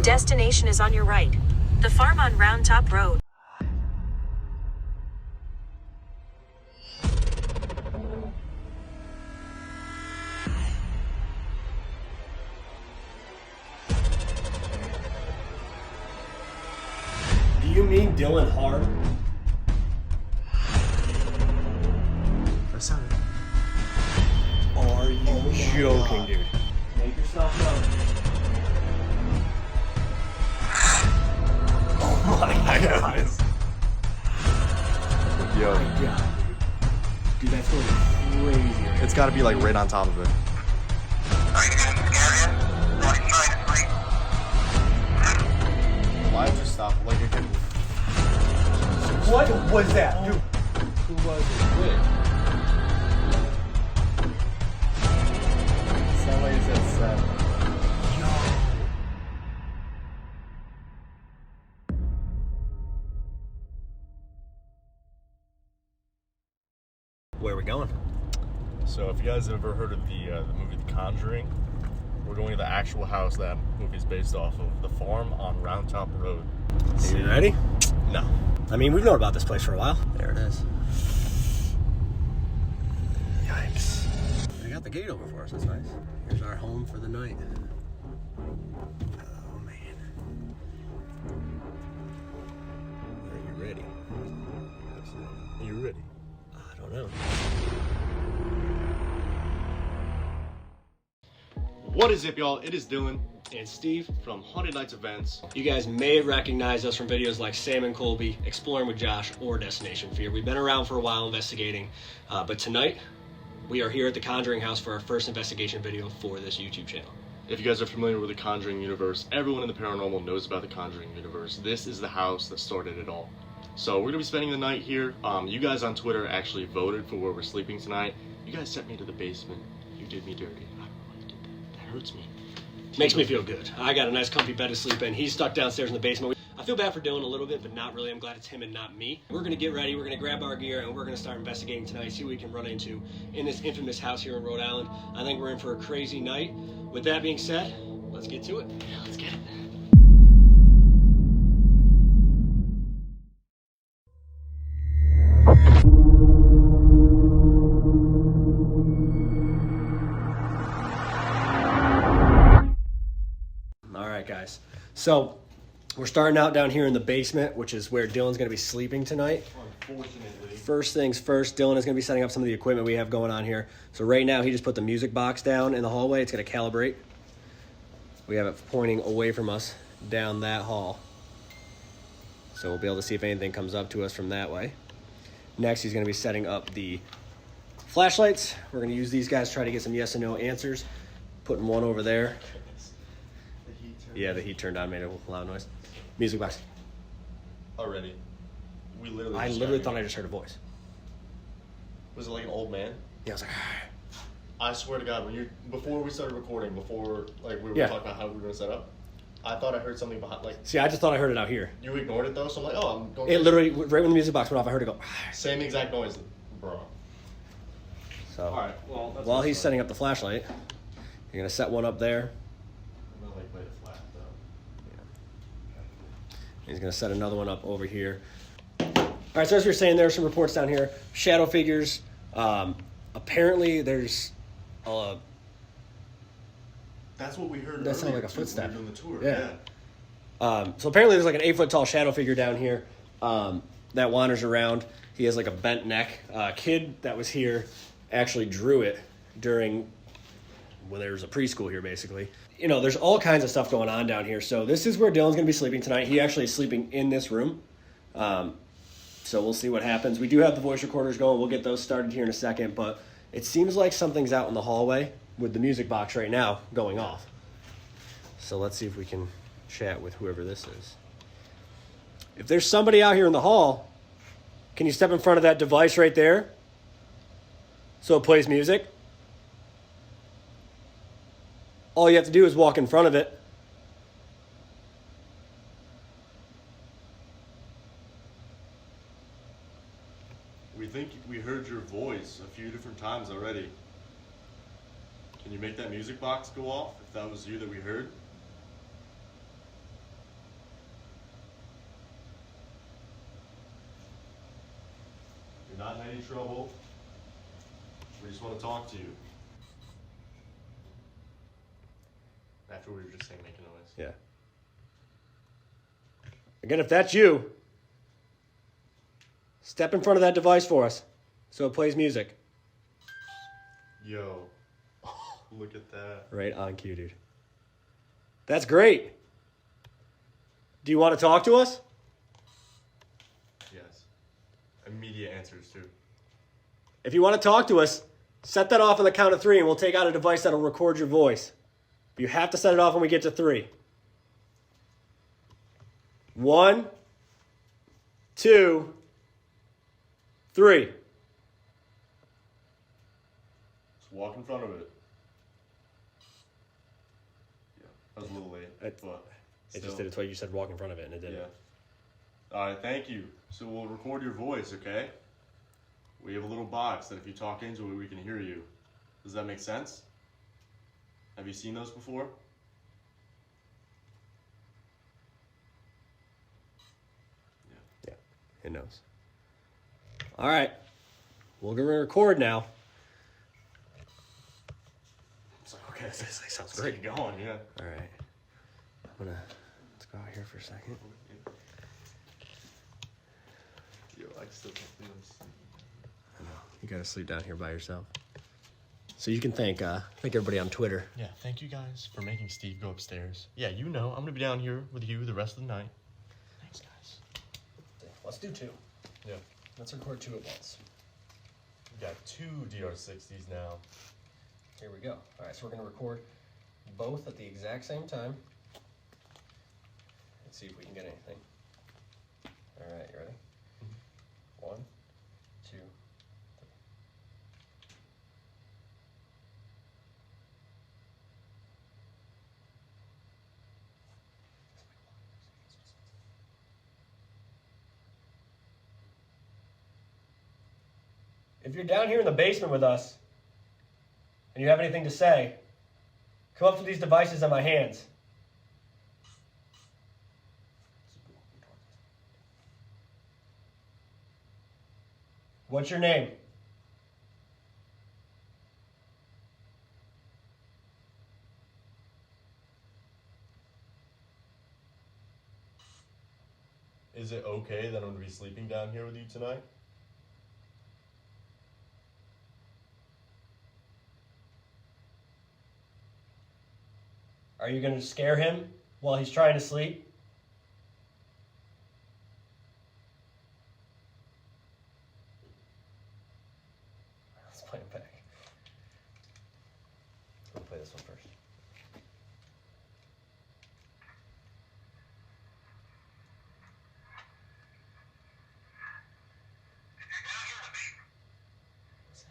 destination is on your right. The farm on Round Top Road. Do you mean Dylan hard? That sounded. Are you joking, dude? Make yourself known. Oh my god. Yo, Oh my god, dude. Dude, that's going crazy right it's got to be like right on top of it. Why just stop? Like it could. What was that, dude? Who was it with? Sound like it said seven. Where are we going? So, if you guys have ever heard of the movie The Conjuring, we're going to the actual house that movie is based off of, the farm on Round Top Road. Are you ready? No. I mean, we've known about this place for a while. There it is. Yikes. They got the gate over for us. That's nice. Here's our home for the night. Oh, man. Are you ready? Absolutely. Are you ready? I don't know. What is up, y'all? It is Dylan And Steve, from Haunted Nights Events. you guys may have recognized us from videos like Sam and Colby, Exploring with Josh, or Destination Fear. We've been around for a while investigating, but tonight we are here at the Conjuring House for our first investigation video for this YouTube channel. If you guys are familiar with the Conjuring universe, everyone in the paranormal knows about the Conjuring universe. This is the house that started it all. So we're gonna be spending the night here. You guys on Twitter actually voted for where we're sleeping tonight. You guys sent me to the basement. You did me dirty. I don't know why you did that. That hurts me. Makes me feel good. I got a nice comfy bed to sleep in. He's stuck downstairs in the basement. I feel bad for Dylan a little bit, but not really. I'm glad it's him and not me. We're gonna get ready, we're gonna grab our gear, and we're gonna start investigating tonight, see what we can run into in this infamous house here in Rhode Island. I think we're in for a crazy night. With that being said, let's get to it. Yeah, let's get it. All right, guys. So we're starting out down here in the basement, which is where Dylan's gonna be sleeping tonight. Unfortunately. First things first, Dylan is going to be setting up some of the equipment we have going on here. So right now, he just put the music box down in the hallway. It's going to calibrate. We have it pointing away from us down that hall. So we'll be able to see if anything comes up to us from that way. Next, he's going to be setting up the flashlights. We're going to use these guys, try to get some yes and no answers. Putting one over there. Yeah, the heat turned on, made a loud noise. Music box. Already. We literally. I just literally got thought here. I just heard a voice. Was it like an old man? Yeah, I was like, I swear to God, before we started recording, before like we were Yeah. talking about how we were gonna set up, I thought I heard something behind. Like see, I just thought I heard it out here. you ignored it though, so I'm like, oh, I'm going. It literally, right when the music box went off, I heard it go. Same exact noise, bro. So, All right. Well, that's while he's setting up the flashlight, you're going to set one up there. I'm gonna like lay it flat though. He's going to set another one up over here. All right, so as we were saying, there are some reports down here. Shadow figures. Apparently, there's That's what we heard. That sounded earlier, like a too, when footstep. we were doing the tour. Yeah. Yeah. So apparently there's like an 8-foot tall shadow figure down here that wanders around. He has like a bent neck. A kid that was here actually drew it during when there was a preschool here, basically. You know, there's all kinds of stuff going on down here. So this is where Dylan's going to be sleeping tonight. He actually is sleeping in this room. So we'll see what happens. We do have the voice recorders going. We'll get those started here in a second. But it seems like something's out in the hallway with the music box right now going off. So let's see if we can chat with whoever this is. If there's somebody out here in the hall, can you step in front of that device right there so it plays music? All you have to do is walk in front of it. We think we heard your voice a few different times already. Can you make that music box go off if that was you that we heard? not in any trouble. We just want to talk to you. After we were just saying make a noise. Yeah. Again, if that's you, step in front of that device for us so it plays music. Yo, look at that. Right on cue, dude. That's great. Do you want to talk to us? Yes. Immediate answers, too. If you want to talk to us, set that off on the count of 3 and we'll take out a device that'll record your voice. But you have to set it off when we get to 3. 1, 2, 3. Just walk in front of it. Yeah, I was a little late, but It just did it twice. You said walk in front of it and it didn't. Yeah. All right, thank you. So we'll record your voice, okay? We have a little box that if you talk into it, we can hear you. Does that make sense? Have you seen those before? Yeah, it knows. All right. We're going to record now. It's like, okay, This sounds great. great. Going, yeah. All right. Let's go out here for a second. Yo, I still can't feel them. I know. You got to sleep down here by yourself. So you can thank everybody on Twitter. Yeah, thank you guys for making Steve go upstairs. Yeah, you know, I'm gonna be down here with you the rest of the night. Thanks, guys. Let's do 2. Yeah. Let's record 2 at once. We got 2 DR60s now. Here we go. All right, so we're going to record both at the exact same time. Let's see if we can get anything. All right, you ready? 1, 2, 3. If you're down here in the basement with us and you have anything to say, come up to these devices in my hands. What's your name? Is it okay that I'm gonna be sleeping down here with you tonight? Are you going to scare him while he's trying to sleep? Let's play it back. We'll play this one first.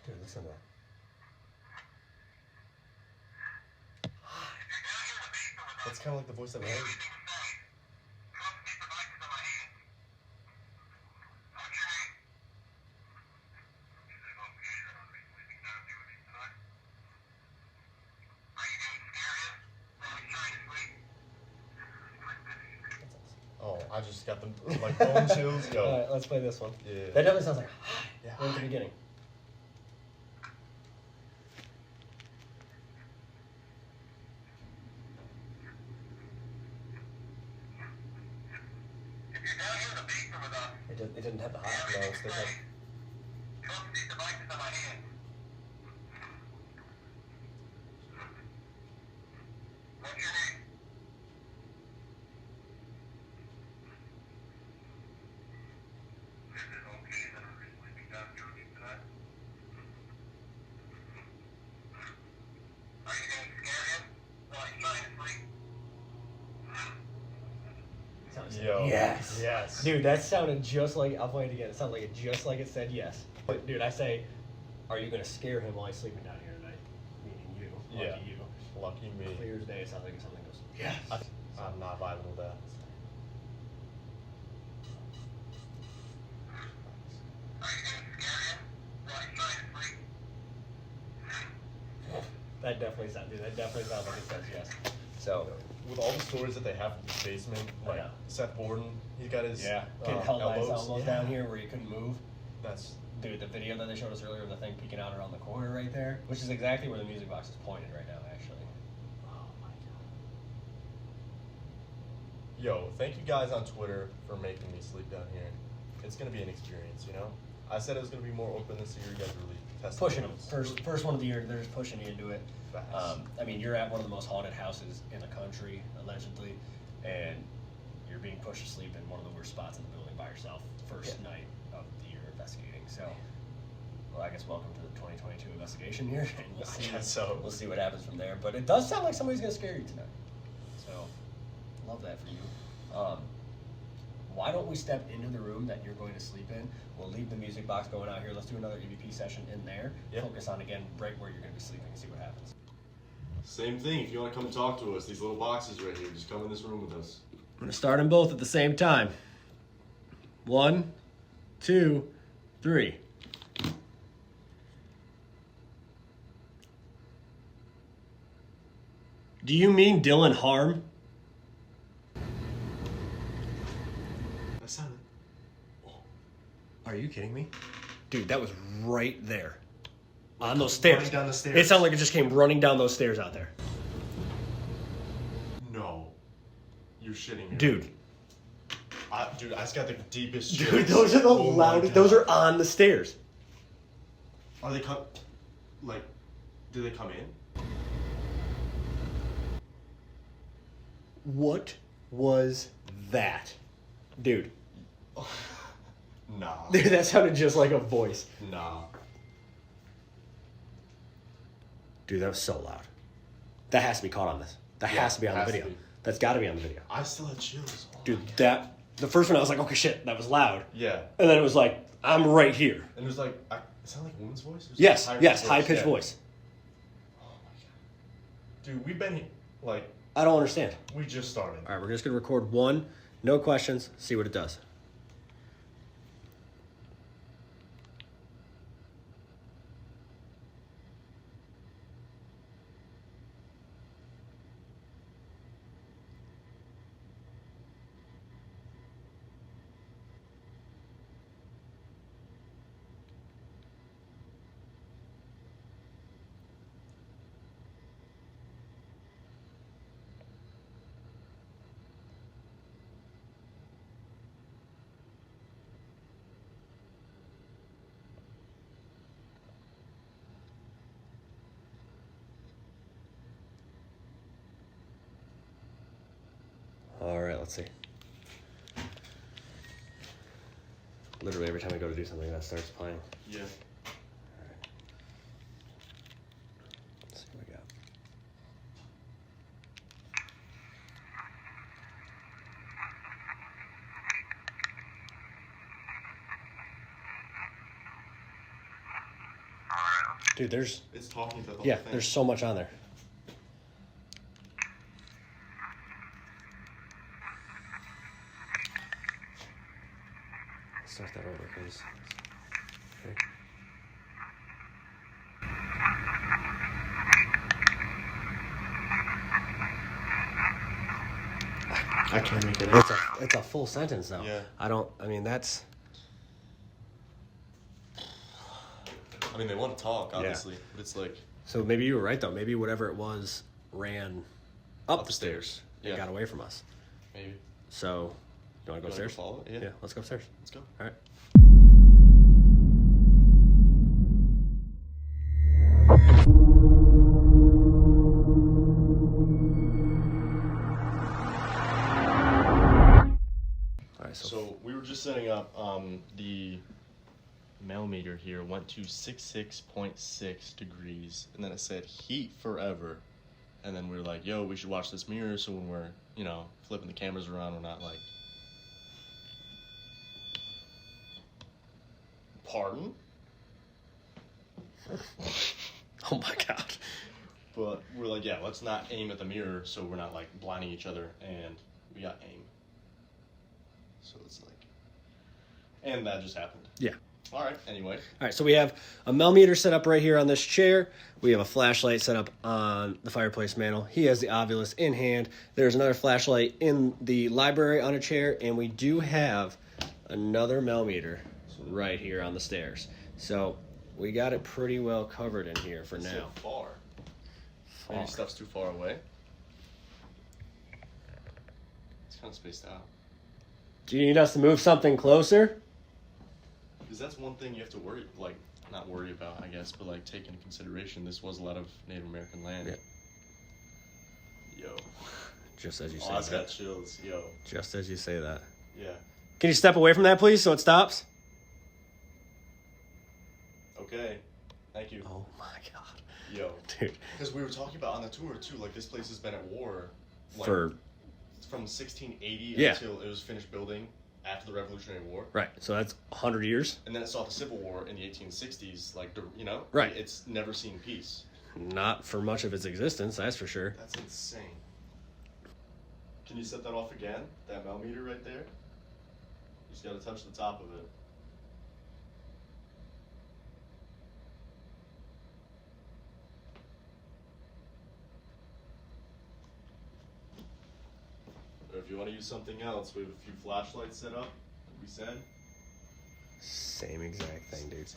Dude, listen to that. That's kind of like the voice that we heard. Oh, I just got the like bone chills. Go. All right, let's play this one. Yeah. That definitely sounds like Yeah. right at the beginning. It didn't have the high. No, it's different. Yo. Yes. Yes. Dude, that sounded just like, I'll play it again. It sounded like it just like it said yes. But dude, I say, are you going to scare him while he's sleeping down here tonight? Meaning you. Yeah. Lucky you. Lucky me. Clear as day, it sounds like something goes, yes. I'm not vibing with that. That definitely sounds, dude, that definitely sounds like it says yes. So, With all the stories that they have in the basement, like Yeah. Seth Borden, he's got his kid held by his elbows yeah. down here where he couldn't move. That's Dude, the video that they showed us earlier of the thing peeking out around the corner right there, which is exactly where the music box is pointed right now, actually. Oh my god. Yo, thank you guys on Twitter for making me sleep down here. It's gonna be an experience, you know? I said it was gonna be more open this year. You guys really tested Pushing them. limits. First one of the year, they're just pushing you into it. Facts. I mean, you're at one of the most haunted houses in the country, allegedly, and you're being pushed to sleep in one of the worst spots in the building by yourself. First night of the year investigating. So, well, I guess welcome to the 2022 investigation here. And we'll see, I guess so. We'll see what happens from there. But it does sound like somebody's gonna scare you tonight. So, love that for you. Why don't we step into the room that you're going to sleep in? We'll leave the music box going out here. Let's do another EVP session in there. Yeah. Focus on, again, right where you're going to be sleeping and see what happens. Same thing. If you want to come and talk to us, these little boxes right here, just come in this room with us. I'm going to start them both at the same time. 1, 2, 3. Do you mean Dylan Harm? That sounded... Are you kidding me? Dude, that was right there. On those stairs. Running down the stairs. It sounded like it just came running down those stairs out there. No. You're shitting me. Dude. Dude, I just got the deepest Dude, chills. those are the Oh my loudest. God. Those are on the stairs. Are they like, do they come in? What was that? Dude. Nah. Dude, that sounded just like a voice. Nah. Dude, that was so loud. That has to be caught on this. That has to be on the has to video. be. That's got to be on the video. I still had chills. Oh Dude, my the first one I was like, okay, shit, that was loud. Yeah. And then it was like, I'm right here. And it was like, it sounded like a woman's voice? It was Yes, like yes, high pitched yeah. voice. Oh my god. Dude, we've been, like, I don't understand. we just started. All right, we're just going to record one, no questions, see what it does. All right, let's see. Literally every time I go to do something, that starts playing. Yeah. All right. Let's see what we got. Dude, there's It's talking to the whole yeah, thing. there's so much on there. Start that over, please. Okay. I can't make it out. It's a full sentence now. Yeah. I mean, that's... I mean, they want to talk, obviously, but it's like... So maybe you were right, though. Maybe whatever it was ran up the stairs Upstairs. and Yeah. got away from us. Maybe. So, you want to go You wanna upstairs? go follow it? Yeah, let's go upstairs. Let's go. All right. All right, So we were just setting up. The millimeter here went to 66.6 degrees, and then it said heat forever. And then we were like, yo, we should watch this mirror so when we're, you know, flipping the cameras around, we're not like, pardon? oh my God. But we're like, yeah, let's not aim at the mirror so we're not like blinding each other, and we got aim. So it's like, and that just happened. Yeah. All right, anyway. All right, so we have a millimeter set up right here on this chair. We have a flashlight set up on the fireplace mantle. He has the Ovilus in hand. There's another flashlight in the library on a chair, and we do have another millimeter right here on the stairs. So we got it pretty well covered in here for now. So far. Maybe stuff's too far away. It's kind of spaced out. Do you need us to move something closer? Because that's one thing you have to worry, like, not worry about, I guess, but like take into consideration this was a lot of Native American land. Yeah. Yo. Just as you say Oh, I've that. got chills. Yo. Just as you say that. Yeah. Can you step away from that, please, so it stops? Okay. Thank you. Oh my god. Yo. Dude. Because we were talking about on the tour too, like this place has been at war like, For from 1680 Yeah. until it was finished building after the Revolutionary War. right, so that's 100 years. And then it saw the Civil War in the 1860s, like, you know? Right. It's never seen peace. Not for much of its existence, that's for sure. That's insane. Can you set that off again? That millimeter right there? You just gotta touch the top of it. Or if you want to use something else, we have a few flashlights set up, like we said. Same exact thing, dude.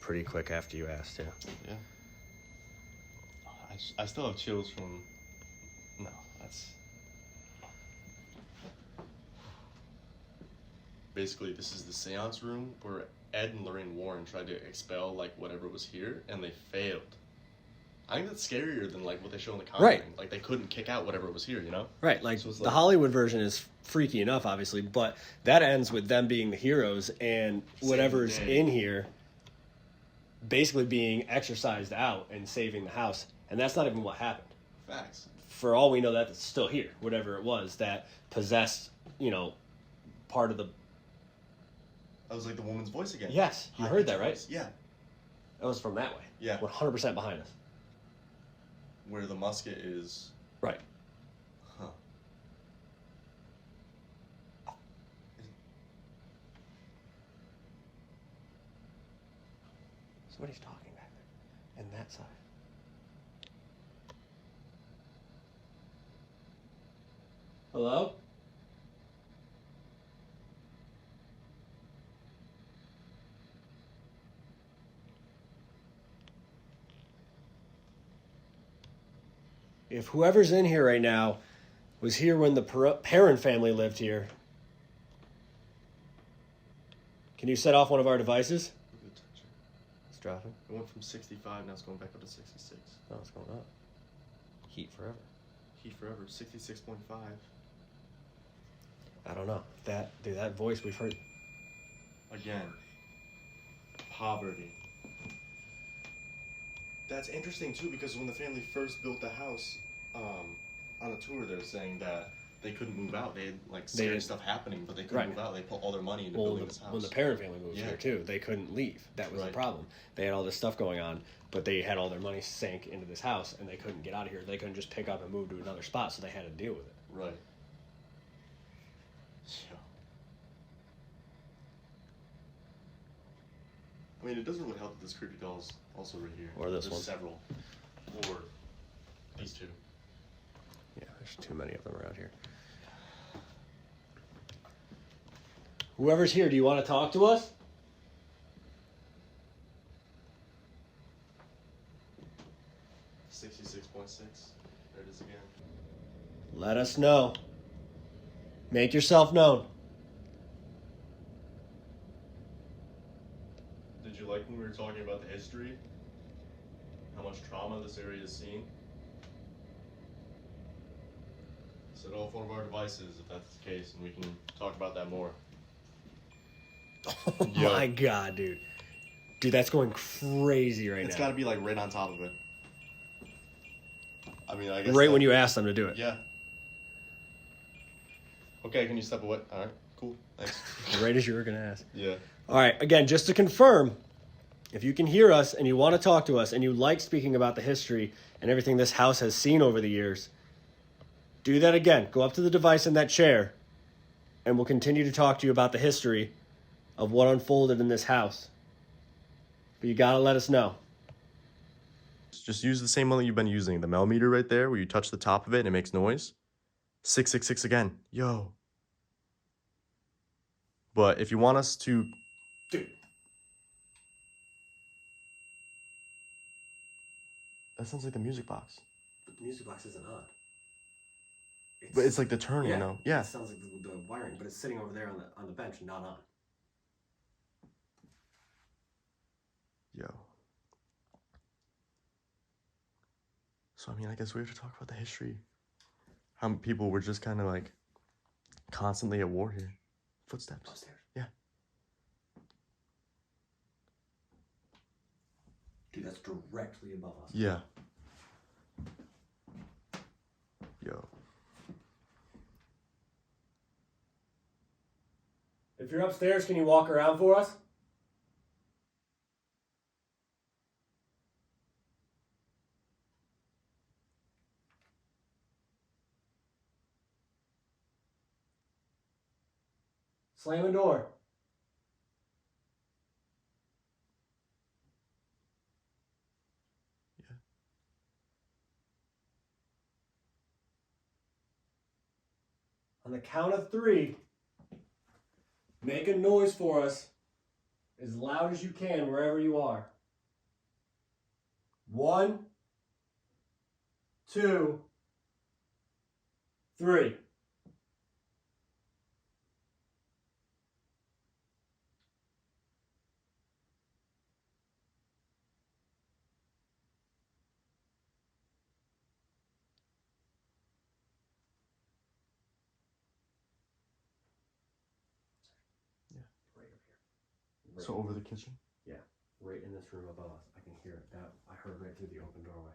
Pretty quick after you asked, yeah. Yeah. I still have chills from... No, that's... Basically, this is the seance room where Ed and Lorraine Warren tried to expel, like, whatever was here, and they failed. I think that's scarier than, like, what they show in the Conjuring. Right. Like, they couldn't kick out whatever was here, you know? Right, like, So it's the like- Hollywood version is freaky enough, obviously, but that ends with them being the heroes and whatever's day. in here basically being exorcised out and saving the house. And that's not even what happened. Facts. For all we know, that's still here, whatever it was that possessed, you know, part of the... That was like the woman's voice again. Yes, you heard that, right? Voice. Yeah. That was from that way. Yeah. 100% behind us. Where the musket is... Right. Huh. Somebody's talking back there. And that side. Hello? If whoever's in here right now was here when the Perrin family lived here, can you set off one of our devices? Look at the touch. It's dropping. It went from 65, now it's going back up to 66. Oh, it's going up. Heat forever. Heat forever, 66.5. I don't know. That voice we've heard. Again, poverty. That's interesting too, because when the family first built the house, on a tour, they were saying that they couldn't move out. They had like scary didn't- stuff happening, but they couldn't Right. move out. They put all their money into Well, building this house. when the Perrin family moved Yeah. here too, they couldn't leave. That was the Right. problem. They had all this stuff going on, but they had all their money sank into this house, and they couldn't get out of here. They couldn't just pick up and move to another spot, so they had to deal with it. Right. Yeah. I mean, it doesn't really help that this creepy doll's also right here. Or this There's one. several. Or these two. Yeah, there's too many of them around here. Whoever's here, do you want to talk to us? $66.6. There it is again. Let us know. Make yourself known. Did you like when we were talking about the history? How much trauma this area has seen? Set off one of our devices if that's the case, and we can talk about that more. Oh Yo. my god, dude. Dude, that's going crazy right It's now. got to be like right on top of it. I mean, I guess. Right when you asked them to do it. Yeah. Okay, can you step away? All right, cool. Thanks. Right as you were going to ask. Yeah. All right, again, just to confirm, if you can hear us and you want to talk to us and you like speaking about the history and everything this house has seen over the years, do that again. Go up to the device in that chair and we'll continue to talk to you about the history of what unfolded in this house. But you got to let us know. Just use the same one that you've been using. The millimeter right there, where you touch the top of it and it makes noise. 666 again. Yo. But if you want us to... Dude. That sounds like the music box. But the music box isn't on. But it's like the turning, you know? Yeah. It sounds like the wiring, but it's sitting over there on the bench, not on. Yo. So, I mean, I guess we have to talk about the history. How people were just kind of like constantly at war here. Footsteps. Upstairs. Yeah. Dude, that's directly above us. Yeah. Yo. If you're upstairs, can you walk around for us? Slam the door. Yeah. On the count of 3, make a noise for us as loud as you can wherever you are. 1, 2, 3. Right over here. So over the kitchen? Yeah, right in this room above us. I can hear it. That I heard right through the open doorway.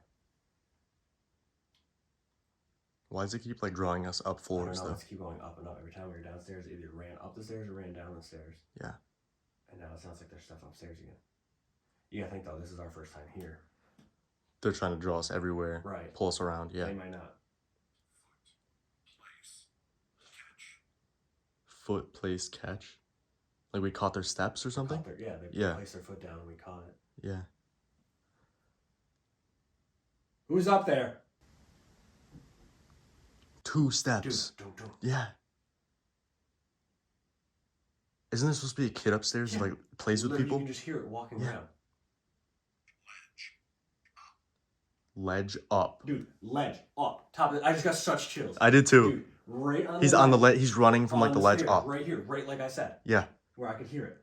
Why does it keep like drawing us up I floors don't know, though? let's keep going up and up. Every time we were downstairs, it either ran up the stairs or ran down the stairs. Yeah. And now it sounds like there's stuff upstairs again. You gotta think though, this is our first time here. They're trying to draw us everywhere. Right. Pull us around, yeah. They might not. Foot, place, catch. Like we caught their steps or something? They placed their foot down and we caught it. Yeah. Who's up there? 2 steps. Dude, don't. Yeah. Isn't there supposed to be a kid upstairs who like plays with Literally, people? You can just hear it walking around. Ledge up. Dude, ledge up. Top of it. I just got such chills. I did too. Dude, right on He's the on the ledge. ledge. He's running from like the ledge stairs, up. Right here, right like I said. Yeah. Where I could hear it.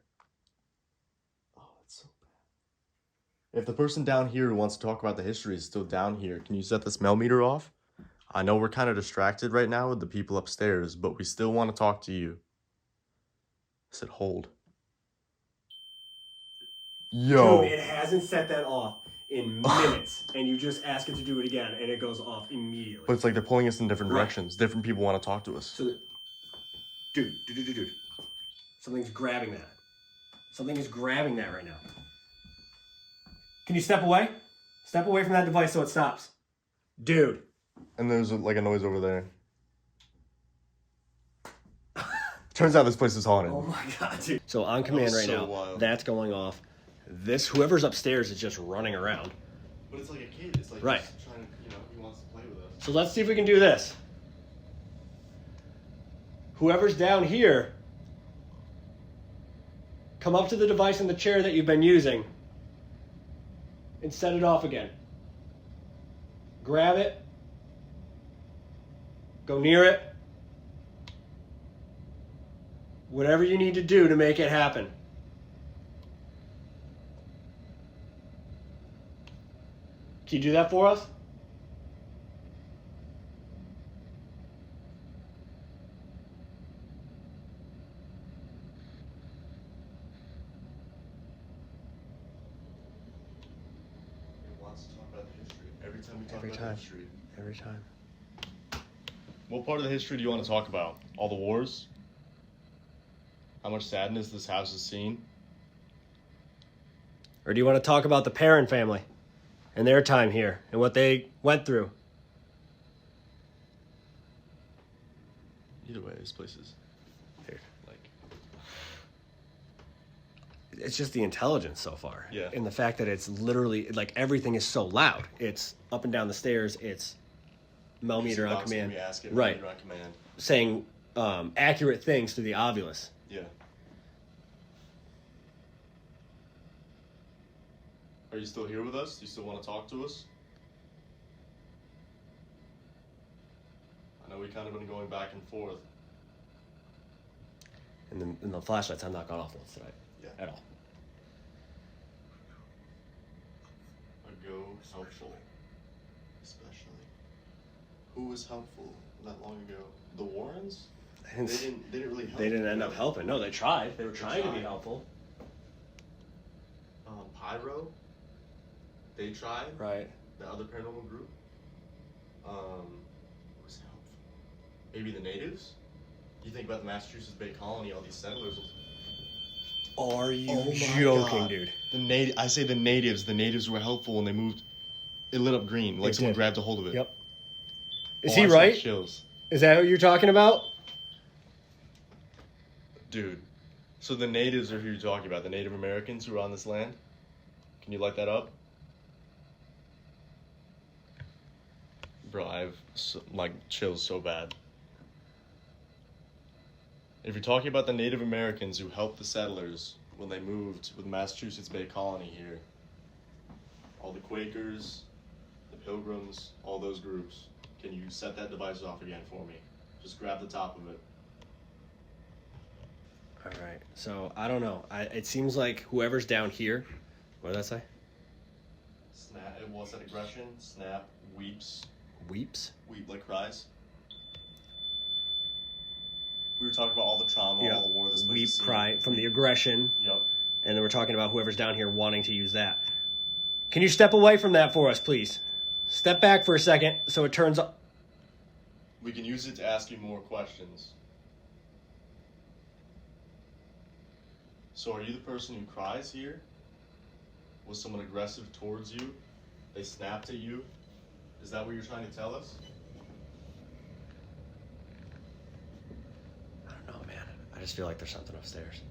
Oh, that's so bad. If the person down here who wants to talk about the history is still down here, can you set the smell meter off? I know we're kind of distracted right now with the people upstairs, but we still want to talk to you. I said hold. Yo. Dude, it hasn't set that off in minutes, and you just ask it to do it again, and it goes off immediately. But it's like they're pulling us in different Right. directions. Different people want to talk to us. So, dude. Something's grabbing that. Something is grabbing that right now. Can you step away? Step away from that device so it stops. Dude. And there's like a noise over there. Turns out this place is haunted. Oh my god, dude. So on command right now, wild. that's going off. Whoever's upstairs is just running around. But it's like a kid. It's like Right. he's trying to, he wants to play with us. So let's see if we can do this. Whoever's down here, come up to the device in the chair that you've been using and set it off again. Grab it. Go near it. Whatever you need to do to make it happen. Can you do that for us? He wants to talk about the history. Every time we talk Every about time. the history. Every time. What part of the history do you want to talk about? All the wars? How much sadness this house has seen? Or do you want to talk about the Perrin family and their time here and what they went through? Either way, this place is Dude, like... it's just the intelligence so far. Yeah. And the fact that it's literally, like, everything is so loud. It's up and down the stairs. It's millimeter on command. Right. On command. Saying accurate things to the ovulus. Yeah. Are you still here with us? Do you still want to talk to us? I know we kind of been going back and forth. And the flashlights have not gone off once tonight. Yeah. At all. A go helpful. Especially. Who was helpful not long ago? The Warrens? They didn't really help. They didn't end up helping. No, they tried. They were trying to be helpful. Pyro? They tried. Right. The other paranormal group. Who was helpful? Maybe the natives? You think about the Massachusetts Bay Colony, all these settlers. Are you Oh my joking, God. dude? I say the natives. The natives were helpful when they moved. It lit up green, like someone grabbed a hold of it. Yep. Is Oh, he I saw right? chills. Is that what you're talking about? Dude. So the natives are who you're talking about, the Native Americans who are on this land? Can you light that up? Bro, I have chills so bad. If you're talking about the Native Americans who helped the settlers when they moved with Massachusetts Bay Colony here, all the Quakers, the Pilgrims, all those groups, can you set that device off again for me? Just grab the top of it. All right. So I don't know. It seems like whoever's down here. What did that say? Snap. It was that aggression. Snap. Weeps. Weeps. Weep like cries. We were talking about all the trauma, Yeah. all the war this place Weep, has seen. cry from the aggression. Yep. And then we're talking about whoever's down here wanting to use that. Can you step away from that for us, please? Step back for a second so it turns up. We can use it to ask you more questions. So are you the person who cries here? Was someone aggressive towards you? They snapped at you? Is that what you're trying to tell us? I don't know, man. I just feel like there's something upstairs.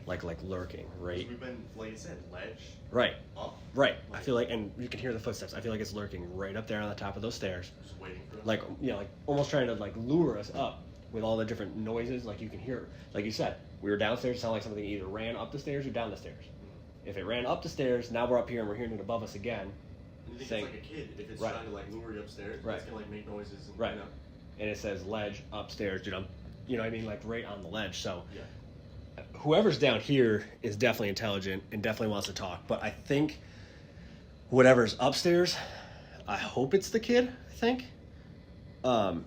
Like lurking, right? We've been, like I said, ledge. Right. Up. Right. I feel like, and you can hear the footsteps. I feel like it's lurking right up there on the top of those stairs. Just waiting for us. Like, you know, like almost trying to like lure us up with all the different noises. Like you can hear, like you said, we were downstairs. It sounded like something either ran up the stairs or down the stairs. If it ran up the stairs, now we're up here and we're hearing it above us again. And you think saying, it's like a kid. If it's right. trying to like lure you upstairs, Right. it's gonna like make noises. And, Right. You know? And it says ledge upstairs, dude. You know what I mean? Like right on the ledge. So Yeah. whoever's down here is definitely intelligent and definitely wants to talk. But I think whatever's upstairs, I hope it's the kid, I think. And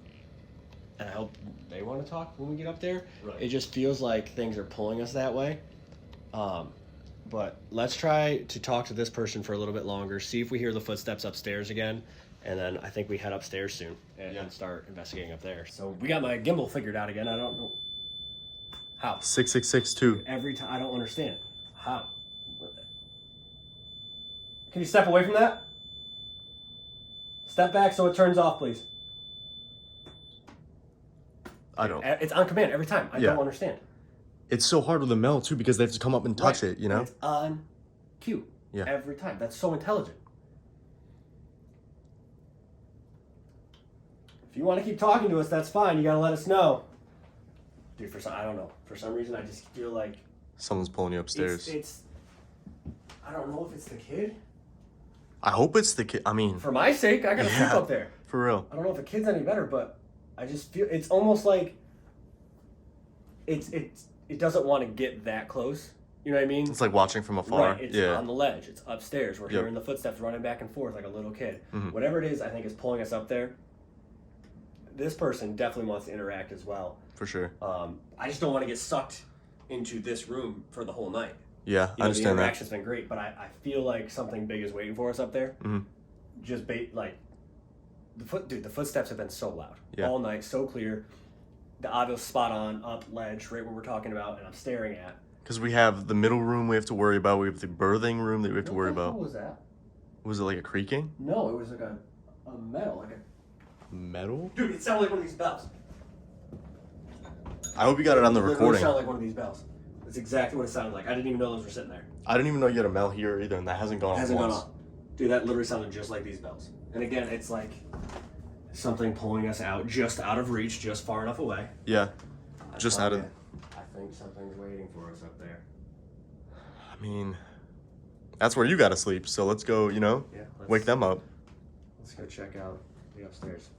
I hope they want to talk when we get up there. Right. It just feels like things are pulling us that way. But let's try to talk to this person for a little bit longer, see if we hear the footsteps upstairs again, and then I think we head upstairs soon and start investigating up there. So we got my gimbal figured out again. I don't know how. 6662. Every time, I don't understand. How? Can you step away from that? Step back so it turns off, please. I don't. It's on command every time. I don't understand. It's so hard with the Mel too because they have to come up and touch it, you know? It's on cue. Yeah. Every time. That's so intelligent. If you want to keep talking to us, that's fine. You gotta let us know. Dude, I don't know. For some reason, I just feel like Someone's pulling you upstairs. it's I don't know if it's the kid. I hope it's the kid. I mean, For my sake, I gotta sleep up there. for real. I don't know if the kid's any better, but I just feel it's almost like it doesn't want to get that close. You know what I mean? It's like watching from afar. Right, it's on the ledge. It's upstairs. We're hearing the footsteps running back and forth like a little kid. Mhm. Whatever it is, I think is pulling us up there. This person definitely wants to interact as well. For sure. I just don't want to get sucked into this room for the whole night. Yeah, I The understand that. interaction's been great, but I feel like something big is waiting for us up there. Mhm. Just like the footsteps have been so loud Yeah. all night, so clear. The obvious spot on up ledge, right where we're talking about, and I'm staring at. Because we have the middle room we have to worry about. We have the birthing room that we have to worry about. What was that? Was it like a creaking? No, it was like a metal, like a. Metal? Dude, it sounded like one of these bells. I hope you got it on the It recording. sounded like one of these bells. That's exactly what it sounded like. I didn't even know those were sitting there. I didn't even know you had a Mel here either, and that hasn't gone It off hasn't gone once. on. Dude, that literally sounded just like these bells. And again, it's like something pulling us out, just out of reach, just far enough away. Yeah, just out of. I think something's waiting for us up there. I mean, that's where you gotta sleep. So let's go. You know, Yeah. wake them up. Let's go check out the upstairs.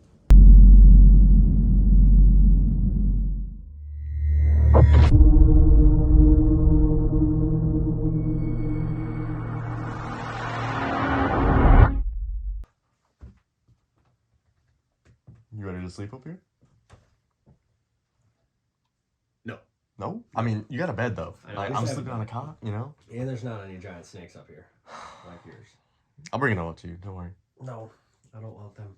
You ready to sleep up here? No. No? I mean, you got a bed though. I know, Like, we I'm should sleeping have- on a cot, you know? And there's not any giant snakes up here, like yours. I'll bring it all to you. Don't worry. No, I don't want them.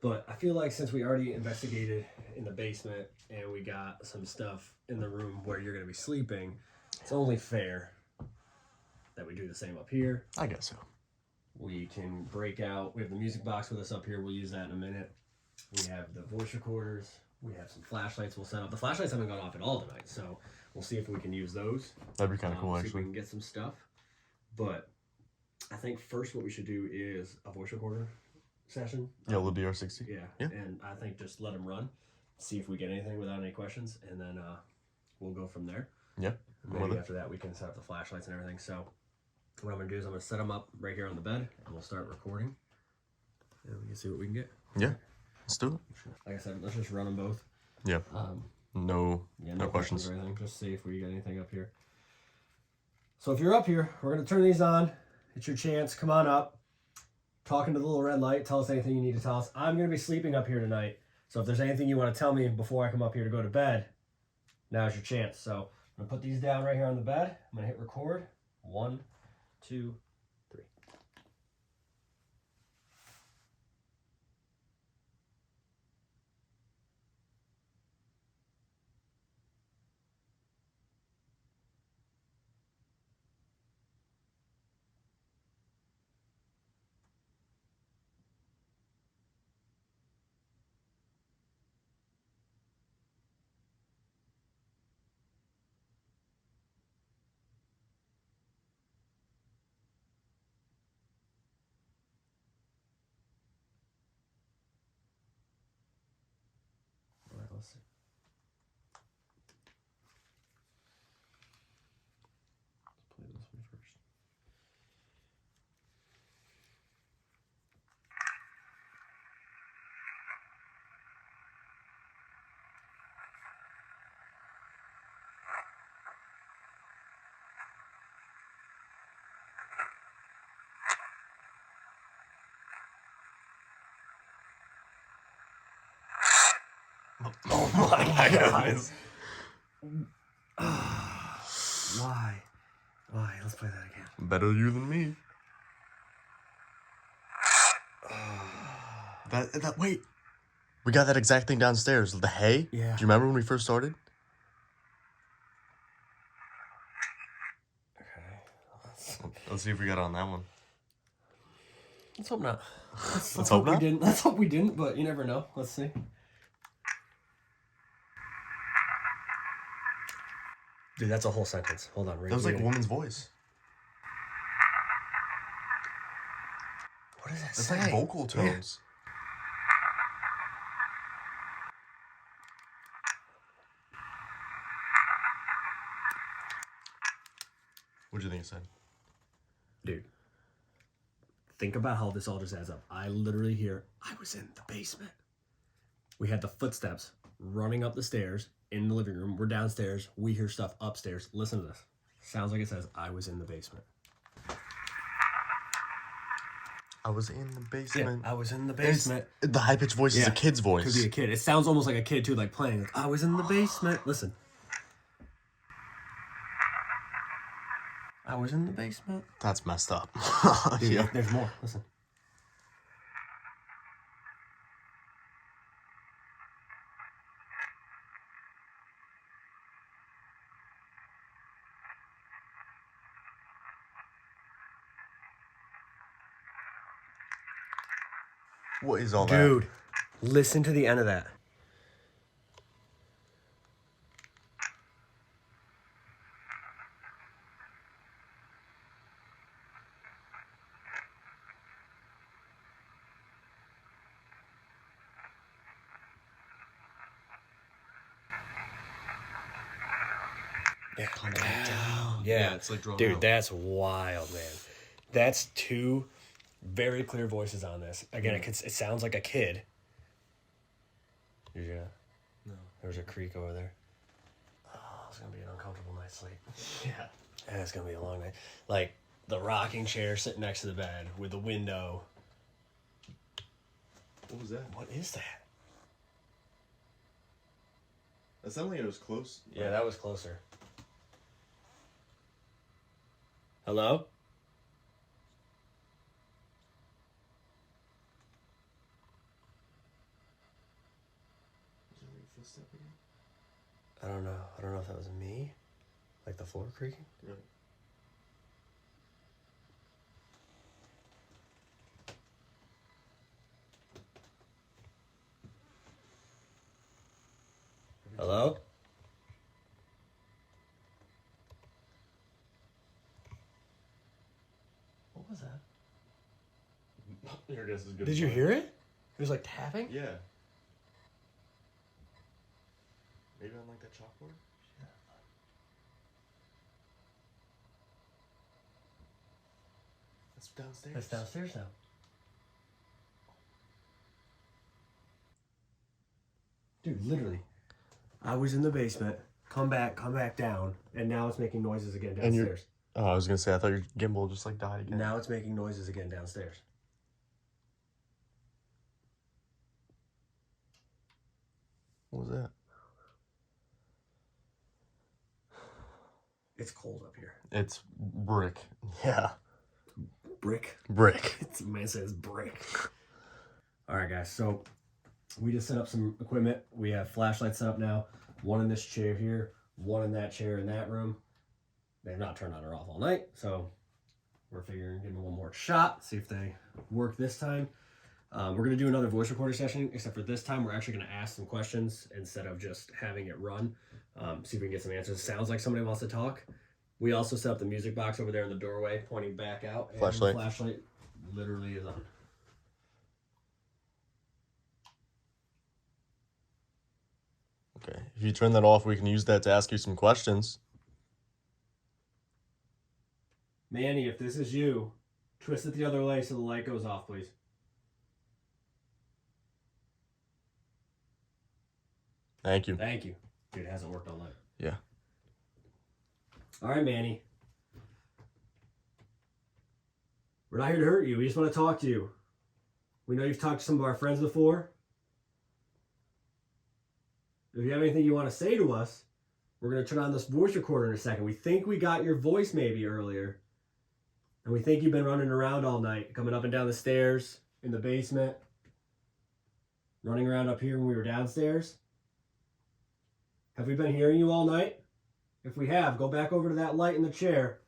But I feel like since we already investigated in the basement and we got some stuff in the room where you're going to be sleeping, it's only fair that we do the same up here. I guess so. We can break out. We have the music box with us up here. We'll use that in a minute. We have the voice recorders. We have some flashlights we'll set up. The flashlights haven't gone off at all tonight, so we'll see if we can use those. That'd be kind of cool, See if we actually. can get some stuff. But I think first what we should do is a voice recorder session. Yeah, a little DR60. Yeah. Yeah. And I think just let them run, see if we get anything without any questions, and then we'll go from there. Yeah. Maybe after that we can set up the flashlights and everything. So what I'm going to do is I'm going to set them up right here on the bed, and we'll start recording. And we can see what we can get. Yeah. Let's do it. Like I said, let's just run them both. Yeah. No questions. Or anything. Just see if we get anything up here. So if you're up here, we're going to turn these on. It's your chance. Come on up. Talking to the little red light. Tell us anything you need to tell us. I'm going to be sleeping up here tonight. So if there's anything you want to tell me before I come up here to go to bed, now's your chance. So I'm going to put these down right here on the bed. I'm going to hit record. 1, 2, 3. All right, let's see. Let's play this one first. Oh my goodness. Why? Why? Let's play that again. Better you than me. Wait. We got that exact thing downstairs. The hay? Yeah. Do you remember when we first started? Okay. Let's see if we got on that one. Let's hope not. Let's hope we not. didn't. Let's hope we didn't, but you never know. Let's see. Dude, that's a whole sentence. Hold on. That was like a woman's voice. What does that That's say? like vocal tones. What do you think it said? Dude, think about how this all just adds up. I literally hear, I was in the basement. We had the footsteps running up the stairs in the living room. We're downstairs. We hear stuff upstairs. Listen to this. Sounds like it says, I was in the basement. I was in the basement. I was in the basement. The high-pitched voice is a kid's voice. Could be a kid. It sounds almost like a kid, too, like playing. Like, I was in the basement. Listen. I was in the basement. That's messed up. Dude, Yeah. there's more. Listen. What is all that? Dude, listen to the end of that. Yeah, calm down. Yeah, it's like drawn dude, out. that's wild, man. That's two very clear voices on this. Again, it sounds like a kid. Did you? No. There's a creak over there. it's gonna be an uncomfortable night's sleep. Yeah. And it's gonna be a long night. Like the rocking chair sitting next to the bed with the window. What was that? What is that? That sounded like it was close. Yeah, that was closer. Hello? Was there a footstep again? I don't know. I don't know if that was me. Like the floor creaking? Yeah. Hello? What was that? Your guess is good. Did you hear it? It was like tapping? Yeah. Maybe on like that chalkboard? Yeah. That's downstairs. That's downstairs now. Dude, literally. I was in the basement, come back down, and now it's making noises again And downstairs. Oh, I was gonna say I thought your gimbal just like died again. Now it's making noises again downstairs. What was that? It's cold up here. It's brick. Yeah. Brick? Brick. It's, man says brick. Alright guys, so we just set up some equipment. We have flashlights set up now. One in this chair here, one in that chair in that room. They've not turned on or off all night, so we're figuring give them one more shot, see if they work this time. We're going to do another voice recorder session, except for this time we're actually going to ask some questions instead of just having it run. See if we can get some answers. It sounds like somebody wants to talk. We also set up the music box over there in the doorway, pointing back out. And Flashlight. The flashlight literally is on. Okay. If you turn that off, we can use that to ask you some questions. Manny, if this is you, twist it the other way so the light goes off, please. Thank you. Thank you. Dude, it hasn't worked all night. Yeah. All right, Manny. We're not here to hurt you. We just want to talk to you. We know you've talked to some of our friends before. If you have anything you want to say to us, we're going to turn on this voice recorder in a second. We think we got your voice maybe earlier. And we think you've been running around all night, coming up and down the stairs, in the basement, running around up here when we were downstairs. Have we been hearing you all night? If we have, go back over to that light in the chair,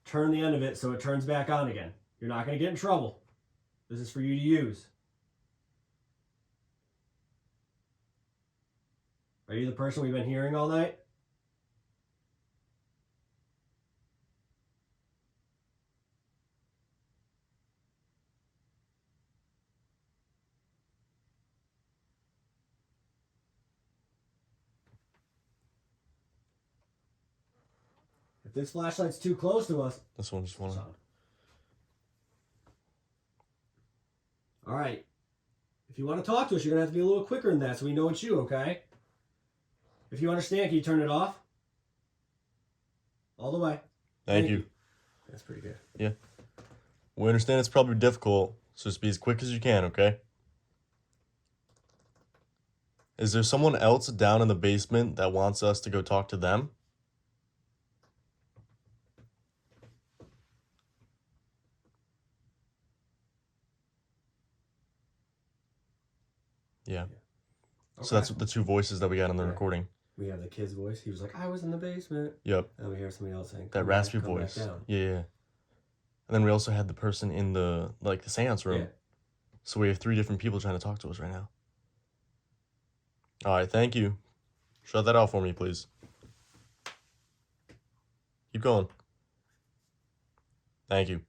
turn the end of it so it turns back on again. You're not going to get in trouble. This is for you to use. Are you the person we've been hearing all night? If this flashlight's too close to us, This one just went on. all right. If you want to talk to us, you're going to have to be a little quicker than that so we know it's you, okay? If you understand, can you turn it off? All the way. Thank you. That's pretty good. Yeah. We understand it's probably difficult, so just be as quick as you can, okay? Is there someone else down in the basement that wants us to go talk to them? Yeah. Okay. So that's the two voices that we got on the recording. We have the kid's voice. He was like, I was in the basement. Yep. And we hear somebody else saying, That "Come raspy back, come back voice. down." Yeah, yeah. And then we also had the person in the seance room. Yeah. So we have 3 different people trying to talk to us right now. All right, thank you. Shut that out for me, please. Keep going. Thank you.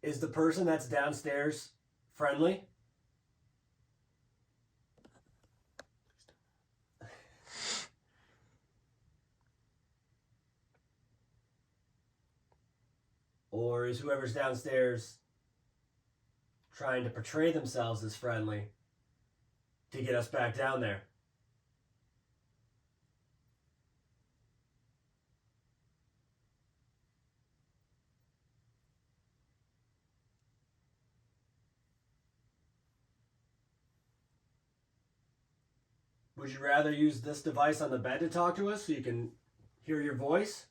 Is the person that's downstairs friendly? Or is whoever's downstairs trying to portray themselves as friendly to get us back down there? Would you rather use this device on the bed to talk to us so you can hear your voice?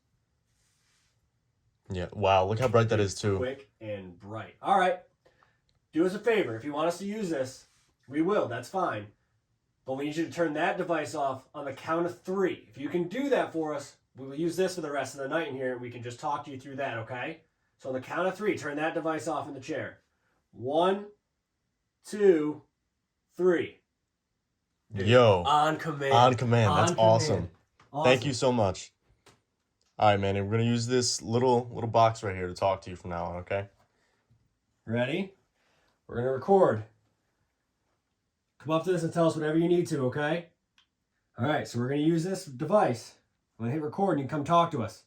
Yeah. Wow. Look how bright that is too. Quick and bright. All right. Do us a favor. If you want us to use this, we will. That's fine. But we need you to turn that device off on the count of 3. If you can do that for us, we will use this for the rest of the night in here, and we can just talk to you through that, okay? So on the count of 3, turn that device off in the chair. 1, 2, 3. Dude, Yo. on command. On command. That's awesome. Thank you so much. All right, man. And we're gonna use this little box right here to talk to you from now on. Okay. Ready? We're gonna record. Come up to this and tell us whatever you need to, okay? All right, so we're going to use this device. I'm going to hit record and you can come talk to us.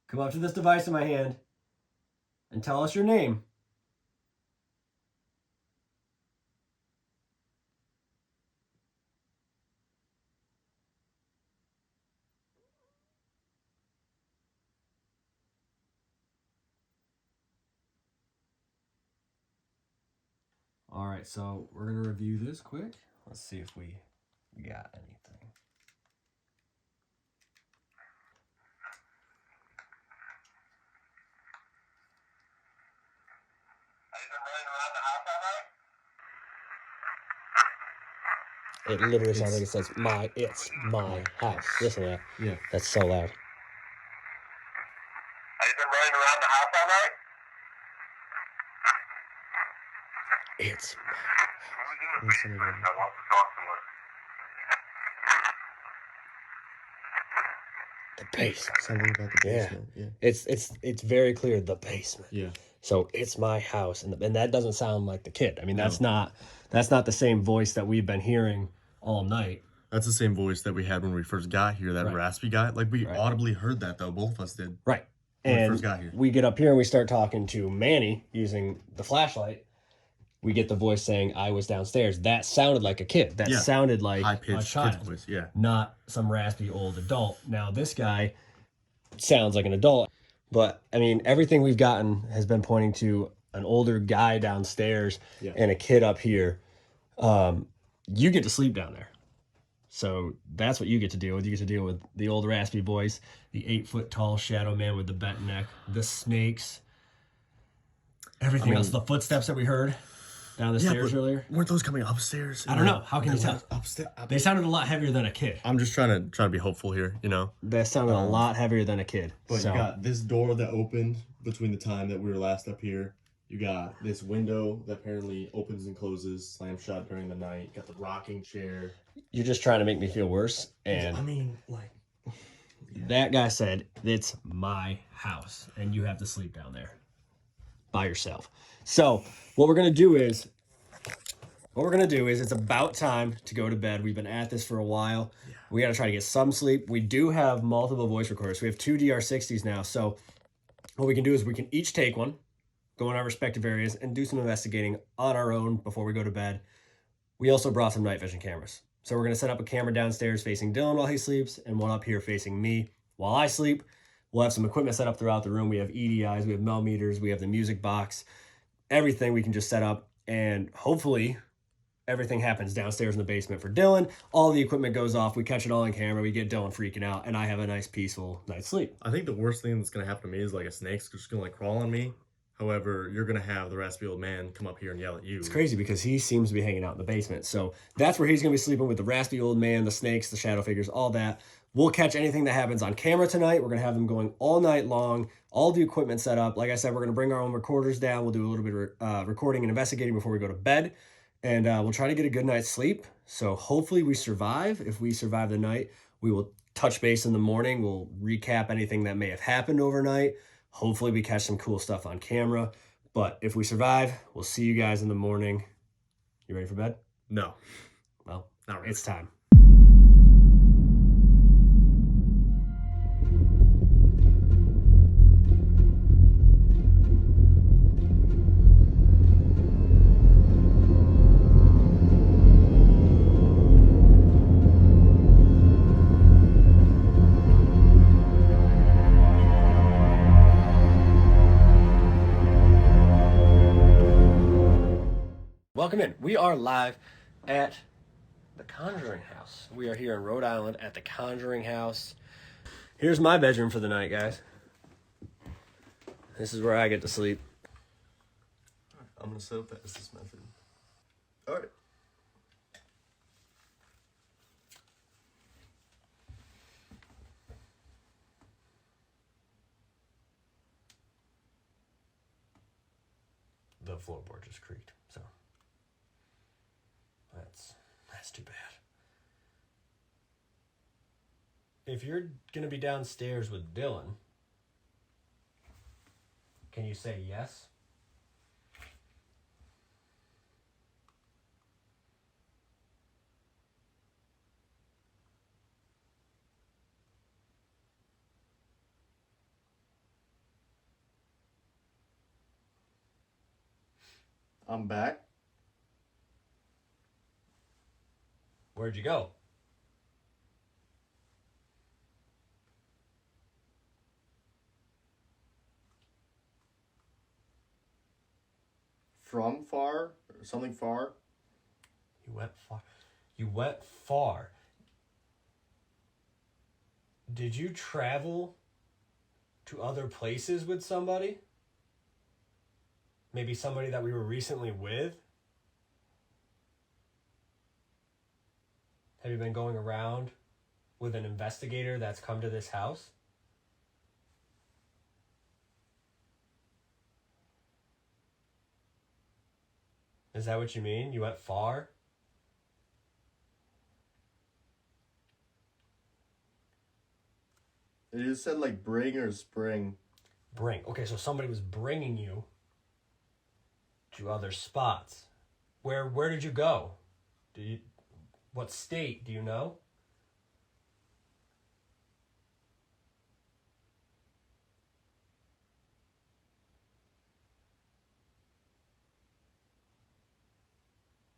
Come up to this device in my hand and tell us your name. All right, so we're going to review this quick. Let's see if we got anything. It literally sounds like it says, it's my house. Listen to that. Yeah. That's so loud. Have you been running around the house all night? It's Who's in the basement? I want to talk to her. the basement. Something about the basement. Yeah. It's very clear, the basement. Yeah. So it's my house, and that doesn't sound like the kid. I mean, No. that's not the same voice that we've been hearing all night. That's the same voice that we had when we first got here. That Right. raspy guy. Like we Right. audibly heard that though. Both of us did. Right. When we And first got here. we get up here and we start talking to Manny using the flashlight. We get the voice saying, I was downstairs. That sounded like a kid. That Yeah. sounded like High a pitched child. kid's voice. Yeah. Not some raspy old adult. Now this guy sounds like an adult, but I mean everything we've gotten has been pointing to an older guy downstairs Yeah. and a kid up here. You get to sleep down there, so that's what you get to deal with. You get to deal with the old raspy voice, the 8-foot tall shadow man with the bent neck, the snakes, everything else, the footsteps that we heard down the stairs but earlier. weren't those coming upstairs? I don't know. How can you tell? Upstairs. They sounded a lot heavier than a kid. I'm just trying to be hopeful here. You know. They sounded a lot heavier than a kid. But So- you got this door that opened between the time that we were last up here. You got this window that apparently opens and closes, slams shut during the night. You got the rocking chair. You're just trying to make me feel worse. And I mean, like, that guy said, it's my house and you have to sleep down there by yourself. So what we're going to do is it's about time to go to bed. We've been at this for a while. Yeah. We got to try to get some sleep. We do have multiple voice recorders. We have 2 DR60s now. So what we can do is we can each take one, go in our respective areas, and do some investigating on our own before we go to bed. We also brought some night vision cameras. So we're going to set up a camera downstairs facing Dylan while he sleeps, and one up here facing me while I sleep. We'll have some equipment set up throughout the room. We have EDIs, we have millimeters, we have the music box, everything we can just set up, and hopefully everything happens downstairs in the basement for Dylan. All the equipment goes off, we catch it all on camera, we get Dylan freaking out, and I have a nice peaceful night's sleep. I think the worst thing that's gonna happen to me is like a snake's just gonna like crawl on me. However, you're gonna have the raspy old man come up here and yell at you. It's crazy because he seems to be hanging out in the basement. So that's where he's going to be sleeping with the raspy old man, the snakes, the shadow figures, all that. We'll catch anything that happens on camera tonight. We're going to have them going all night long, all the equipment set up. Like I said, we're going to bring our own recorders down. We'll do a little bit of recording and investigating before we go to bed. And we'll try to get a good night's sleep. So hopefully we survive. If we survive the night, we will touch base in the morning. We'll recap anything that may have happened overnight. Hopefully we catch some cool stuff on camera. But if we survive, we'll see you guys in the morning. You ready for bed? No. Well, Not really. it's time. welcome in. We are live at the Conjuring House. We are here in Rhode Island at the Conjuring House. Here's my bedroom for the night, guys. This is where I get to sleep. I'm gonna set up the Estes method. All right. The floorboard just creaked, so that's too bad. If you're gonna be downstairs with Dylan, can you say yes? I'm back. Where'd you go? From far or something far. You went far. You went far. Did you travel to other places with somebody? Maybe somebody that we were recently with? Have you been going around with an investigator that's come to this house? Is that what you mean? You went far? It just said like bring or spring. Bring. Okay, so somebody was bringing you to other spots. Where did you go? What state, do you know?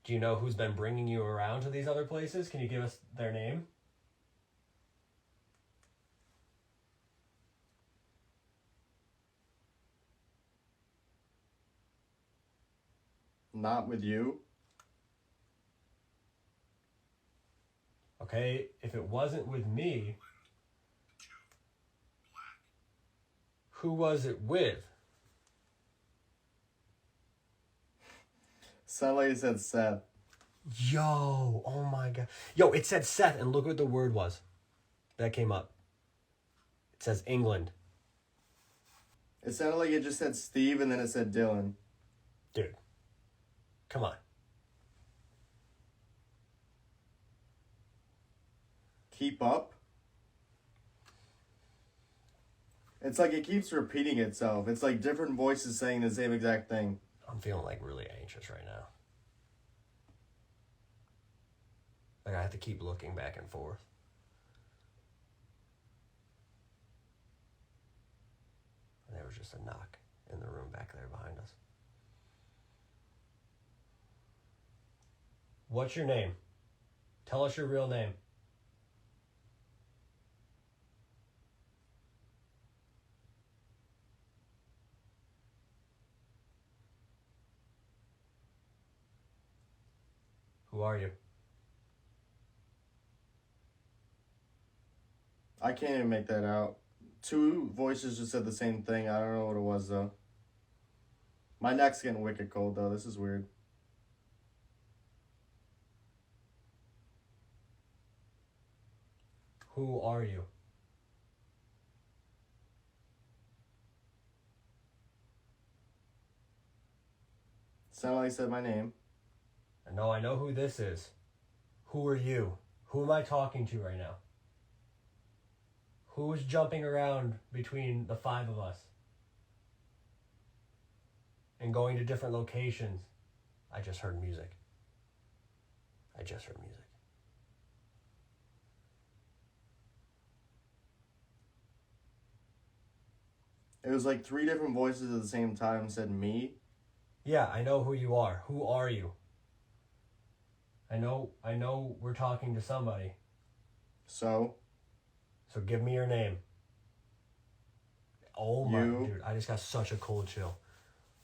Do you know who's been bringing you around to these other places? Can you give us their name? Not with you. Okay, if it wasn't with me, who was it with? Sound like you said Seth. Yo, oh my God. Yo, it said Seth, and look what the word was that came up. It says England. It sounded like it just said Steve and then it said Dylan. Dude, come on. Keep up. It's like it keeps repeating itself. It's like different voices saying the same exact thing. I'm feeling like really anxious right now. Like I have to keep looking back and forth. And there was just a knock in the room back there behind us. What's your name? Tell us your real name. Who are you? I can't even make that out. Two voices just said the same thing. I don't know what it was though. My neck's getting wicked cold though. This is weird. Who are you? Sounded like he said my name. I know who this is. Who are you? Who am I talking to right now? Who is jumping around between the five of us? And going to different locations? I just heard music. I just heard music. It was like three different voices at the same time said me. Yeah, I know who you are. Who are you? I know we're talking to somebody. So give me your name. Oh my, You. dude, I just got such a cold chill.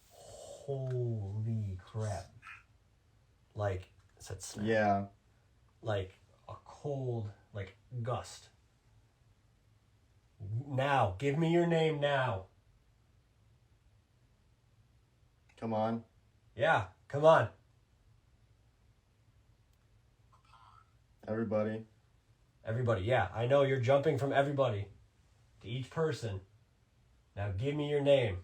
Holy crap. Like, it said snap. Yeah. Like a cold, like gust. Now, give me your name now. Come on. Yeah, come on. Everybody. Everybody, yeah. I know you're jumping from everybody to each person. Now give me your name.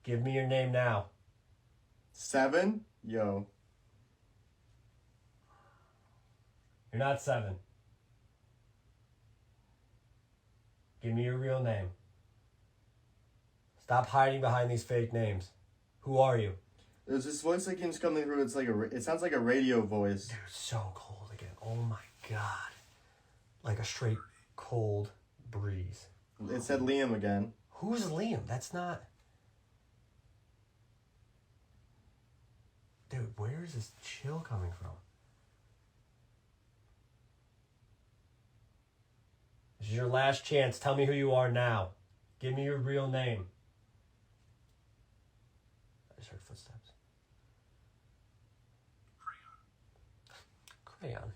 Give me your name now. 7? Yo. You're not 7. Give me your real name. Stop hiding behind these fake names. Who are you? There's this voice that keeps coming through. It's like it sounds like a radio voice. Dude, so cold again. Oh my god. Like a straight cold breeze. It said Liam again. Who's Liam? That's not... Dude, where is this chill coming from? This is your last chance. Tell me who you are now. Give me your real name. I just heard footsteps. Crayon.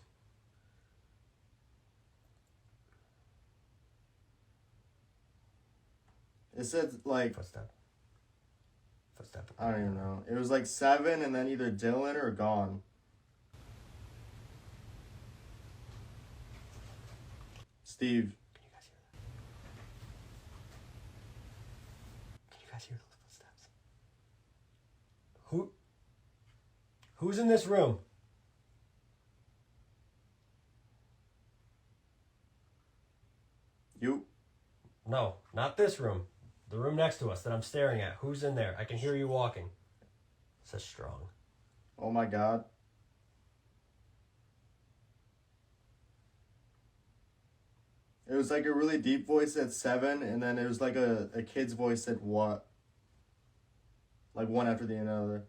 It said like Footstep. Footstep. I don't even know. It was like 7 and then either Dylan or Gone. Steve. Can you guys hear those footsteps? Who's in this room? You. No, not this room. The room next to us that I'm staring at. Who's in there? I can hear you walking. It says strong. Oh my god. It was like a really deep voice at 7, and then it was like a kid's voice at what? Like one after the other.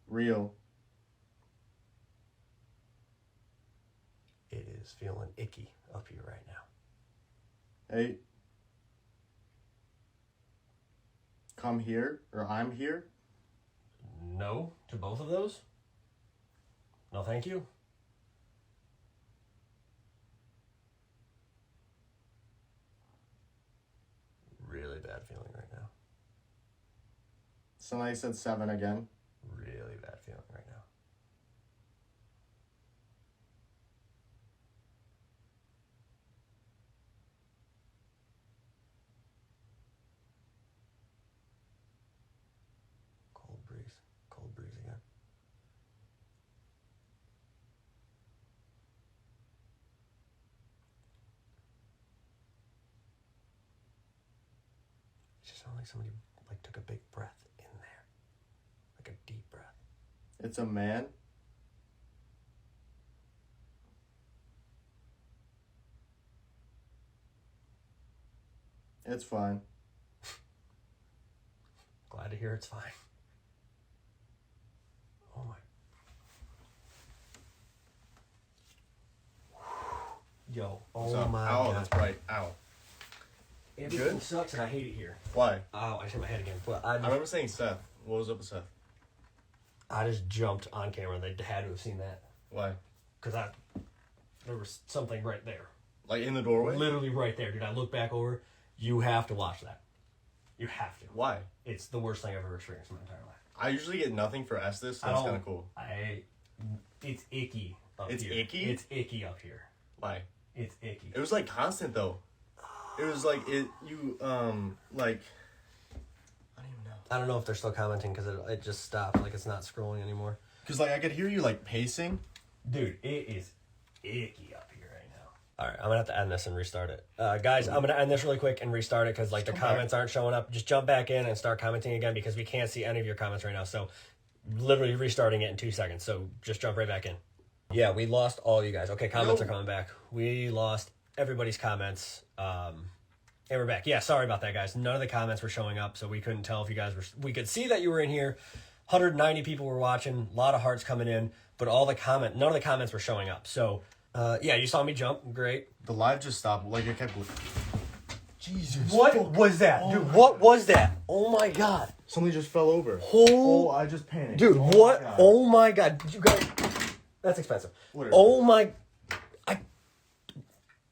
Real. It is feeling icky up here right now. Hey. Come here, or I'm here. No to both of those? No, thank you. Really bad feeling right now. Somebody said 7 again. Really bad feeling right now. Cold breeze. Cold breeze again. It just sounded like somebody like took a big breath in there. Like a deep breath. It's a man. It's fine. Glad to hear it's fine. Oh my. Yo, oh my Ow, god. that's bright. Ow. Everything Good? sucks and I hate it here. Why? Ow, I just hit my head again. But I remember saying Seth. What was up with Seth? I just jumped on camera. They had to have seen that. Why? Because there was something right there. Like in the doorway? Literally right there, dude. I look back over. You have to watch that. You have to. Why? It's the worst thing I've ever experienced in my entire life. I usually get nothing for Estes, so that's kind of cool. It's icky up It's here. icky? It's icky up here. Why? It's icky. It was like constant though. It was like like I don't even know. I don't know if they're still commenting because it just stopped. Like it's not scrolling anymore. Cause like I could hear you like pacing. Dude, it is icky up here right now. All right, I'm gonna have to end this and restart it. Guys, I'm gonna end this really quick and restart it because like the comments aren't showing up. Just jump back in and start commenting again because we can't see any of your comments right now. So literally restarting it in 2 seconds. So just jump right back in. Yeah, we lost all you guys. Okay, comments are coming back. We lost everybody's comments. And we're back. Yeah, sorry about that, guys. None of the comments were showing up, so we couldn't tell if you guys were... We could see that you were in here. 190 people were watching. A lot of hearts coming in. But none of the comments were showing up. So, yeah, you saw me jump. Great. The live just stopped. Like, it kept... Jesus. What was that? Dude, what was that? Oh, my God. Somebody just fell over. Oh, I just panicked. dude, what? Oh, my God. Did you guys... That's expensive. Whatever. Oh, my...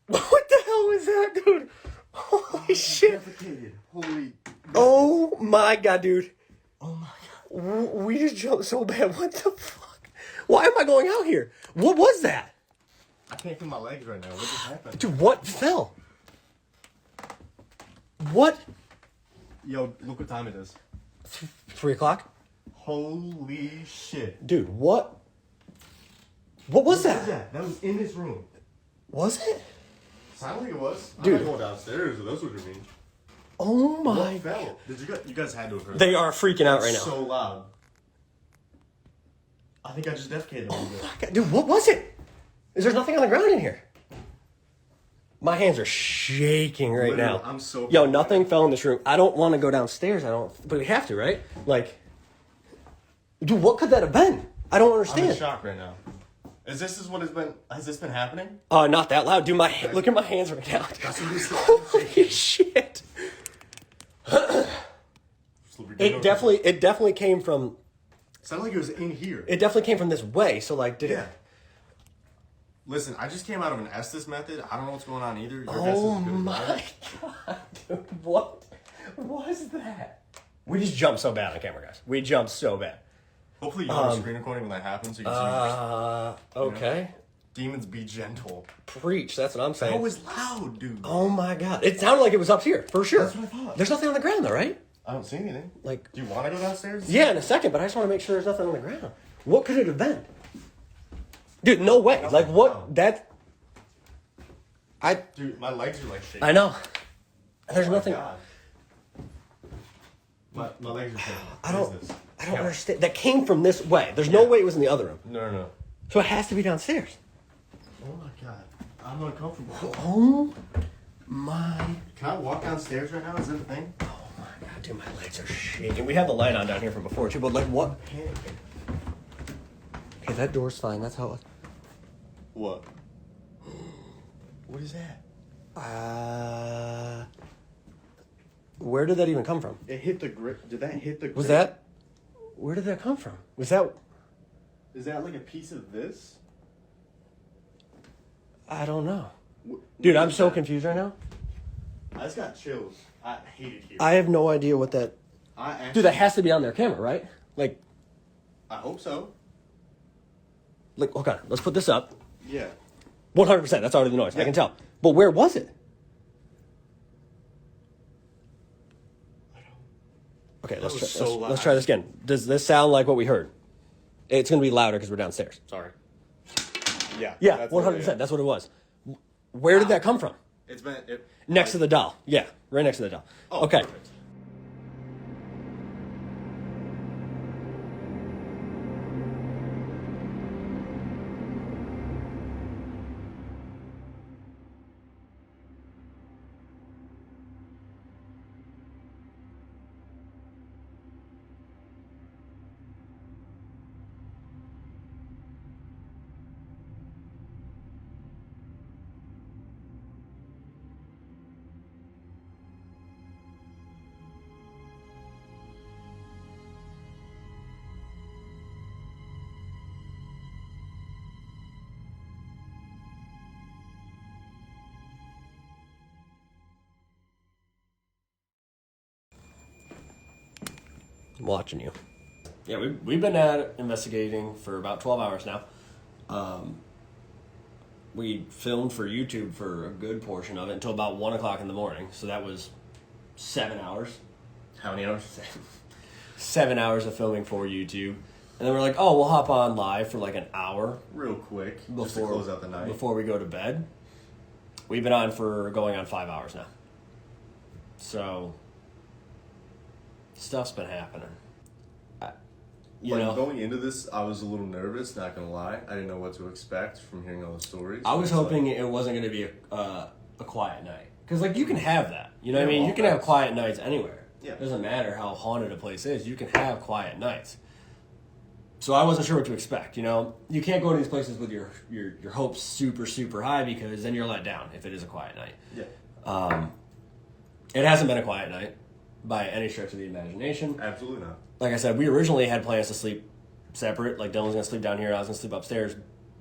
What the hell was that, dude? Holy shit. Holy... Oh, my God, dude. Oh, my God. We just jumped so bad. What the fuck? Why am I going out here? What was that? I can't feel my legs right now. What just happened? Dude, what fell? What? Yo, look what time it is. 3 o'clock? Holy shit. Dude, what? What was that? That was in this room. Was it? Sounded like it was. Dude. I'm not going downstairs, if that's what you mean. Oh my What fell? Did you guys had to have heard They are freaking out right now. So loud. I think I just defecated a little bit. Oh my God, dude, what was it? Is there nothing on the ground in here? My hands are shaking right Literally, now. I'm so... Yo, nothing fell in this room. I don't want to go downstairs. But we have to, right? Like, dude, what could that have been? I don't I'm understand. in shock right now. Has this been happening? Not that loud. Dude, look at my hands right now. That's what this Holy shit. It definitely came from... Sounded like it was in here. It definitely came from this way. So, like, did it... Listen, I just came out of an Estes method. I don't know what's going on either. Your guess Oh is as good as mine. my God, dude, what was that? We just jumped so bad on camera, guys. We jumped so bad. Hopefully you have a screen recording when that happens so you can see Okay. Demons be gentle. Preach, that's what I'm saying. That was loud, dude. Oh my God. It sounded like it was up here, for sure. That's what I thought. There's nothing on the ground though, right? I don't see anything. Like, Do you want to go downstairs? yeah, in a second, but I just want to make sure there's nothing on the ground. What could it have been? Dude, no way. Like, what? Dude, my legs are like shaking. I know. There's Oh my nothing. God. My legs are shaking. I What don't, is this? I don't understand. That came from this way. There's no way it was in the other room. No. So it has to be downstairs. Oh my God. I'm uncomfortable. Oh my. Can I walk downstairs right now? Is that a thing? Oh my God, dude, my legs are shaking. We have the light on down here from before too, but like what? Panicking. Okay, that door's fine. That's how. What? What is that? Where did that even come from? It hit the grip. Did that hit the grip? Was that? Where did that come from? Was that? Is that like a piece of this? I don't know. What Dude, I'm is so that? confused right now. I just got chills. I hate it here. I have no idea what that. Dude, that has to be on their camera, right? Like, I hope so. okay, let's put this up. Yeah. 100%. That's already the noise. I Yeah. can tell. But where was it? Okay, was so loud. let's try this again. Does this sound like what we heard? It's going to be louder because we're downstairs. Sorry. Yeah. Yeah, that's 100%. it. That's what it was. Where did that come from? It's been Next to the doll. Yeah, right next to the doll. Oh, okay. perfect. I'm watching you. Yeah, we've been at investigating for about 12 hours now. We filmed for YouTube for a good portion of it until about 1 o'clock in the morning. So that was 7 hours. How many hours? 7 hours of filming for YouTube. And then we're like, oh, we'll hop on live for like an hour Real quick. Just to before close out the night. before we go to bed. We've been on for going on 5 hours now. So stuff's been happening. Going into this, I was a little nervous, not gonna lie. I didn't know what to expect from hearing all the stories. I was It's hoping it wasn't going to be a quiet night. Because, like, you can have that. You know what I mean? all You can have beds. quiet nights anywhere. Yeah. It doesn't matter how haunted a place is. You can have quiet nights. So I wasn't sure what to expect. You know, you can't go to these places with your hopes super, super high, because then you're let down if it is a quiet night. Yeah. It hasn't been a quiet night by any stretch of the imagination. Absolutely not. Like I said, we originally had plans to sleep separate. Like Dylan's gonna sleep down here, I was gonna sleep upstairs,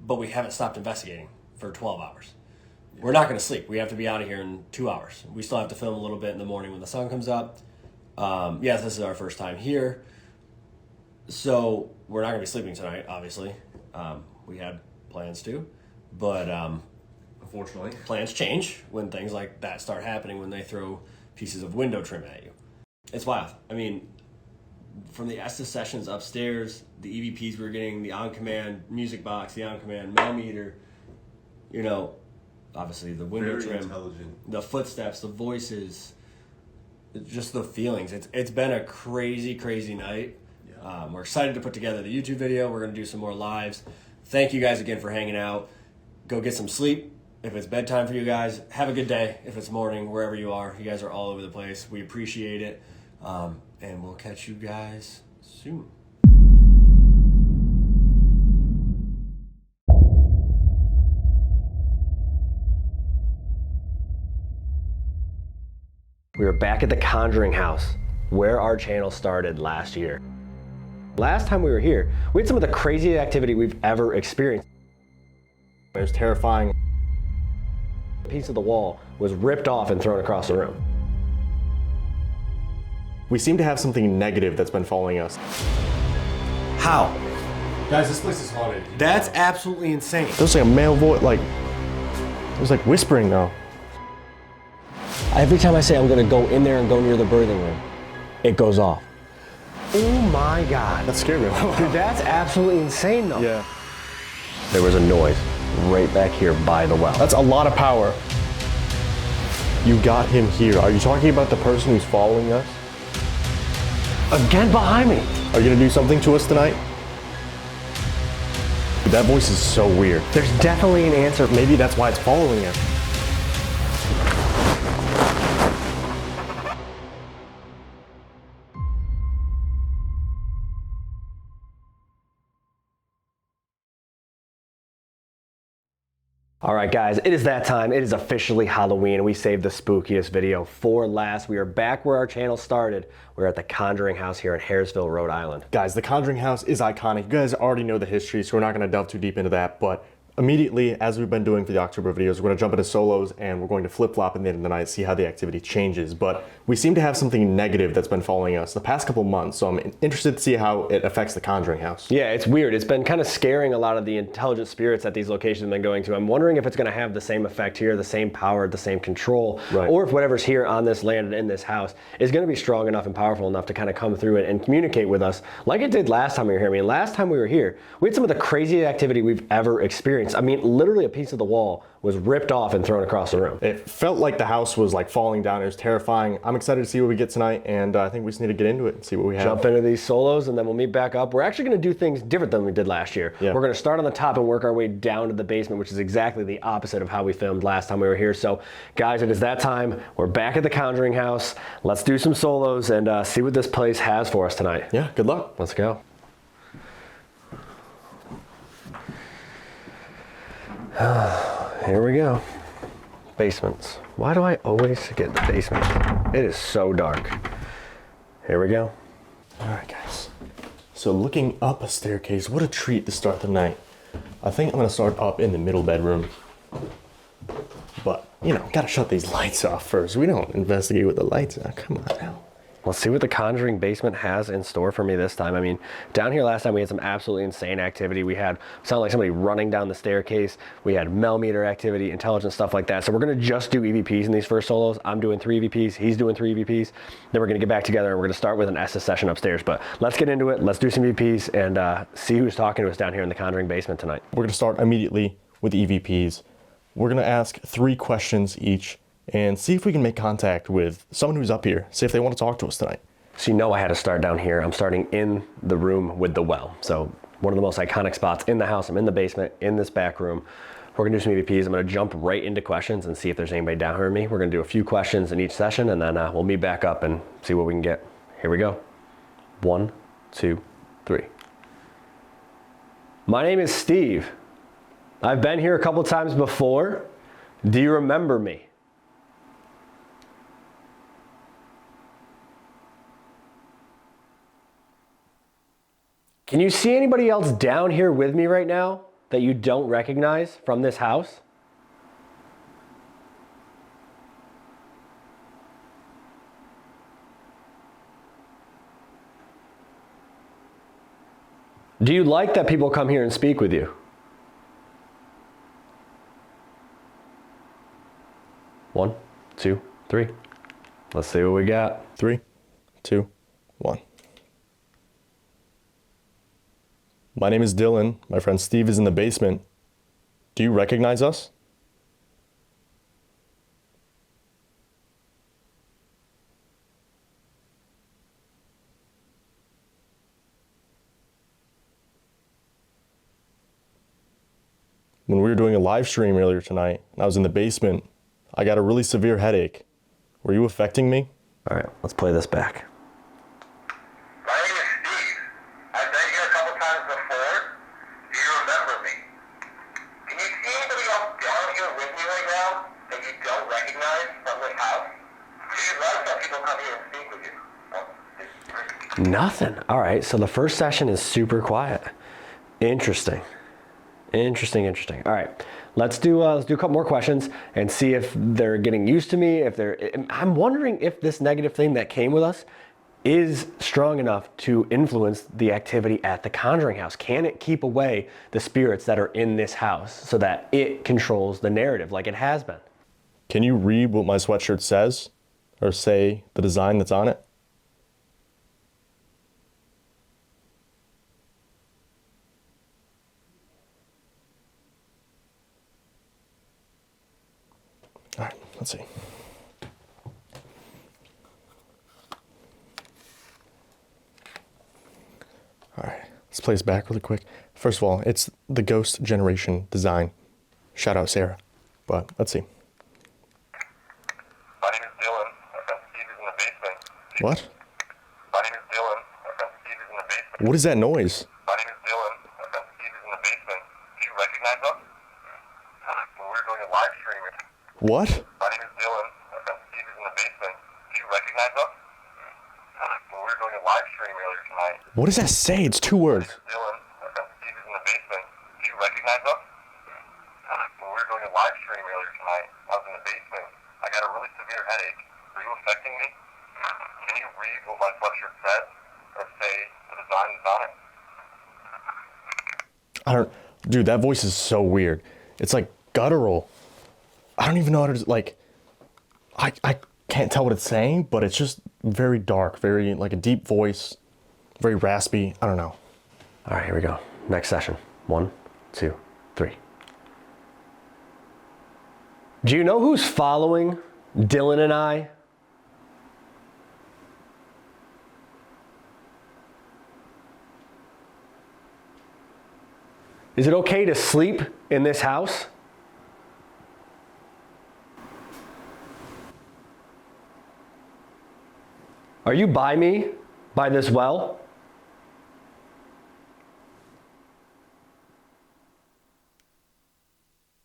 but we haven't stopped investigating for 12 hours. Yeah. We're not gonna sleep. We have to be out of here in 2 hours. We still have to film a little bit in the morning when the sun comes up. Yes, this is our first time here, so we're not gonna be sleeping tonight. Obviously, we had plans to, but Unfortunately, plans change when things like that start happening. When they throw pieces of window trim at you, it's wild. I mean, from the Estes sessions upstairs, the EVPs we were getting, the on-command music box, the on-command mail meter, you know, obviously the window very trim, intelligent. the footsteps, the voices, just the feelings. It's been a crazy, crazy night. Yeah. We're excited to put together the YouTube video. We're going to do some more lives. Thank you guys again for hanging out. Go get some sleep. If it's bedtime for you guys, have a good day. If it's morning, wherever you are, you guys are all over the place. We appreciate it. And we'll catch you guys soon. We are back at the Conjuring House, where our channel started last year. Last time we were here, we had some of the craziest activity we've ever experienced. It was terrifying. A piece of the wall was ripped off and thrown across the room. We seem to have something negative that's been following us. How? Guys, this place is haunted. That's absolutely insane. There's like a male voice, there's like whispering though. Every time I say I'm gonna go in there and go near the birthing room, it goes off. Oh my God. That scared me. Dude, that's absolutely insane though. Yeah. There was a noise right back here by the well. That's a lot of power. You got him here. Are you talking about the person who's following us? Again behind me. Are you gonna do something to us tonight? Dude, that voice is so weird. There's definitely an answer. Maybe that's why it's following us. All right, guys, it is that time. It is officially Halloween, and we saved the spookiest video for last. We are back where our channel started. We're at the Conjuring House here in Harrisville, Rhode Island. Guys, the Conjuring House is iconic. You guys already know the history, so we're not gonna delve too deep into that, but immediately, as we've been doing for the October videos, we're gonna jump into solos and we're going to flip-flop in the end of the night, see how the activity changes. But we seem to have something negative that's been following us the past couple months, so I'm interested to see how it affects the Conjuring House. Yeah, it's weird. It's been kind of scaring a lot of the intelligent spirits at these locations I've been going to. I'm wondering if it's gonna have the same effect here, the same power, the same control, right, or if whatever's here on this land and in this house is gonna be strong enough and powerful enough to kind of come through it and communicate with us like it did last time we were here. I mean, last time we were here, we had some of the craziest activity we've ever experienced. I mean, literally a piece of the wall was ripped off and thrown across the room. It felt like the house was like falling down. It was terrifying. I'm excited to see what we get tonight, and I think we just need to get into it and see what we have. Jump into these solos and then we'll meet back up. We're actually gonna do things different than we did last year. Yeah. We're gonna start on the top and work our way down to the basement, which is exactly the opposite of how we filmed last time we were here. So guys, it is that time. We're back at the Conjuring House. Let's do some solos and see what this place has for us tonight. Yeah, good luck. Let's go. Here we go. Basements. Why do I always get the basement? It is so dark. Here we go. All right, guys. So looking up a staircase, what a treat to start the night. I think I'm gonna start up in the middle bedroom. But, you know, gotta shut these lights off first. We don't investigate with the lights on. Come on now. Let's see what the Conjuring basement has in store for me this time. I mean, down here last time we had some absolutely insane activity. We had, sounded like somebody running down the staircase. We had meter activity, intelligent stuff like that. So we're gonna just do EVPs in these first solos. I'm doing 3 EVPs, he's doing 3 EVPs. Then we're gonna get back together and we're gonna start with an Estes session upstairs. But let's get into it. Let's do some EVPs and see who's talking to us down here in the Conjuring basement tonight. We're gonna start immediately with the EVPs. We're gonna ask 3 questions each and see if we can make contact with someone who's up here. See if they wanna talk to us tonight. So you know I had to start down here. I'm starting in the room with the well. So one of the most iconic spots in the house. I'm in the basement, in this back room. We're gonna do some EVPs. I'm gonna jump right into questions and see if there's anybody down here with me. We're gonna do a few questions in each session, and then we'll meet back up and see what we can get. Here we go. 1, 2, 3. My name is Steve. I've been here a couple times before. Do you remember me? Can you see anybody else down here with me right now that you don't recognize from this house? Do you like that people come here and speak with you? 1, 2, 3. Let's see what we got. 3, 2, 1. My name is Dylan. My friend Steve is in the basement. Do you recognize us? When we were doing a live stream earlier tonight, and I was in the basement, I got a really severe headache. Were you affecting me? All right, let's play this back. My name is Steve. I've been here a couple times before. Do you remember me? Can you see anybody else down here with me right now that you don't recognize from this house? Do you like that people come here and speak with you? 1, 2, 3. Nothing. All right, so the first session is super quiet. Interesting. Interesting. All right, let's do a couple more questions and see if they're getting used to me. I'm wondering if this negative thing that came with us is strong enough to influence the activity at the Conjuring House. Can it keep away the spirits that are in this house so that it controls the narrative like it has been? Can you read what my sweatshirt says? Or say the design that's on it? All right, let's see. All right, let's play this back really quick. First of all, it's the Ghost Generation design. Shout out Sarah. But let's see. My name is Dylan. My friend Steve is in the basement. What? My name is Dylan. My friend Steve is in the basement. What is that noise? My name is Dylan. My friend Steve is in the basement. Do you recognize us? When we were doing a live stream. What? My name is Dylan. My friend Steve is in the basement. Do you recognize us? When we were doing a live stream earlier tonight. What does that say? It's 2 words. Dylan, my friend Steve is in the basement. Do you recognize us? When we were doing a live stream earlier tonight, I was in the basement. I got a really severe headache. Are you affecting me? Can you read what my sweatshirt says? Or say the design is on it? Dude, that voice is so weird. It's like guttural. I don't even know how to, like, I can't tell what it's saying, but it's just very dark, very, like a deep voice, very raspy. I don't know. All right, here we go. Next session. 1, 2, 3. Do you know who's following Dylan and I? Is it okay to sleep in this house? Are you by me, by this well?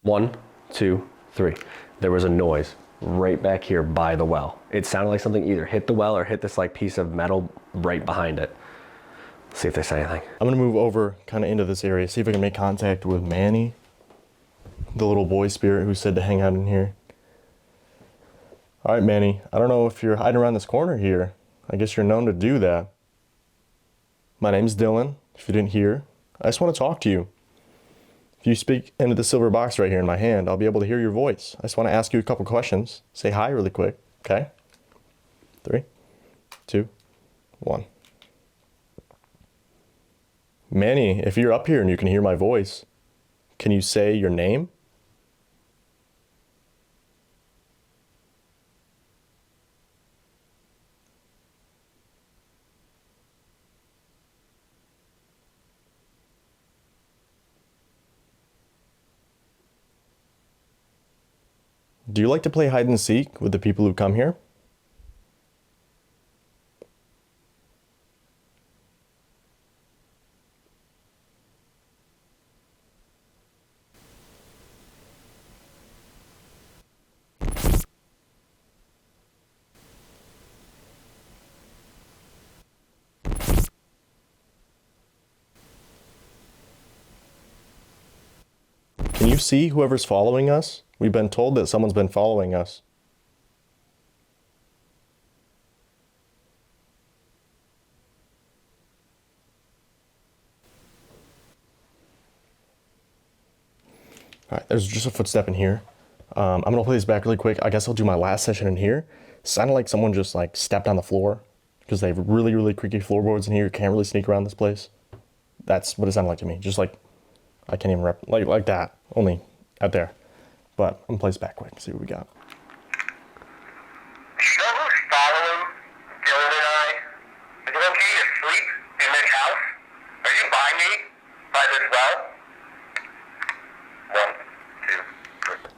One, 2, 3. There was a noise right back here by the well. It sounded like something either hit the well or hit this like piece of metal right behind it. Let's see if they say anything. I'm gonna move over kind of into this area, see if I can make contact with Manny, the little boy spirit who said to hang out in here. All right, Manny, I don't know if you're hiding around this corner here. I guess you're known to do that. My name's Dylan, if you didn't hear. I just want to talk to you. If you speak into the silver box right here in my hand, I'll be able to hear your voice. I just want to ask you a couple questions. Say hi really quick, okay? 3, 2, 1. Manny, if you're up here and you can hear my voice, can you say your name? Do you like to play hide and seek with the people who come here? Can you see whoever's following us? We've been told that someone's been following us. All right, there's just a footstep in here. I'm gonna play this back really quick. I guess I'll do my last session in here. Sounded like someone just like stepped on the floor because they have really, really creaky floorboards in here. You can't really sneak around this place. That's what it sounded like to me. Just like, I can't even like that, only out there. But I'm gonna play this back quick, see what we got. Do you know who's following Dylan and I? Is it okay to sleep in this house? Are you by me? By this well? 1, 2,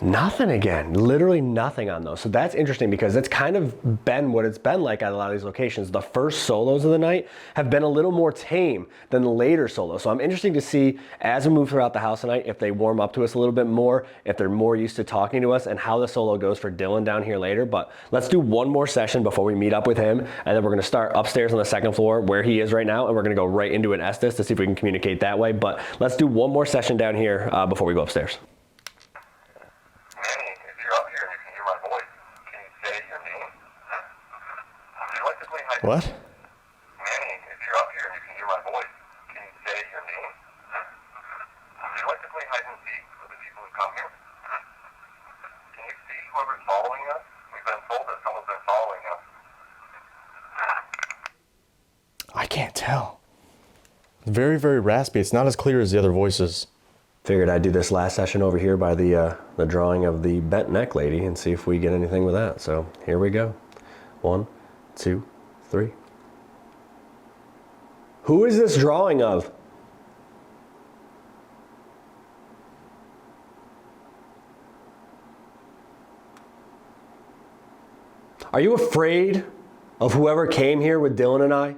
3. Nothing again, literally nothing on those. So that's interesting because it's kind of been what it's been like at a lot of these locations. The first solos of the night have been a little more tame than the later solos. So I'm interested to see as we move throughout the house tonight, if they warm up to us a little bit more, if they're more used to talking to us, and how the solo goes for Dylan down here later. But let's do one more session before we meet up with him. And then we're gonna start upstairs on the second floor where he is right now. And we're gonna go right into an Estes to see if we can communicate that way. But let's do one more session down here before we go upstairs. Manny, if you're up here and you can hear my voice, can you say your name? Would you like to play hide? What? Manny, if you're up here and you can hear my voice, can you say your name? Would you like to play hide and seek with the people who come here? Can you see whoever's following us? We've been told that someone's been following us. I can't tell. It's very, very raspy. It's not as clear as the other voices. Figured I'd do this last session over here by the drawing of the bent neck lady and see if we get anything with that. So here we go. 1, 2, 3. Who is this drawing of? Are you afraid of whoever came here with Dylan and I?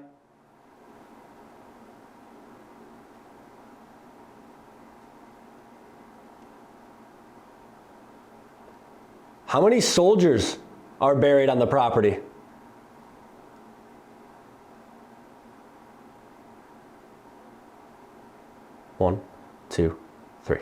How many soldiers are buried on the property? One, 2, 3.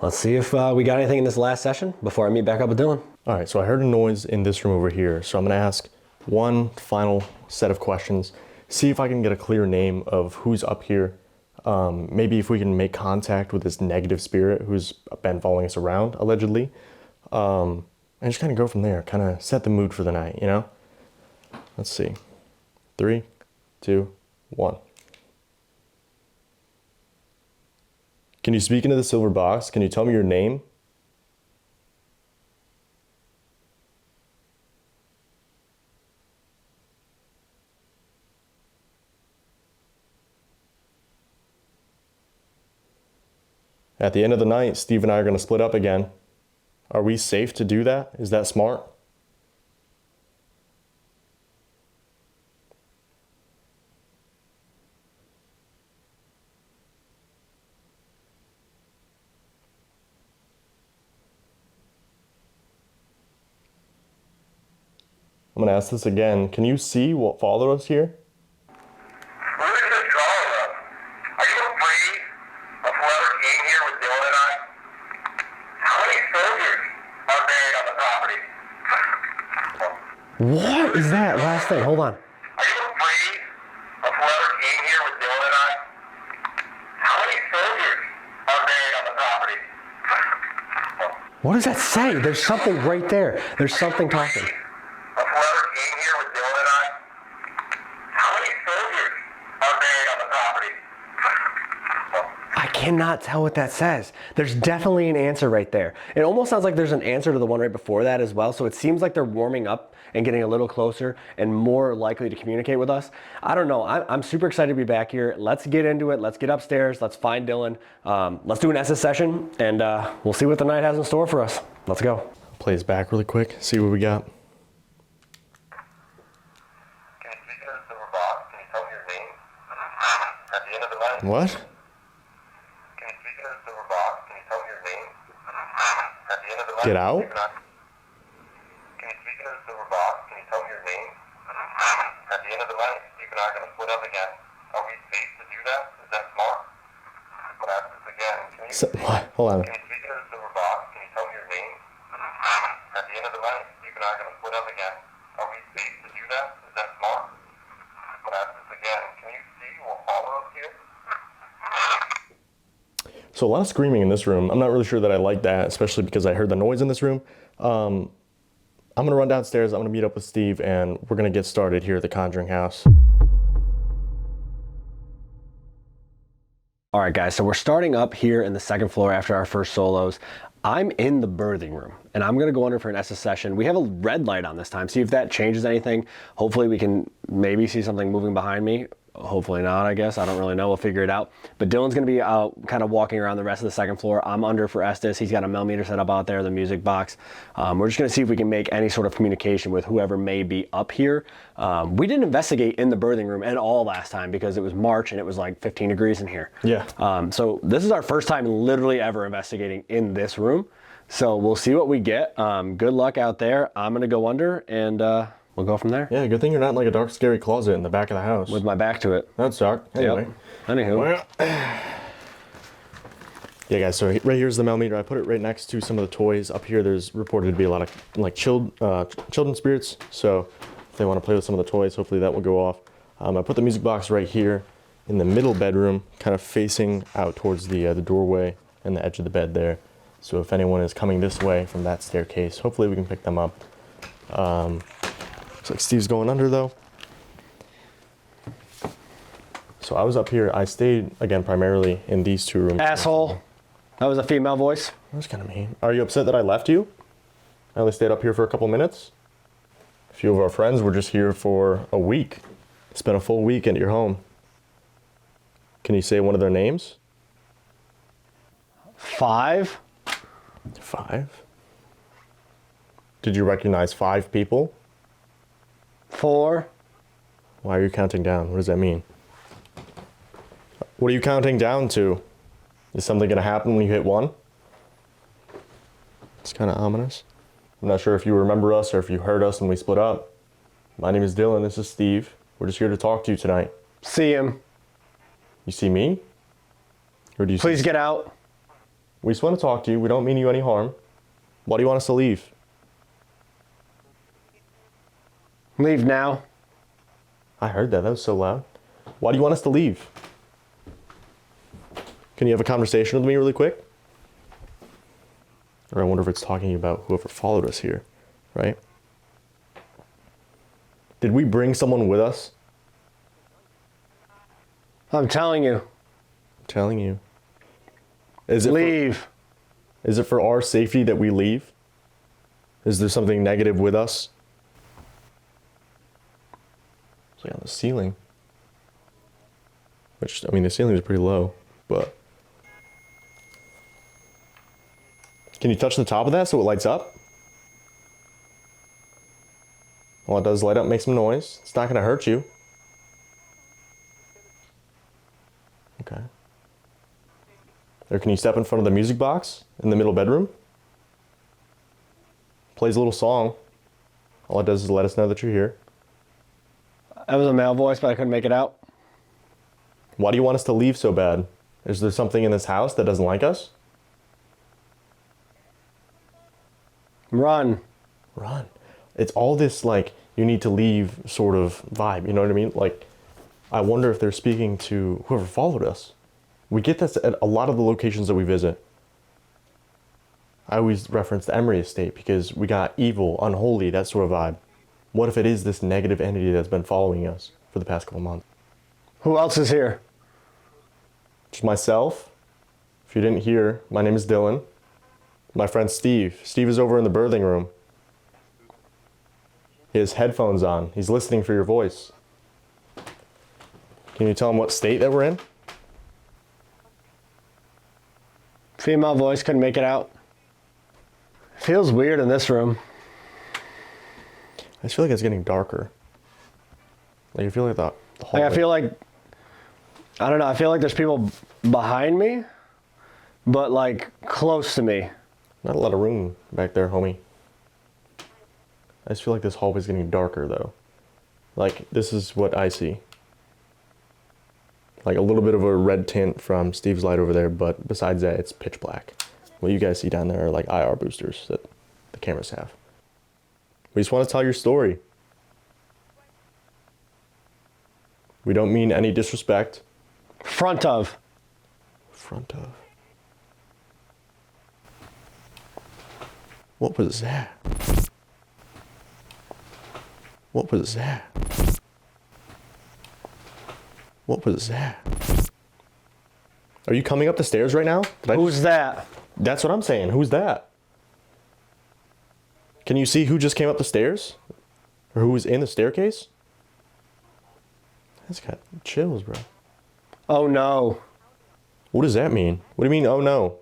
Let's see if we got anything in this last session before I meet back up with Dylan. All right, so I heard a noise in this room over here. So I'm gonna ask one final set of questions, see if I can get a clear name of who's up here. Maybe if we can make contact with this negative spirit who's been following us around, allegedly. And just kind of go from there, kind of set the mood for the night, you know? Let's see. 3, 2, 1. Can you speak into the silver box? Can you tell me your name? At the end of the night, Steve and I are going to split up again. Are we safe to do that? Is that smart? I'm gonna ask this again. Can you see what followed us here? Who is this drawing of? Are you afraid of whoever came here with Dylan and I? How many soldiers are buried on the property? What is that last thing? Hold on. Are you afraid of whoever came here with Dylan and I? How many soldiers are buried on the property? What does that say? There's something right there. There's something talking. Of whoever came here with Dylan and I? How many soldiers are buried on the property? I cannot tell what that says. There's definitely an answer right there. It almost sounds like there's an answer to the one right before that as well. So it seems like they're warming up and getting a little closer and more likely to communicate with us. I don't know. I'm super excited to be back here. Let's get into it. Let's get upstairs. Let's find Dylan. Let's do an SS session and we'll see what the night has in store for us. Let's go. Play this back really quick, see what we got. Can you speak to the silver box? Can you tell me your name? At the end of the night. What? Can you speak to the silver box? Can you tell me your name? At the end of the night. Get out? Can you speak to the silver box? Can you tell me your name? At the end of the night, you and I are gonna split up again. Are we safe to do that? Is that smart? I'm gonna ask this again. Can you What? Hold on. Can you speak to the silver box? Can you tell me your name? At the end of the night, you and I are gonna split up again. Are we safe to do that? Is that smart? I'm gonna ask this again. Can you see or follow us here? So a lot of screaming in this room. I'm not really sure that I like that, especially because I heard the noise in this room. I'm gonna run downstairs, I'm gonna meet up with Steve, and we're gonna get started here at the Conjuring House. All right, guys, so we're starting up here in the second floor after our first solos. I'm in the birthing room, and I'm gonna go under for an SS session. We have a red light on this time. See if that changes anything. Hopefully we can maybe see something moving behind me. Hopefully not, I guess. I don't really know. We'll figure it out. But Dylan's going to be out kind of walking around the rest of the second floor. I'm under for Estes. He's got a millimeter set up out there, the music box. We're just going to see if we can make any sort of communication with whoever may be up here. We didn't investigate in the birthing room at all last time because it was March and it was like 15 degrees in here. Yeah. So this is our first time literally ever investigating in this room. So we'll see what we get. Good luck out there. I'm going to go under and we'll go from there. Yeah, good thing you're not in like a dark, scary closet in the back of the house. With my back to it. That's dark. Anyway. Yep. Anywho. Yeah, guys, so right here's the millimeter. I put it right next to some of the toys. Up here, there's reported to be a lot of like children spirits. So if they want to play with some of the toys, hopefully that will go off. I put the music box right here in the middle bedroom, kind of facing out towards the doorway and the edge of the bed there. So if anyone is coming this way from that staircase, hopefully we can pick them up. Looks like Steve's going under though. So I was up here. I stayed again primarily in these two rooms. Asshole. That was a female voice. That was kind of mean. Are you upset that I left you? I only stayed up here for a couple minutes. A few of our friends were just here for a week. Spent a full week at your home. Can you say one of their names? 5. 5? Did you recognize 5 people? 4. Why are you counting down? What does that mean? What are you counting down to? Is something gonna happen when you hit 1? It's kind of ominous. I'm not sure if you remember us or if you heard us when we split up. My name is Dylan, this is Steve. We're just here to talk to you tonight. See him. You see me? Or do you Please see... get out. We just want to talk to you. We don't mean you any harm. Why do you want us to leave? Leave now. I heard that. That was so loud. Why do you want us to leave? Can you have a conversation with me really quick? Or I wonder if it's talking about whoever followed us here, right? Did we bring someone with us? I'm telling you. I'm telling you. Is it Leave. Is it for our safety that we leave? Is there something negative with us? It's like on the ceiling. Which, I mean, the ceiling is pretty low, but... Can you touch the top of that so it lights up? Well, it does light up, make some noise. It's not going to hurt you. Okay. Or can you step in front of the music box in the middle bedroom? Plays a little song. All it does is let us know that you're here. That was a male voice, but I couldn't make it out. Why do you want us to leave so bad? Is there something in this house that doesn't like us? Run. Run. It's all this, like, you need to leave sort of vibe, you know what I mean? Like, I wonder if they're speaking to whoever followed us. We get this at a lot of the locations that we visit. I always reference the Emery estate because we got evil, unholy, that sort of vibe. What if it is this negative entity that's been following us for the past couple months? Who else is here? Just myself. If you didn't hear, my name is Dylan. My friend Steve. Steve is over in the birthing room. He has headphones on. He's listening for your voice. Can you tell him what state that we're in? Female voice, couldn't make it out. Feels weird in this room. I just feel like it's getting darker. Like I feel like the hallway. Like I feel like, I don't know, I feel like there's people behind me, but like close to me. Not a lot of room back there, homie. I just feel like this hallway's getting darker though. Like this is what I see. Like a little bit of a red tint from Steve's light over there, but besides that, it's pitch black. What you guys see down there are like IR boosters that the cameras have. We just want to tell your story. We don't mean any disrespect. Front of. Front of. What was that? What was that? What was that? Are you coming up the stairs right now? Who's that? That's what I'm saying. Who's that? Can you see who just came up the stairs? Or who was in the staircase? That's got chills, bro. Oh no. What does that mean? What do you mean, oh no?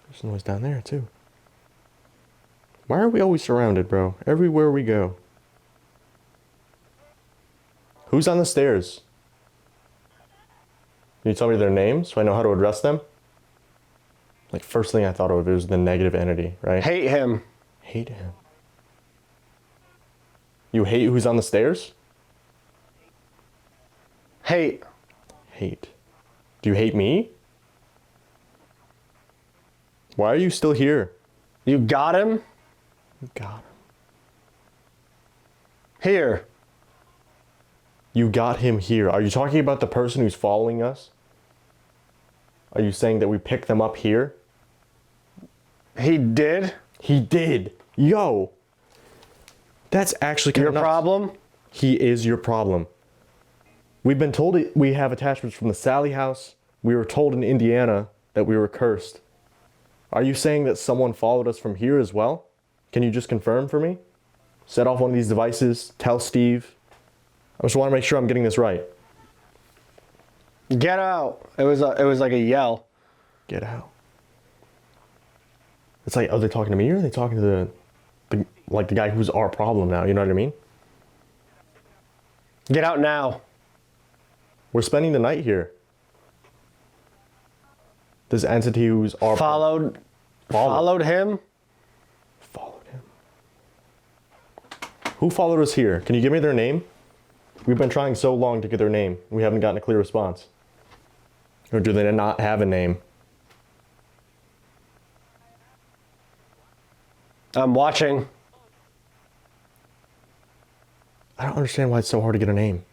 There's noise down there, too. Why are we always surrounded, bro? Everywhere we go. Who's on the stairs? Can you tell me their names so I know how to address them? Like, first thing I thought of was the negative entity, right? Hate him. Hate him. You hate who's on the stairs? Hate. Hate. Do you hate me? Why are you still here? You got him? You got him. Here. You got him here. Are you talking about the person who's following us? Are you saying that we picked them up here? He did? He did. Yo. That's actually kind Your of nuts. problem? He is your problem. We've been told we have attachments from the Sally house. We were told in Indiana that we were cursed. Are you saying that someone followed us from here as well? Can you just confirm for me? Set off one of these devices. Tell Steve. I just want to make sure I'm getting this right. Get out. It was like a yell. Get out. It's like, are they talking to me or are they talking to the guy who's our problem now? You know what I mean? Get out now. We're spending the night here. This entity who's our Followed him. Followed him. Who followed us here? Can you give me their name? We've been trying so long to get their name. We haven't gotten a clear response. Or do they not have a name? I'm watching. I don't understand why it's so hard to get a name.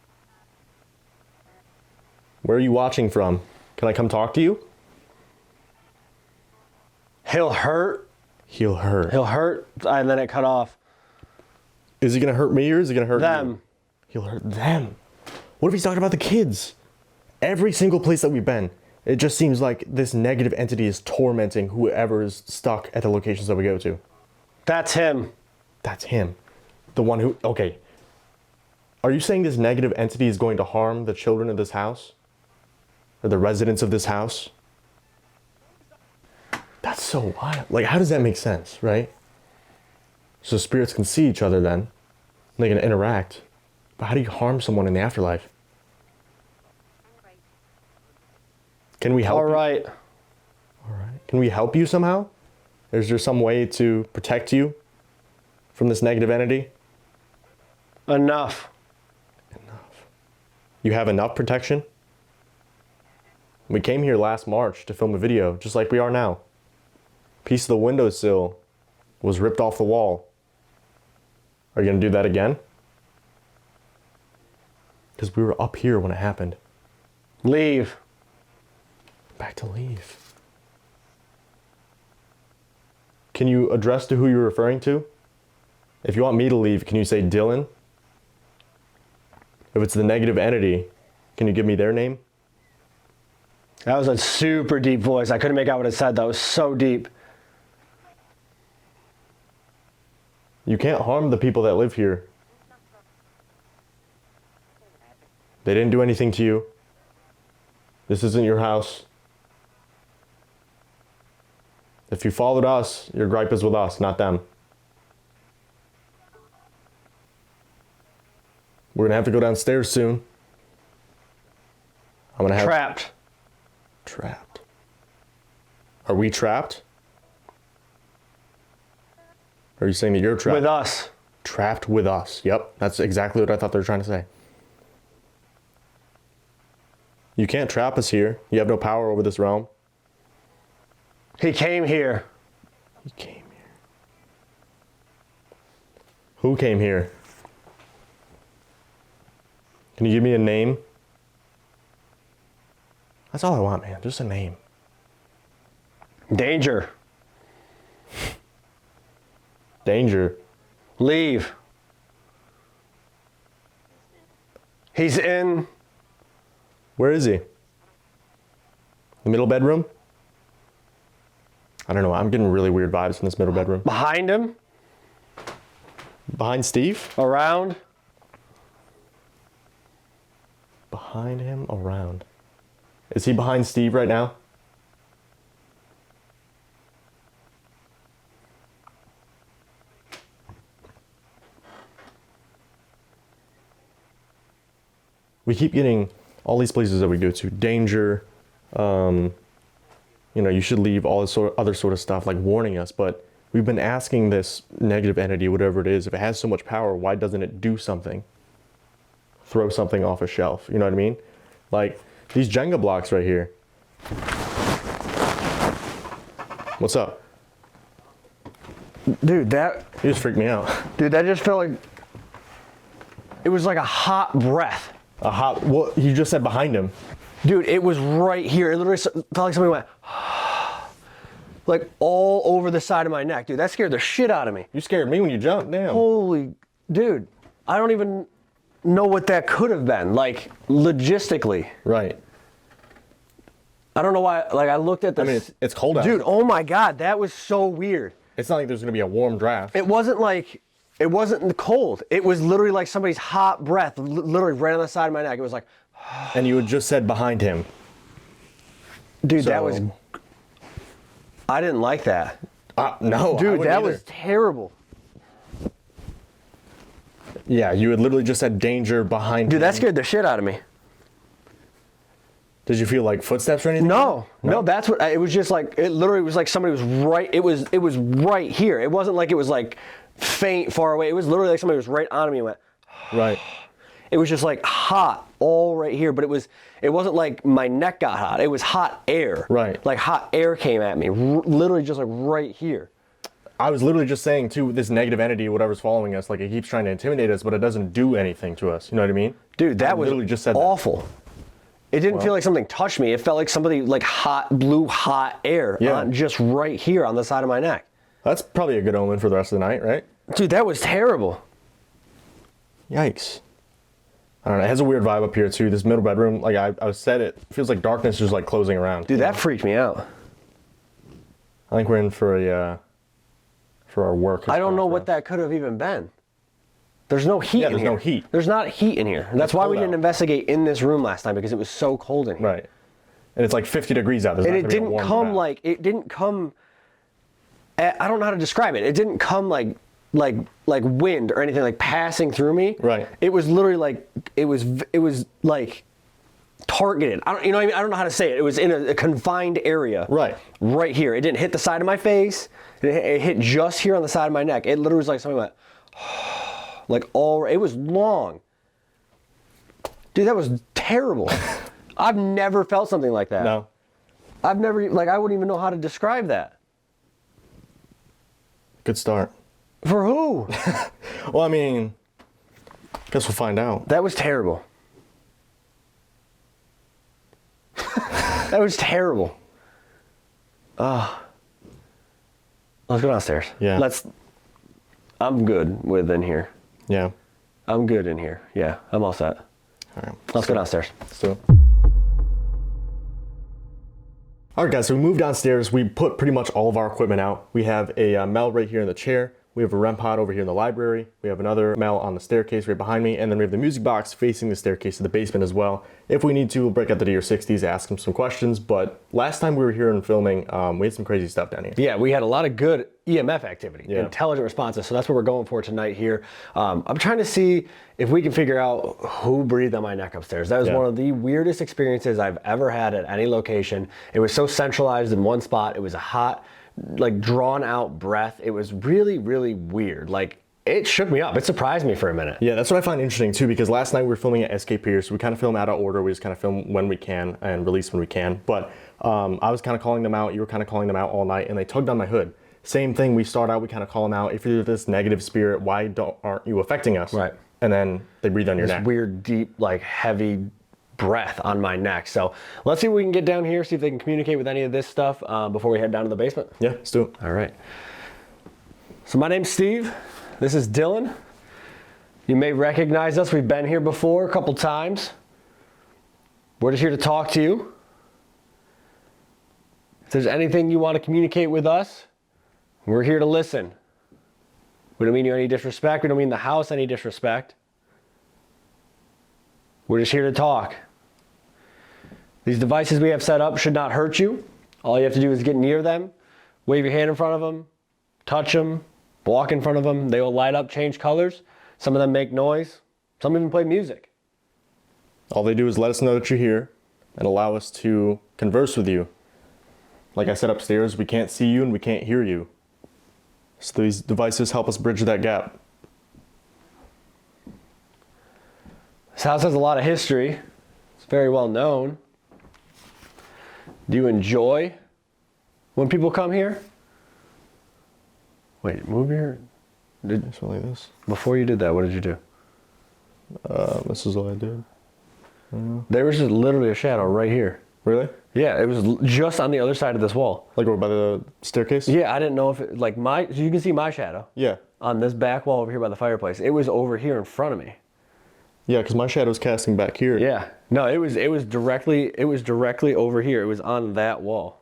Where are you watching from? Can I come talk to you? He'll hurt. He'll hurt. He'll hurt, and then it cut off. Is he gonna hurt me or is he gonna hurt Them. you? He'll hurt them. What if he's talking about the kids? Every single place that we've been, it just seems like this negative entity is tormenting whoever is stuck at the locations that we go to. That's him. That's him. The one who, okay. Are you saying this negative entity is going to harm the children of this house? Or the residents of this house? That's so wild. Like, how does that make sense, right? So spirits can see each other then. And they can interact. But how do you harm someone in the afterlife? Can we help All right. you? All right. Can we help you somehow? Is there some way to protect you from this negative entity? Enough. Enough. You have enough protection? We came here last March to film a video, just like we are now. Piece of the windowsill was ripped off the wall. Are you going to do that again? Because we were up here when it happened. Leave. Back to leave. Can you address to who you're referring to? If you want me to leave, can you say Dylan? If it's the negative entity, can you give me their name? That was a super deep voice. I couldn't make out what it said. That was so deep. You can't harm the people that live here. They didn't do anything to you. This isn't your house. If you followed us, your gripe is with us, not them. We're gonna have to go downstairs soon. I'm gonna have... Trapped. Trapped. Are we trapped? Are you saying that you're trapped? With us. Trapped with us. Yep, that's exactly what I thought they were trying to say. You can't trap us here. You have no power over this realm. He came here. He came here. Who came here? Can you give me a name? That's all I want, man. Just a name. Danger. Danger. Leave. He's in. Where is he? The middle bedroom? I don't know. I'm getting really weird vibes in this middle bedroom. Behind him. Behind Steve? Around. Behind him, around. Is he behind Steve right now? We keep getting all these places that we go to. Danger. You know, you should leave, all this other sort of stuff, like warning us. But we've been asking this negative entity, whatever it is, if it has so much power, why doesn't it do something? Throw something off a shelf. You know what I mean? Like these Jenga blocks right here. What's up? Dude, that... You just freaked me out. Dude, that just felt like... It was like a hot breath. A hot... What? You just said behind him. Dude, it was right here. It literally felt like somebody went... like all over the side of my neck. Dude, that scared the shit out of me. You scared me when you jumped. Damn. Holy... Dude, I don't even know what that could have been. Like, logistically. Right. I don't know why... Like, I looked at this... I mean, it's cold out. Dude, oh my God. That was so weird. It's not like there's going to be a warm draft. It wasn't like... It wasn't cold. It was literally like somebody's hot breath, literally right on the side of my neck. It was like... And you had just said behind him. Dude, So- that was... I didn't like that. No, I Dude, wouldn't that either. was terrible. Yeah, you had literally just said danger behind Dude, him. that scared the shit out of me. Did you feel like footsteps or anything? No, that's what... It was just like... It literally was like somebody was right... It was right here. It wasn't like it was like faint, far away. It was literally like somebody was right on me and went... Right. It was just like hot all right here, but it wasn't like my neck got hot. It was hot air. Right. Like hot air came at me, literally just like right here. I was literally just saying, too, this negative entity, whatever's following us, like it keeps trying to intimidate us, but it doesn't do anything to us. You know what I mean? Dude, that was literally just said awful. It didn't feel like something touched me. It felt like somebody like blew hot air on just right here on the side of my neck. That's probably a good omen for the rest of the night, right? Dude, that was terrible. Yikes. I don't know. It has a weird vibe up here, too. This middle bedroom, like I said, it feels like darkness is like closing around. Dude, that freaked me out. I think we're in for our work. I don't know what that could have even been. There's no heat in here. There's no heat. There's not heat in here. That's why we didn't investigate in this room last time, because it was so cold in here. Right. And it's like 50 degrees out. There's And not it gonna be a didn't warm come draft. like, it didn't come, I don't know how to describe it. It didn't come like wind or anything like passing through me. Right. It was literally like, it was like targeted. You know what I mean? I don't know how to say it. It was in a confined area. Right. Right here. It didn't hit the side of my face. It hit just here on the side of my neck. It literally was like something went, like it was long. Dude, that was terrible. I've never felt something like that. No. I've never, like, I wouldn't even know how to describe that. Good start. For who? Well, I mean, guess we'll find out. That was terrible. That was terrible. Let's go downstairs. Yeah. I'm good with in here. Yeah. I'm good in here. Yeah, I'm all set. All right. Let's go downstairs. So. All right, guys, so we moved downstairs. We put pretty much all of our equipment out. We have a Mel right here in the chair. We have a REM pod over here in the library. We have another ML on the staircase right behind me. And then we have the music box facing the staircase to the basement as well. If we need to, we'll break out the DR60s, ask them some questions. But last time we were here and filming, we had some crazy stuff down here. Yeah, we had a lot of good EMF activity, Yeah. intelligent responses. So that's what we're going for tonight here. I'm trying to see if we can figure out who breathed on my neck upstairs. That was Yeah. one of the weirdest experiences I've ever had at any location. It was so centralized in one spot. It was a hot, like drawn out breath. It was really, really weird. Like it shook me up. It surprised me for a minute. Yeah, that's what I find interesting too, because last night we were filming at SK Pierce. We kind of film out of order. We just kind of film when we can and release when we can. But I was kind of calling them out. You were kind of calling them out all night, and they tugged on my hood. Same thing. We start out. We kind of call them out. If you're this negative spirit, why aren't you affecting us? Right. And then they breathe on your This neck. weird, deep, like heavy breath on my neck. So let's see if we can get down here, see if they can communicate with any of this stuff before we head down to the basement. Yeah, let's do it. All right. So my name's Steve. This is Dylan. You may recognize us. We've been here before a couple times. We're just here to talk to you. If there's anything you want to communicate with us, we're here to listen. We don't mean you any disrespect. We don't mean the house any disrespect. We're just here to talk. These devices we have set up should not hurt you. All you have to do is get near them, wave your hand in front of them, touch them, walk in front of them. They will light up, change colors. Some of them make noise. Some even play music. All they do is let us know that you're here and allow us to converse with you. Like I said upstairs, we can't see you and we can't hear you. So these devices help us bridge that gap. This house has a lot of history. It's very well known. Do you enjoy when people come here? Wait, move here. Something like this. Before you did that, what did you do? This is what I did. There was just literally a shadow right here. Really? Yeah, it was just on the other side of this wall. Like over by the staircase? Yeah, I didn't know if it, like you can see my shadow Yeah. on this back wall over here by the fireplace. It was over here in front of me. Yeah, because my shadow's casting back here. Yeah. No, it was directly over here. It was on that wall.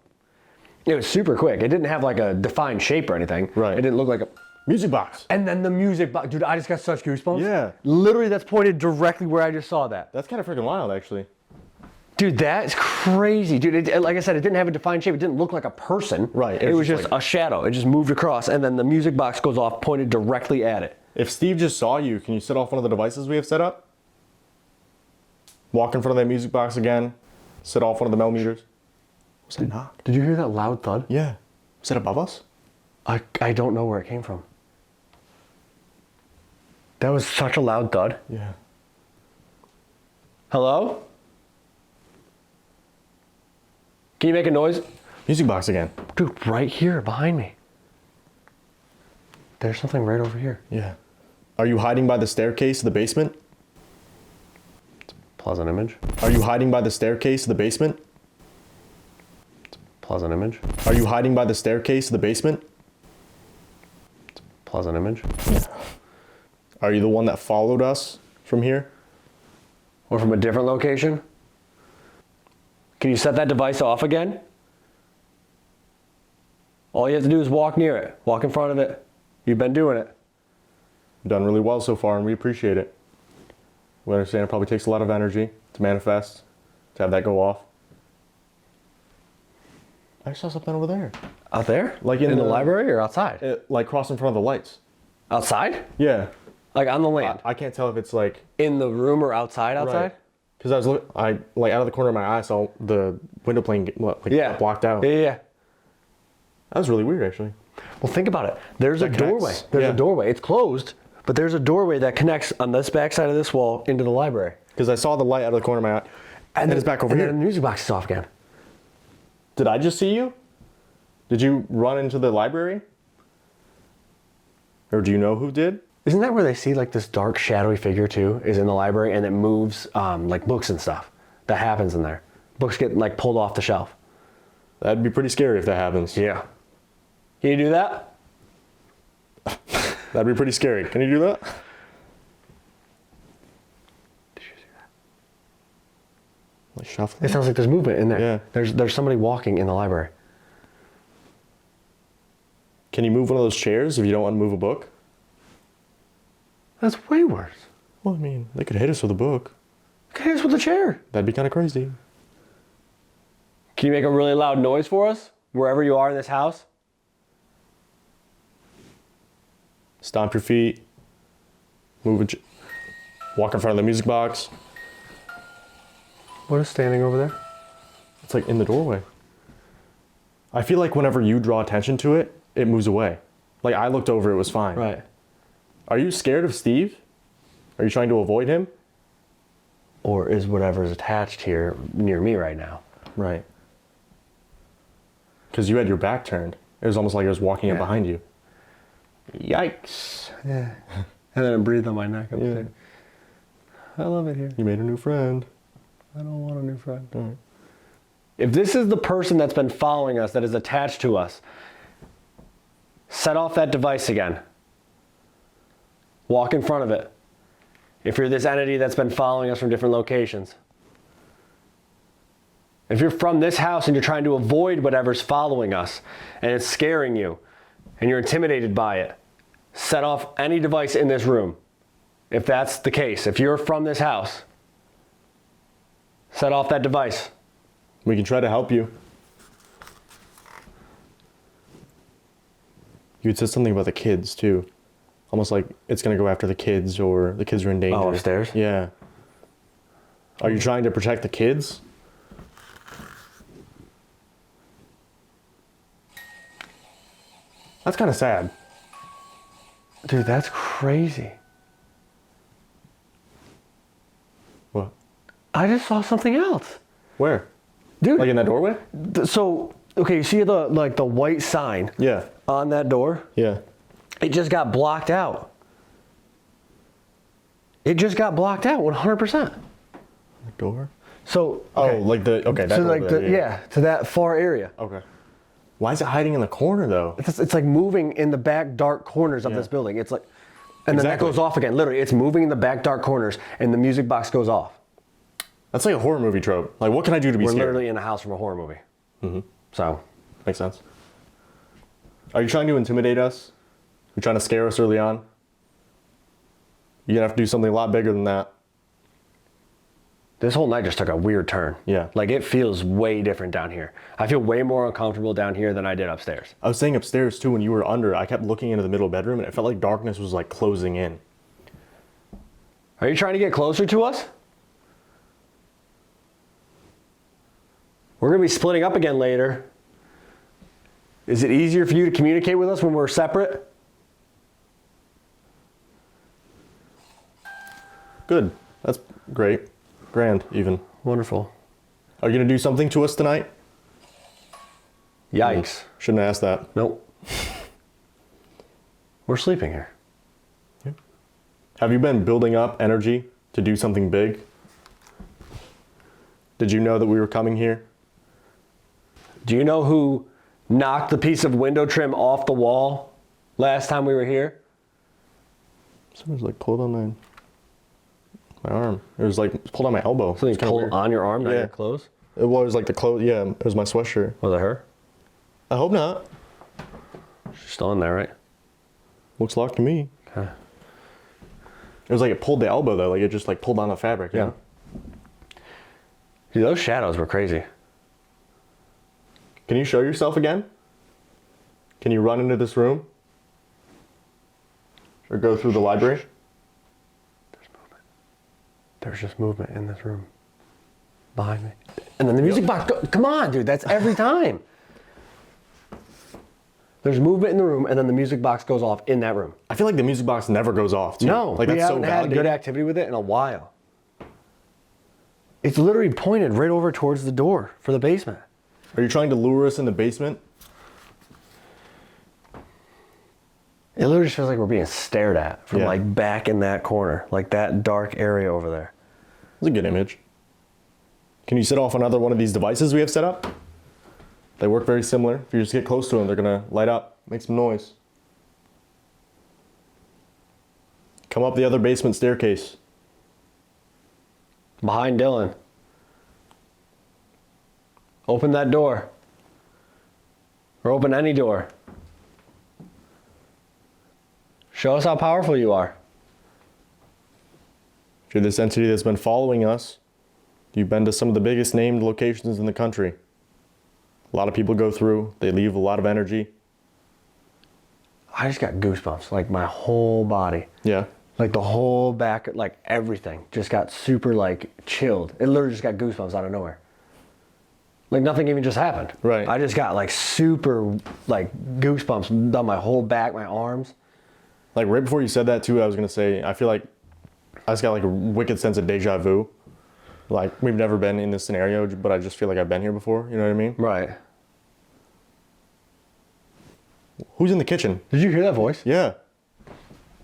It was super quick. It didn't have like a defined shape or anything. Right. It didn't look like a Music box. And then the music box. Dude, I just got such goosebumps. Yeah. Literally, that's pointed directly where I just saw that. That's kind of freaking wild, actually. Dude, that's crazy. Dude, like I said, it didn't have a defined shape. It didn't look like a person. Right. It was just a shadow. It just moved across, and then the music box goes off, pointed directly at it. If Steve just saw you, can you set off one of the devices we have set up? Walk in front of that music box again. Set off one of the millimeters. Was that a knock? Did you hear that loud thud? Yeah. Was that above us? I don't know where it came from. That was such a loud thud. Yeah. Hello? Can you make a noise? Music box again. Dude, right here behind me. There's something right over here. Yeah. Are you hiding by the staircase of the basement? Pleasant image. Are you hiding by the staircase of the basement? Pleasant image. Are you hiding by the staircase of the basement? Pleasant image. Are you the one that followed us from here? Or from a different location? Can you set that device off again? All you have to do is walk near it. Walk in front of it. You've been doing it. Done really well so far, and we appreciate it. We understand it probably takes a lot of energy to manifest, to have that go off. I saw something over there. Out there? Like in in the the- library or outside? It, like cross in front of the lights. Outside? Yeah. Like on the land? I can't tell if it's like In the room or outside? Because I was I like out of the corner of my eye I saw the window pane get Yeah. blocked out. Yeah. That was really weird, actually. Well, think about it. There's a That doorway. connects. There's Yeah. a doorway. It's closed, but there's a doorway that connects on this back side of this wall into the library. Because I saw the light out of the corner of my eye, and then it's back over and here. then the music box is off again. Did I just see you? Did you run into the library? Or do you know who did? Isn't that where they see like this dark shadowy figure too, is in the library, and it moves like books and stuff? That happens in there. Books get like pulled off the shelf. That'd be pretty scary if that happens. Yeah. Can you do that? That'd be pretty scary. Can you do that? Did you see that? Like shuffling? It sounds like there's movement in there. Yeah. There's somebody walking in the library. Can you move one of those chairs if you don't want to move a book? That's way worse. Well, I mean, they could hit us with a book. Okay, it's with the chair. That'd be kind of crazy. Can you make a really loud noise for us, wherever you are in this house? Stomp your feet. Walk in front of the music box. What is standing over there? It's like in the doorway. I feel like whenever you draw attention to it, it moves away. Like I looked over, it was fine. Right. Are you scared of Steve? Are you trying to avoid him? Or is whatever is attached here near me right now? Right. Because you had your back turned. It was almost like it was walking up behind you. Yikes. Yeah. And then it breathed on my neck upstairs. I love it here. You made a new friend. I don't want a new friend. All right. If this is the person that's been following us, that is attached to us, set off that device again. Walk in front of it. If you're this entity that's been following us from different locations. If you're from this house and you're trying to avoid whatever's following us and it's scaring you and you're intimidated by it, set off any device in this room. If that's the case, if you're from this house, set off that device. We can try to help you. You had said something about the kids too. Almost like it's going to go after the kids or the kids are in danger. Oh, upstairs? Yeah. Are you trying to protect the kids? That's kind of sad. Dude, that's crazy. What? I just saw something else. Where? Dude. Like in that doorway? So, okay, you see the white sign Yeah. on that door? Yeah. It just got blocked out. It just got blocked out 100%. The door? So, Oh, like the, okay. That so door like there, yeah, to that far area. Okay. Why is it hiding in the corner though? It's like moving in the back dark corners of Yeah. this building. It's like, and then that Exactly. goes off again. Literally, it's moving in the back dark corners, and the music box goes off. That's like a horror movie trope. Like, what can I do to be We're scared? literally in a house from a horror movie. Mm-hmm. So, Makes sense. Are you trying to intimidate us? You're trying to scare us early on? You're gonna have to do something a lot bigger than that. this whole night just took a weird turn. Yeah. Like, it feels way different down here. I feel way more uncomfortable down here than I did upstairs. I was saying upstairs too, when you were under, I kept looking into the middle bedroom and it felt like darkness was like closing in. Are you trying to get closer to us? We're going to be splitting up again later. Is it easier for you to communicate with us when we're separate? Good. That's great. Grand, even. Wonderful. Are you gonna do something to us tonight? Yikes. Shouldn't have asked that. Nope. We're sleeping here. Have you been building up energy to do something big? Did you know that we were coming here? Do you know who knocked the piece of window trim off the wall last time we were here? Someone's like pulled on my arm. It was like pulled on my elbow. Something It's kinda pulled weird. on your arm, not Yeah. your clothes? It was like the clothes. Yeah, it was my sweatshirt. Was it her? I hope not. She's still in there, right? Looks locked to me. Okay. It was like it pulled the elbow though. Like it just like pulled on the fabric. Yeah. Dude, those shadows were crazy. Can you show yourself again? Can you run into this room? Or go through the library? There's just movement in this room. Behind me. And then the music box, come on, dude, that's every time. There's movement in the room, and then the music box goes off in that room. I feel like the music box never goes off too. No, like we that's so haven't had good validating. activity with it in a while. It's literally pointed right over towards the door for the basement. Are you trying to lure us in the basement? It literally just feels like we're being stared at from Yeah. like back in that corner, like that dark area over there. It's a good image. Can you set off another one of these devices we have set up? They work very similar. If you just get close to them, they're gonna light up, make some noise. Come up the other basement staircase. Behind Dylan. Open that door. Or open any door. Show us how powerful you are. If you're this entity that's been following us, you've been to some of the biggest named locations in the country. A lot of people go through, they leave a lot of energy. I just got goosebumps, like my whole body. Yeah. Like the whole back, like everything just got super like chilled. It literally just got goosebumps out of nowhere. Like nothing even just happened. Right. I just got like super like goosebumps down my whole back, my arms. Like right before you said that too, I was gonna say, I feel like I just got like a wicked sense of deja vu. Like we've never been in this scenario, but I just feel like I've been here before, you know what I mean? Right. Who's in the kitchen? Did you hear that voice? Yeah.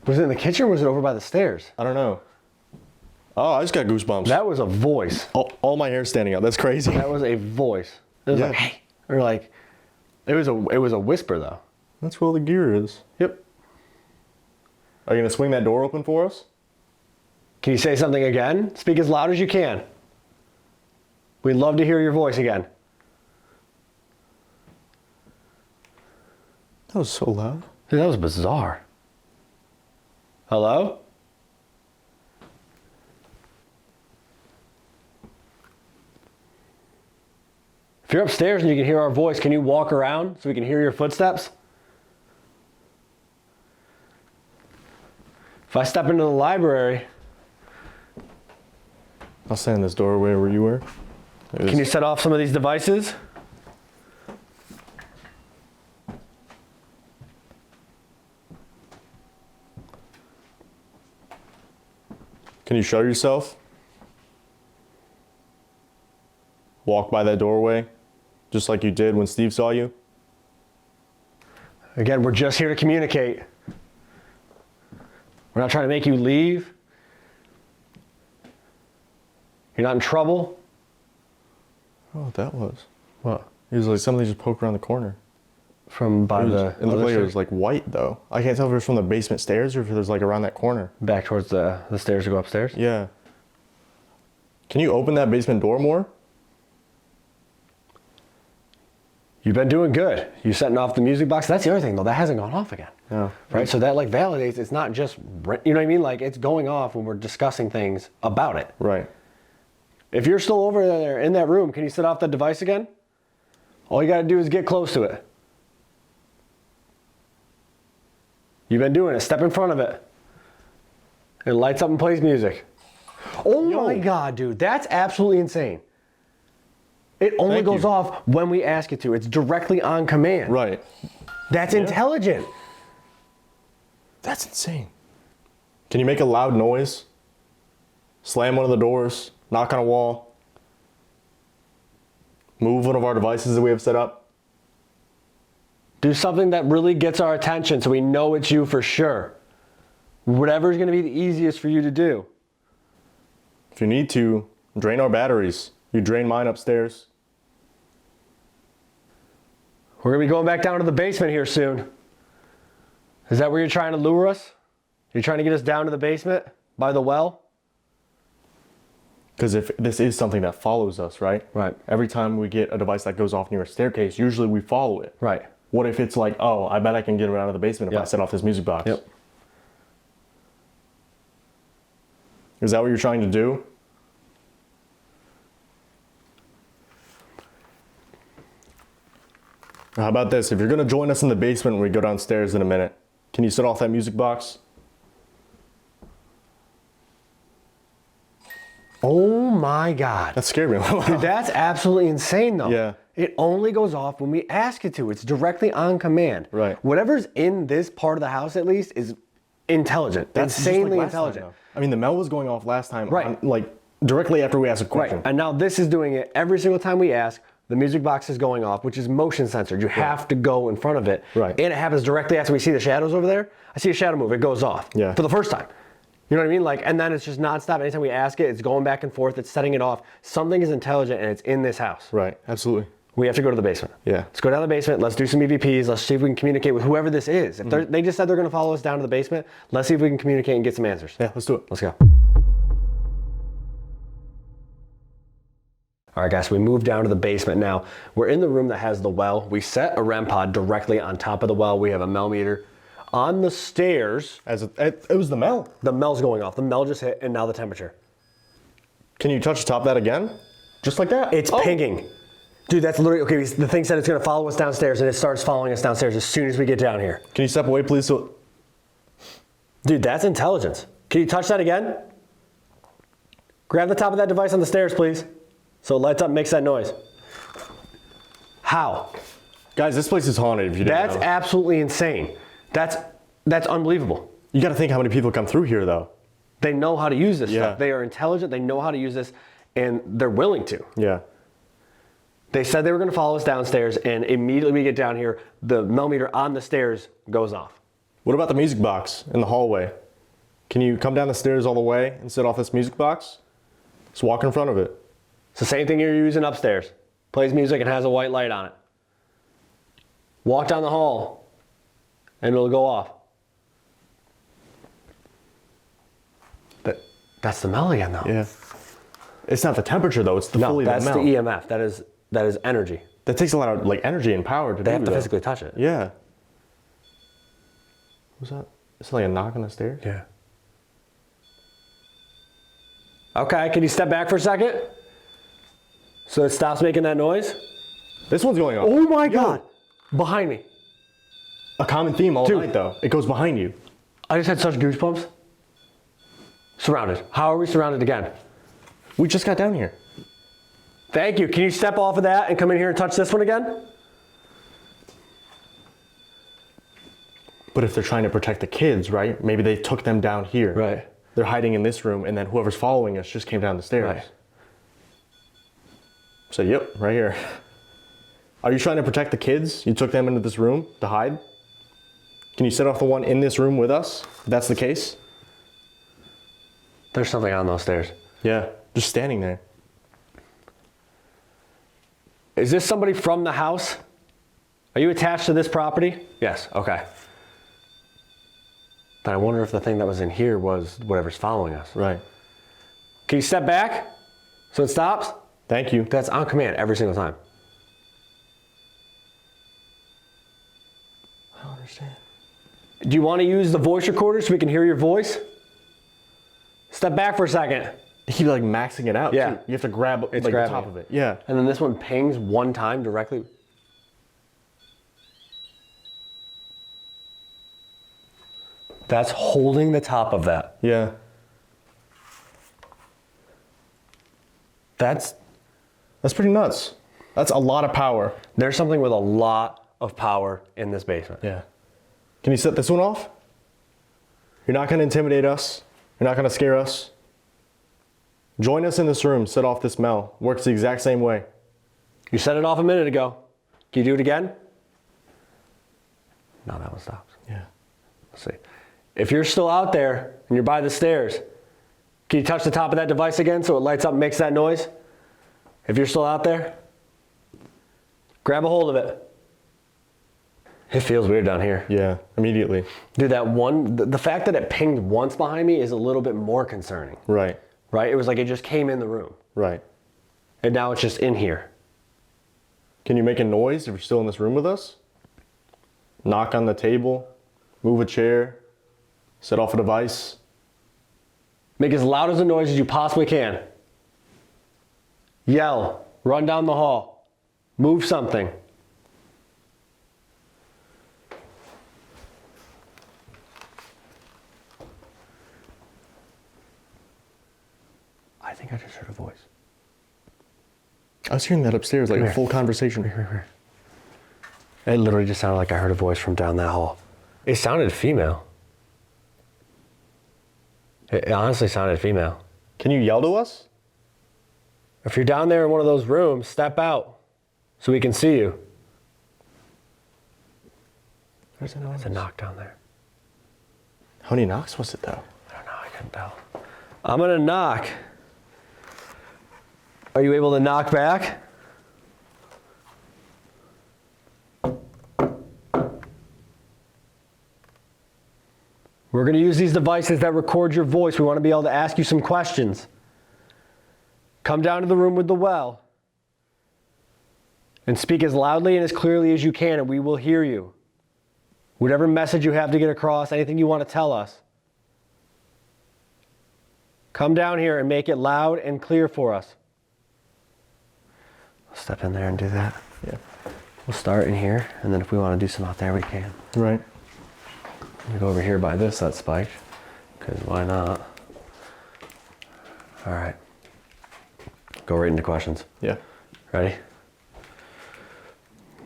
Was it in the kitchen or was it over by the stairs? I don't know. Oh, I just got goosebumps. That was a voice. All my hair's standing up. That's crazy. That was a voice. It was Yeah. like, hey. Or like, it was a whisper though. That's where all the gear is. Yep. Are you gonna swing that door open for us? Can you say something again? Speak as loud as you can. We'd love to hear your voice again. That was so loud. Dude, that was bizarre. Hello? If you're upstairs and you can hear our voice, can you walk around so we can hear your footsteps? If I step into the library, I'll stand in this doorway where you were. can you set off some of these devices? Can you show yourself? Walk by that doorway, just like you did when Steve saw you. Again, we're just here to communicate. We're not trying to make you leave. You're not in trouble. Oh, what that was. What? It was like something just poked around the corner. From by It the looked like it was like white though. I can't tell if it was from the basement stairs or if it was like around that corner. back towards the stairs to go upstairs. Yeah. Can you open that basement door more? You've been doing good. You setting off the music box. That's the other thing though. That hasn't gone off again. No. Right? So that like validates it's not just, you know what I mean? Like it's going off when we're discussing things about it. Right. If you're still over there in that room, can you set off that device again? All you got to do is get close to it. You've been doing it. Step in front of it. It lights up and plays music. Oh my God, dude. That's absolutely insane. It only Thank goes you. off when we ask it to. It's directly on command. Right. That's intelligent. That's insane. Can you make a loud noise? Slam one of the doors, knock on a wall, move one of our devices that we have set up. Do something that really gets our attention so we know it's you for sure. Whatever's going to be the easiest for you to do. If you need to, drain our batteries. You drain mine upstairs. We're going to be going back down to the basement here soon. Is that where you're trying to lure us? You're trying to get us down to the basement by the well? Because if this is something that follows us, right? Right. Every time we get a device that goes off near a staircase, usually we follow it. Right. What if it's like, oh, I bet I can get around to the basement if I Yep. set off this music box? Yep. Is that what you're trying to do? How about this? If you're going to join us in the basement when we go downstairs in a minute, can you set off that music box? Oh my God. That scared me. Dude, that's absolutely insane though. Yeah. It only goes off when we ask it to. It's directly on command. Right. Whatever's in this part of the house at least is intelligent. That's just insanely like last time, intelligent. though. I mean, the Mel was going off last time, Right. like directly after we asked a Right. question. And now this is doing it every single time we ask. The music box is going off, which is motion censored. You have to go in front of it. Right. And it happens directly after we see the shadows over there. I see a shadow move, it goes off. Yeah. For the first time. You know what I mean? Like, and then it's just nonstop. Anytime we ask it, it's going back and forth, it's setting it off. Something is intelligent and it's in this house. Right, absolutely. We have to go to the basement. Yeah. Let's go down to the basement. Let's do some EVPs. Let's see if we can communicate with whoever this is. If they just said they're going to follow us down to the basement, let's see if we can communicate and get some answers. Yeah, let's do it. Let's go. All right, guys, so we moved down to the basement now. We're in the room that has the well. We set a REM pod directly on top of the well. We have a Mel meter On the stairs, It was the Mel. the Mel's going off. The Mel just hit, and now the temperature. Can you touch the top of that again? Just like that? It's pinging. Dude, that's literally, okay, the thing said it's gonna follow us downstairs, and it starts following us downstairs as soon as we get down here. Can you step away, please? Dude, that's intelligence. Can you touch that again? Grab the top of that device on the stairs, please. So it lights up and makes that noise. How? Guys, this place is haunted if you didn't That's know. absolutely insane. That's unbelievable. You got to think how many people come through here, though. They know how to use this Yeah. stuff. They are intelligent, they know how to use this, and they're willing to. Yeah. They said they were gonna follow us downstairs, and immediately we get down here, the millimeter on the stairs goes off. What about the music box in the hallway? Can you come down the stairs all the way and sit off this music box? Just walk in front of it. It's the same thing you're using upstairs. Plays music and has a white light on it. Walk down the hall, and it'll go off. That's the Mel again, though. Yeah. It's not the temperature, though. It's the No, fully that's the the Mel. EMF. That is energy. That takes a lot of energy and power to They do have to that. physically touch it. Yeah. Was that? Is it like a knock on the stairs? Yeah. Okay, can you step back for a second? So it stops making that noise? This one's going off. Oh my God. Behind me. A common theme all Dude. night, though. It goes behind you. I just had such goosebumps. Surrounded. How are we surrounded again? We just got down here. Thank you. Can you step off of that and come in here and touch this one again? But if they're trying to protect the kids, right? Maybe they took them down here. Right. They're hiding in this room, and then whoever's following us just came down the stairs. Right. So, yep, right here. Are you trying to protect the kids? You took them into this room to hide? Can you set off the one in this room with us? If that's the case? There's something on those stairs. Yeah, just standing there. Is this somebody from the house? Are you attached to this property? Yes, okay. Then I wonder if the thing that was in here was whatever's following us. Right. Can you step back so it stops? Thank you. That's on command every single time. I don't understand. Do you want to use the voice recorder so we can hear your voice? Step back for a second. He like maxing it out. Yeah. Too. You have to grab like, the grabbing top it. of it. Yeah. And then this one pings one time directly. That's holding the top of that. Yeah. That's Pretty nuts. That's a lot of power. There's something with a lot of power in this basement. Yeah. Can you set this one off? You're not going to intimidate us. You're not going to scare us. Join us in this room. Set off this Mel. Works the exact same way. You set it off a minute ago. Can you do it again? No, that one stops. Yeah. Let's see. If you're still out there and you're by the stairs, can you touch the top of that device again so it lights up and makes that noise? If you're still out there, grab a hold of it. It feels weird down here. Yeah. Immediately. Dude, that one, the fact that it pinged once behind me is a little bit more concerning, Right. right? It was like it just came in the room Right. and now it's just in here. Can you make a noise if you're still in this room with us? Knock on the table, move a chair, set off a device. Make as loud as a noise as you possibly can. Yell, run down the hall, move something. I think I just heard a voice. I was hearing that upstairs, like Come a here. full conversation. It literally just sounded like I heard a voice from down that hall. It sounded female. It honestly sounded female. Can you yell to us? If you're down there in one of those rooms, step out so we can see you. There's a There's a knock down there. How many knocks was it though? I don't know, I couldn't tell. I'm gonna knock. Are you able to knock back? We're gonna use these devices that record your voice. We wanna be able to ask you some questions. Come down to the room with the well and speak as loudly and as clearly as you can, and we will hear you. Whatever message you have to get across, anything you want to tell us. Come down here and make it loud and clear for us. I'll step in there and do that. Yeah. We'll start in here, and then if we want to do some out there, we can. Right. We go over here by this that's spiked, because why not? All right. Go right into questions. Yeah. Ready?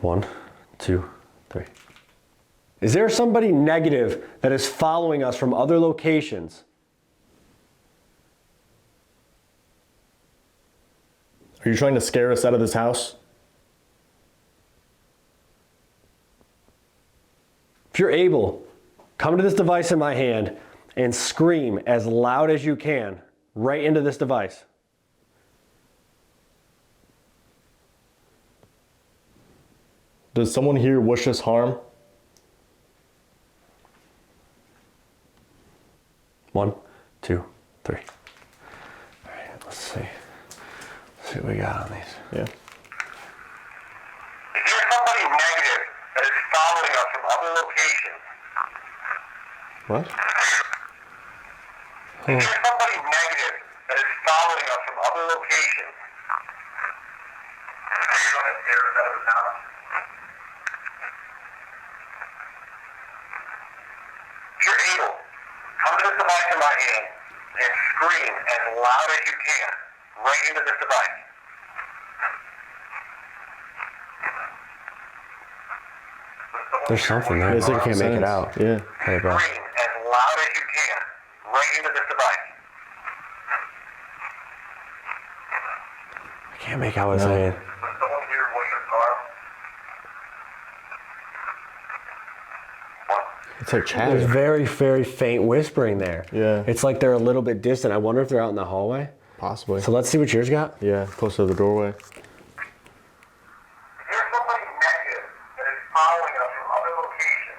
1, 2, 3. Is there somebody negative that is following us from other locations? Are you trying to scare us out of this house? If you're able, come to this device in my hand and scream as loud as you can right into this device. Does someone here wish us harm? 1, 2, 3. All right, let's see. Let's see what we got on these. Yeah. Is there somebody negative that is following us from other locations? What? Is there somebody negative that is following us from other locations? Are you going to stare us out of the house? If you're able, come to this device in my hand and scream as loud as you can right into this device. There's something there. It's I like can't make it sense. out. Yeah. Hey, bro. Scream as loud as you can right into this device. I can't make out what it's saying. Does someone here wish us harm? It's like There's chatter. very, very faint whispering there. Yeah. It's like they're a little bit distant. I wonder if they're out in the hallway. Possibly. So let's see what yours got. Yeah, close to the doorway. Is there somebody negative that is following us from other locations?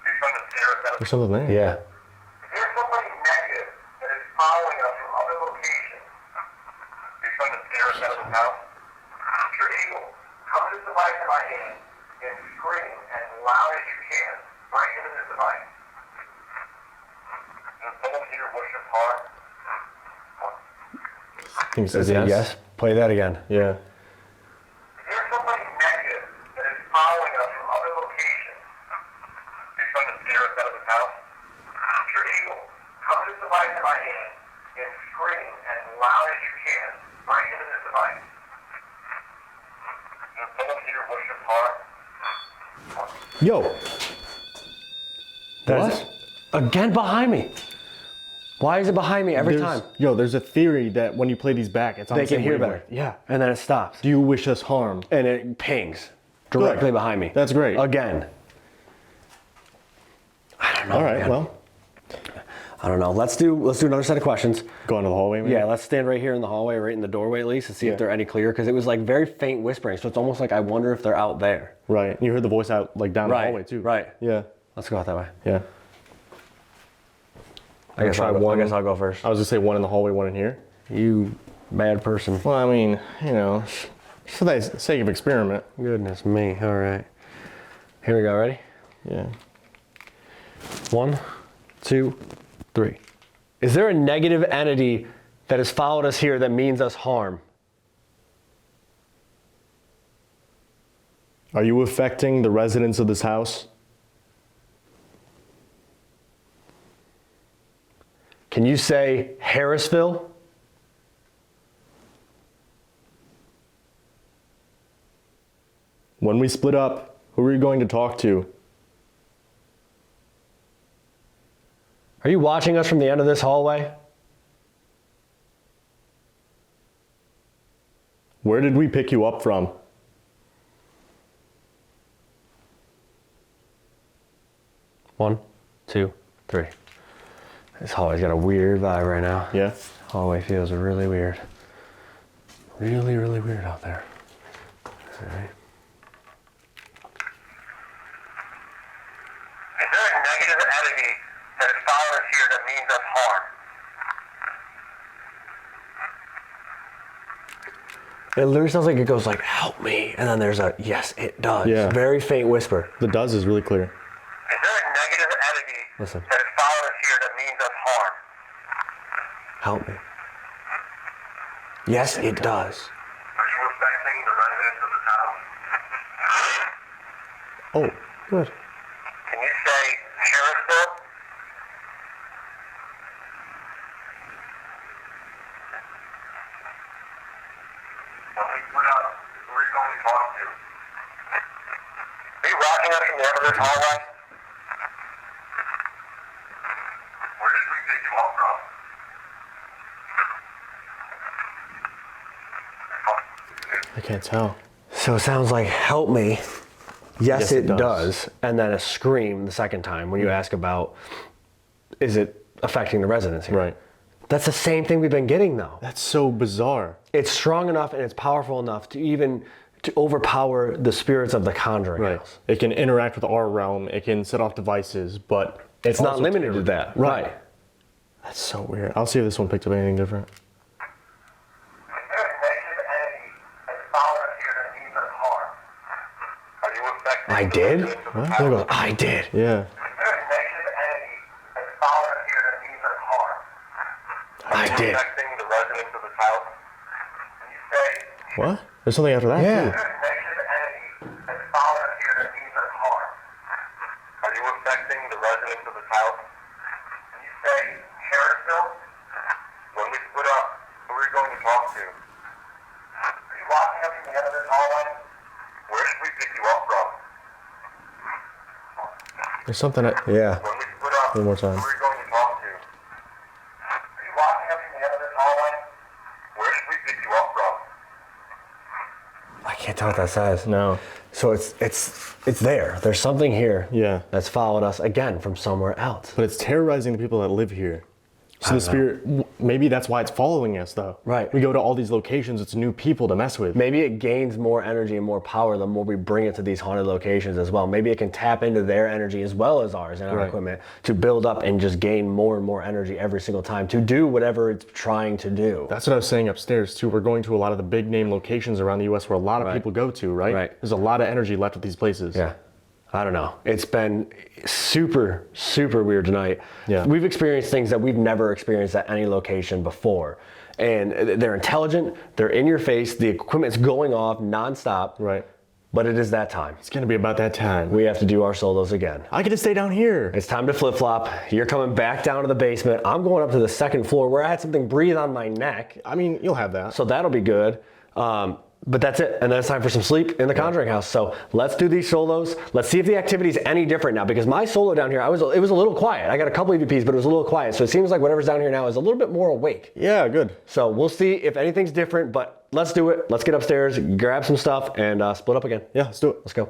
You're trying to scare us out of There's something there. Yeah. Is there somebody negative that is following us from other locations? You're trying to scare us out of the house? If you're able, come to this device in my hand and scream as loud as you can right into this device. Does someone here wish us harm? I think it says Is it yes. yes? Play that again. Yeah. Is there somebody negative that is following us from other locations? You're trying to scare us out of the house? If you're able, come to this device in my hand and scream as loud as you can right into this device. Does someone here wish us harm? Yo. That's again behind me. Why is it behind me every time? Yo, there's a theory that when you play these back, it's on They the same can hear wavelength. better. Yeah. And then it stops. Do you wish us harm? And it pings directly Good. behind me. That's great. Again. I don't know. All right, man. well, I don't know. Let's do another set of questions. go into the hallway, maybe? Yeah, let's stand right here in the hallway, right in the doorway at least, and see Yeah. if they're any clearer. Because it was like very faint whispering, so it's almost like I wonder if they're out there. Right. And you heard the voice out, like, down Right, the hallway, too. right. Yeah. Let's go out that way. Yeah. I guess try I'll go, one. I guess I'll go first. I was just say one in the hallway, one in here. You bad person. Well, I mean, you know, for the sake of experiment. Goodness me. All right. Here we go. Ready? Yeah. 1, 2, 3. Is there a negative entity that has followed us here that means us harm? Are you affecting the residents of this house? Can you say Harrisville? When we split up, who are you going to talk to? Are you watching us from the end of this hallway? Where did we pick you up from? One, 2, 3. This hallway's got a weird vibe right now. Yeah. Hallway feels really weird. Really, really weird out there. All right. Is there a negative entity that has followed us here that means us harm? It literally sounds like it goes like, help me. And then there's a, yes, it does. Yeah. Very faint whisper. The does is really clear. Is there a negative entity Listen. that has followed us here that means us harm? Help me. Yes, it does. Are you affecting the residents of this house? Oh, good. Can you say Harrisville? When we put up, who are you going to talk to? Are you watching us from the end of this hallway? Where did we pick you up from? I can't tell. So it sounds like help me. Yes, Yes, it it does. And then a scream the second time when you ask about, is it affecting the residents here? Right. That's the same thing we've been getting though. That's so bizarre. It's strong enough and it's powerful enough to even to overpower the spirits of the Conjuring House. It can interact with our realm. It can set off devices, but It's not also limited to that. Right. That's so weird. I'll see if this one picked up anything different. Is there a negative entity that has followed us here that means us harm? Are you affecting I the did? residents of this What? house? There we go. I did. Yeah. Is there a negative entity that has followed us here that means us harm? I did. Affecting the residents of this house? Can you say, What? There's something after that, Yeah. is there a negative entity that has followed us here that means us harm? Are you affecting the residents of this house? Can you say, Harrisville? When we split up, who are you going to talk to? Are you walking up to the end of this hallway? Where should we pick you up from? There's something that, Yeah. When we split up, One more time. who are you going to talk to? Are you walking up to the end of this hallway? Where should we pick you up from? I can't tell what that says. no. So it's there. There's something here. Yeah. That's followed us again from somewhere else. But it's terrorizing the people that live here. So I the don't spirit, maybe that's why it's following us though. Right. We go to all these locations, it's new people to mess with. Maybe it gains more energy and more power the more we bring it to these haunted locations as well. Maybe it can tap into their energy as well as ours and our Right. equipment to build up and just gain more and more energy every single time to do whatever it's trying to do. That's what I was saying upstairs too. We're going to a lot of the big name locations around the US where a lot of Right. people go to, right? Right. There's a lot of energy left at these places. Yeah. I don't know. It's been super, super weird tonight. Yeah. We've experienced things that we've never experienced at any location before. And they're intelligent, they're in your face, the equipment's going off nonstop. Right. But it is that time. It's gonna be about that time. We have to do our solos again. I get to stay down here. It's time to flip-flop. You're coming back down to the basement. I'm going up to the second floor where I had something breathe on my neck. I mean, you'll have that. So that'll be good. But that's it. And then it's time for some sleep in the Conjuring House. So let's do these solos. Let's see if the activity is any different now, because my solo down here, it was a little quiet. I got a couple EVPs, but it was a little quiet. So it seems like whatever's down here now is a little bit more awake. Yeah, good. So we'll see if anything's different, but let's do it. Let's get upstairs, grab some stuff, and split up again. Yeah, let's do it. Let's go.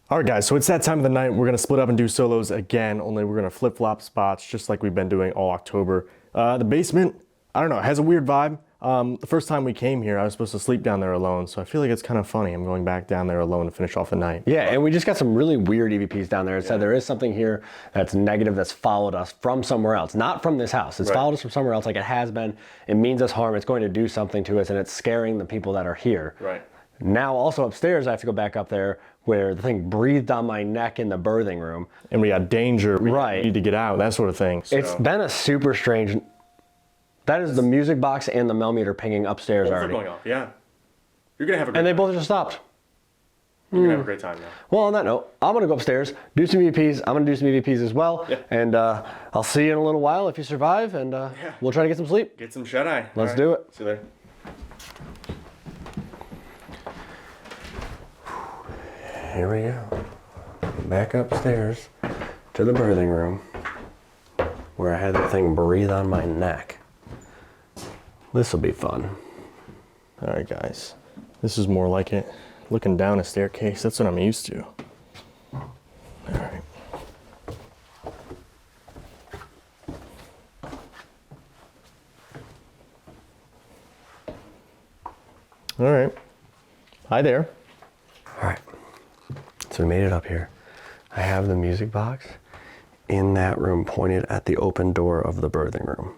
All right, guys, so it's that time of the night. We're gonna split up and do solos again, only we're gonna flip-flop spots just like we've been doing all October. The basement, I don't know, it has a weird vibe. The first time we came here, I was supposed to sleep down there alone, so I feel like it's kind of funny. I'm going back down there alone to finish off the night. Yeah, and we just got some really weird EVPs down there. It said there is something here that's negative that's followed us from somewhere else, not from this house. It's Right. followed us from somewhere else like it has been. It means us harm. It's going to do something to us, and it's scaring the people that are here. Right. Now, also upstairs, I have to go back up there where the thing breathed on my neck in the birthing room. And we got danger, we Right. need to get out, that sort of thing. So. It's been a super strange. That is the music box and the millimeter pinging upstairs Both are already. going off, yeah. You're gonna have a great And they time. both just stopped. You're gonna have a great time now. Well, on that note, I'm going to go upstairs, do some EVPs. I'm going to do some EVPs as well. Yeah. And I'll see you in a little while if you survive, and we'll try to get some sleep. Get some shut-eye. Let's do it. See you later. Here we go. Back upstairs to the birthing room where I had the thing breathe on my neck. This will be fun. All right, guys. This is more like it. Looking down a staircase, that's what I'm used to. All right. All right. Hi there. All right. So we made it up here. I have the music box in that room pointed at the open door of the birthing room.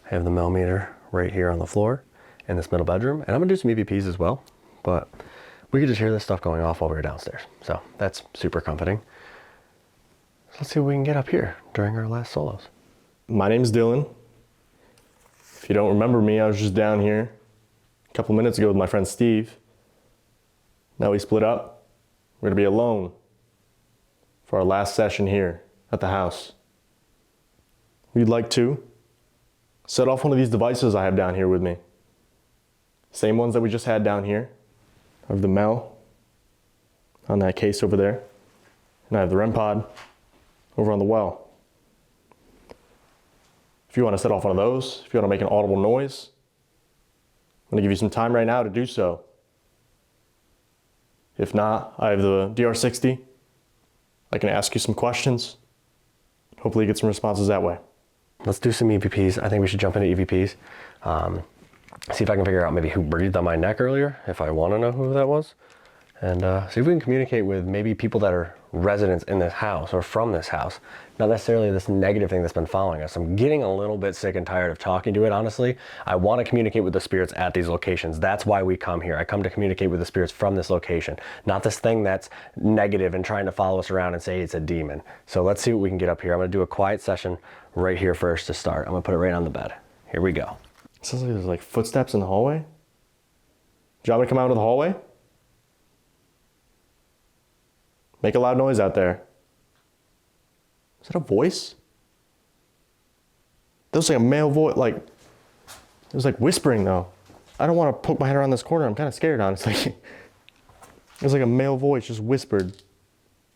I have the millimeter right here on the floor in this middle bedroom, and I'm gonna do some EVPs as well, but we could just hear this stuff going off while we were downstairs. So that's super comforting. So let's see what we can get up here during our last solos. My name's Dylan. If you don't remember me, I was just down here a couple minutes ago with my friend Steve. Now we split up. We're gonna be alone for our last session here at the house. We'd like to set off one of these devices I have down here with me. Same ones that we just had down here. I have the Mel on that case over there. And I have the REM pod over on the well. If you want to set off one of those, if you want to make an audible noise, I'm going to give you some time right now to do so. If not, I have the DR60. I can ask you some questions. Hopefully get some responses that way. Let's do some EVPs. I think we should jump into EVPs. See if I can figure out maybe who breathed on my neck earlier, if I want to know who that was. And see if we can communicate with maybe people that are residents in this house or from this house. Not necessarily this negative thing that's been following us. I'm getting a little bit sick and tired of talking to it, honestly. I want to communicate with the spirits at these locations. That's why we come here. I come to communicate with the spirits from this location, not this thing that's negative and trying to follow us around and say it's a demon. So let's see what we can get up here. I'm going to do a quiet session right here first to start. I'm going to put it right on the bed. Here we go. It sounds like there's like footsteps in the hallway. Do you want me to come out of the hallway? Make a loud noise out there. Is that a voice? That was like a male voice, like, it was like whispering though. I don't want to poke my head around this corner. I'm kind of scared, honestly. It was like a male voice just whispered.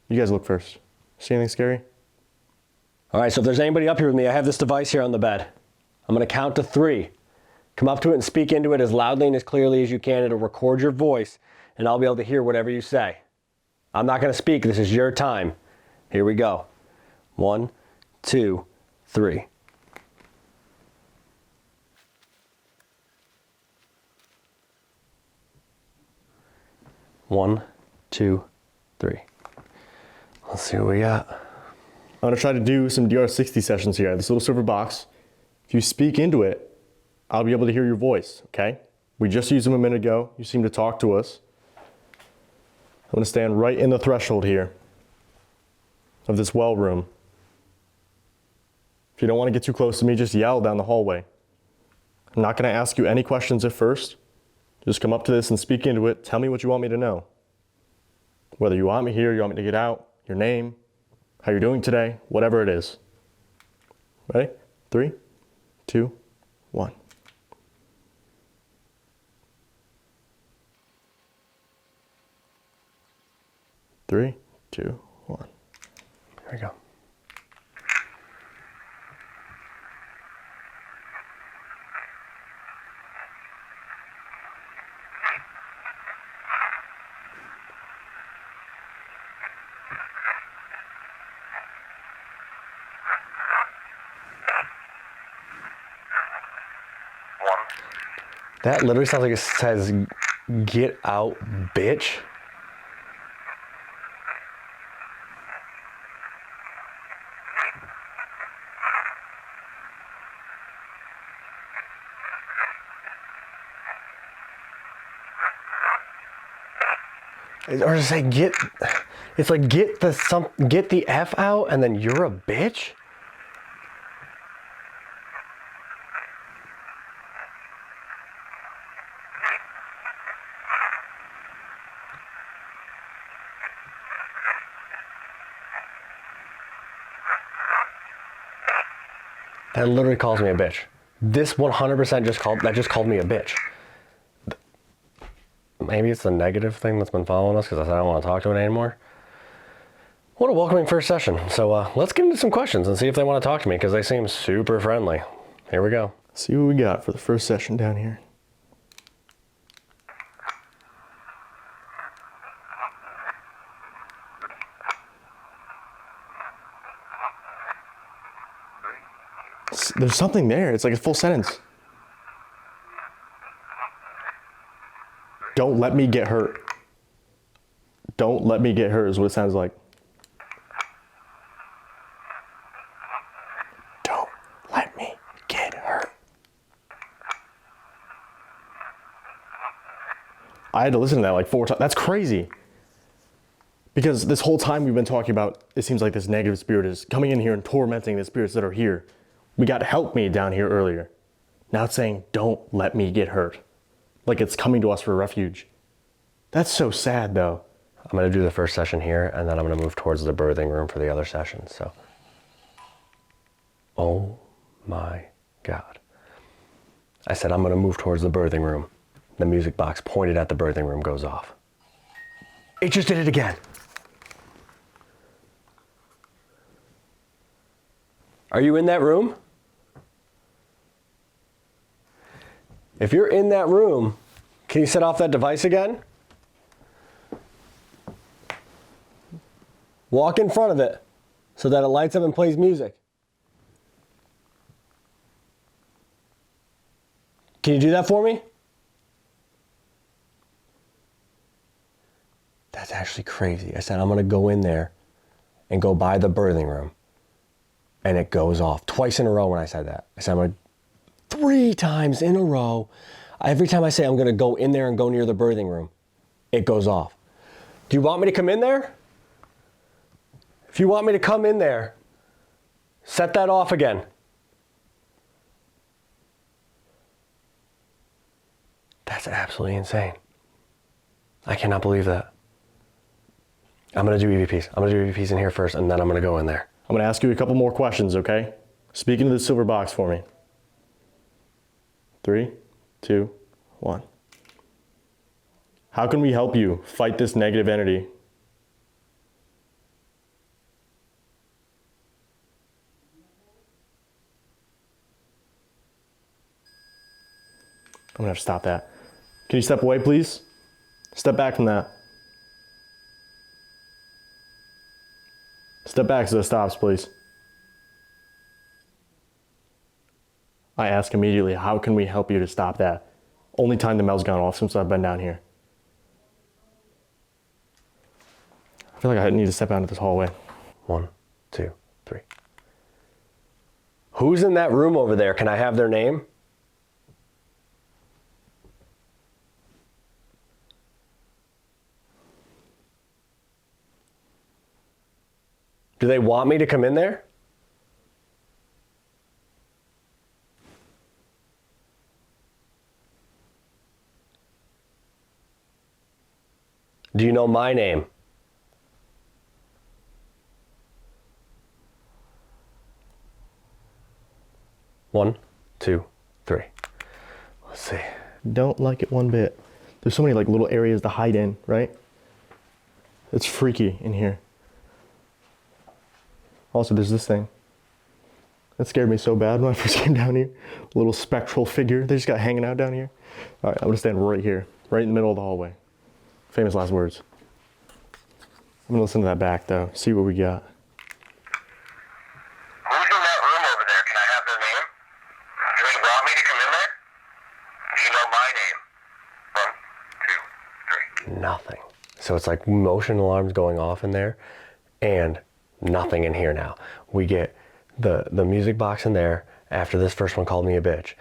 You guys look first. See anything scary? All right, so if there's anybody up here with me, I have this device here on the bed. I'm going to count to 3. Come up to it and speak into it as loudly and as clearly as you can. It'll record your voice, and I'll be able to hear whatever you say. I'm not going to speak. This is your time. Here we go. 1, 2, 3. One, two, three. Let's see what we got. I'm gonna try to do some DR60 sessions here. This little silver box. If you speak into it, I'll be able to hear your voice, okay? We just used them a minute ago. You seem to talk to us. I'm gonna stand right in the threshold here of this well room. If you don't wanna get too close to me, just yell down the hallway. I'm not gonna ask you any questions at first. Just come up to this and speak into it. Tell me what you want me to know. Whether you want me here, you want me to get out, your name, how you're doing today, whatever it is. Ready? 3, 2, 1. Three, two, one. Here we go. That literally sounds like it says, "Get out, bitch." Or to say get, it's like get the F out and then you're a bitch? That literally calls me a bitch. This 100% just called me a bitch. Maybe it's the negative thing that's been following us because I said I don't want to talk to it anymore. What a welcoming first session. So let's get into some questions and see if they want to talk to me because they seem super friendly. Here we go. See what we got for the first session down here. There's something there. It's like a full sentence. Don't let me get hurt. Don't let me get hurt is what it sounds like. Don't let me get hurt. I had to listen to that like 4 times. That's crazy. Because this whole time we've been talking about, it seems like this negative spirit is coming in here and tormenting the spirits that are here. We got help me down here earlier. Now it's saying, don't let me get hurt. Like it's coming to us for refuge. That's so sad though. I'm going to do the first session here, and then I'm going to move towards the birthing room for the other sessions. So, oh my God. I said, I'm going to move towards the birthing room. The music box pointed at the birthing room goes off. It just did it again. Are you in that room? If you're in that room, can you set off that device again? Walk in front of it so that it lights up and plays music. Can you do that for me? That's actually crazy. I said, I'm going to go in there and go by the birthing room. And it goes off twice in a row when I said that. I said, I'm going to 3 times in a row. Every time I say I'm going to go in there and go near the birthing room, it goes off. Do you want me to come in there? If you want me to come in there, set that off again. That's absolutely insane. I cannot believe that. I'm going to do EVPs. I'm going to do EVPs in here first, and then I'm going to go in there. I'm going to ask you a couple more questions, okay? Speak into the silver box for me. 3, 2, 1. How can we help you fight this negative entity? I'm going to have to stop that. Can you step away, please? Step back from that. Step back so it stops, please. I ask immediately, how can we help you to stop that? Only time the mail's gone off since I've been down here. I feel like I need to step out of this hallway. 1, 2, 3. Who's in that room over there? Can I have their name? Do they want me to come in there? Do you know my name? One, 2, 3. Let's see. Don't like it one bit. There's so many like little areas to hide in, right? It's freaky in here. Also, there's this thing. That scared me so bad when I first came down here. A little spectral figure. They just got hanging out down here. All right, I'm gonna stand right here, right in the middle of the hallway. Famous last words. I'm gonna listen to that back though, see what we got. Who's in that room over there? Can I have their name? Do they want me to come in there? Do you know my name? 1, 2, 3. Nothing. So it's like motion alarms going off in there and nothing in here now. We get the music box in there after this first one called me a bitch.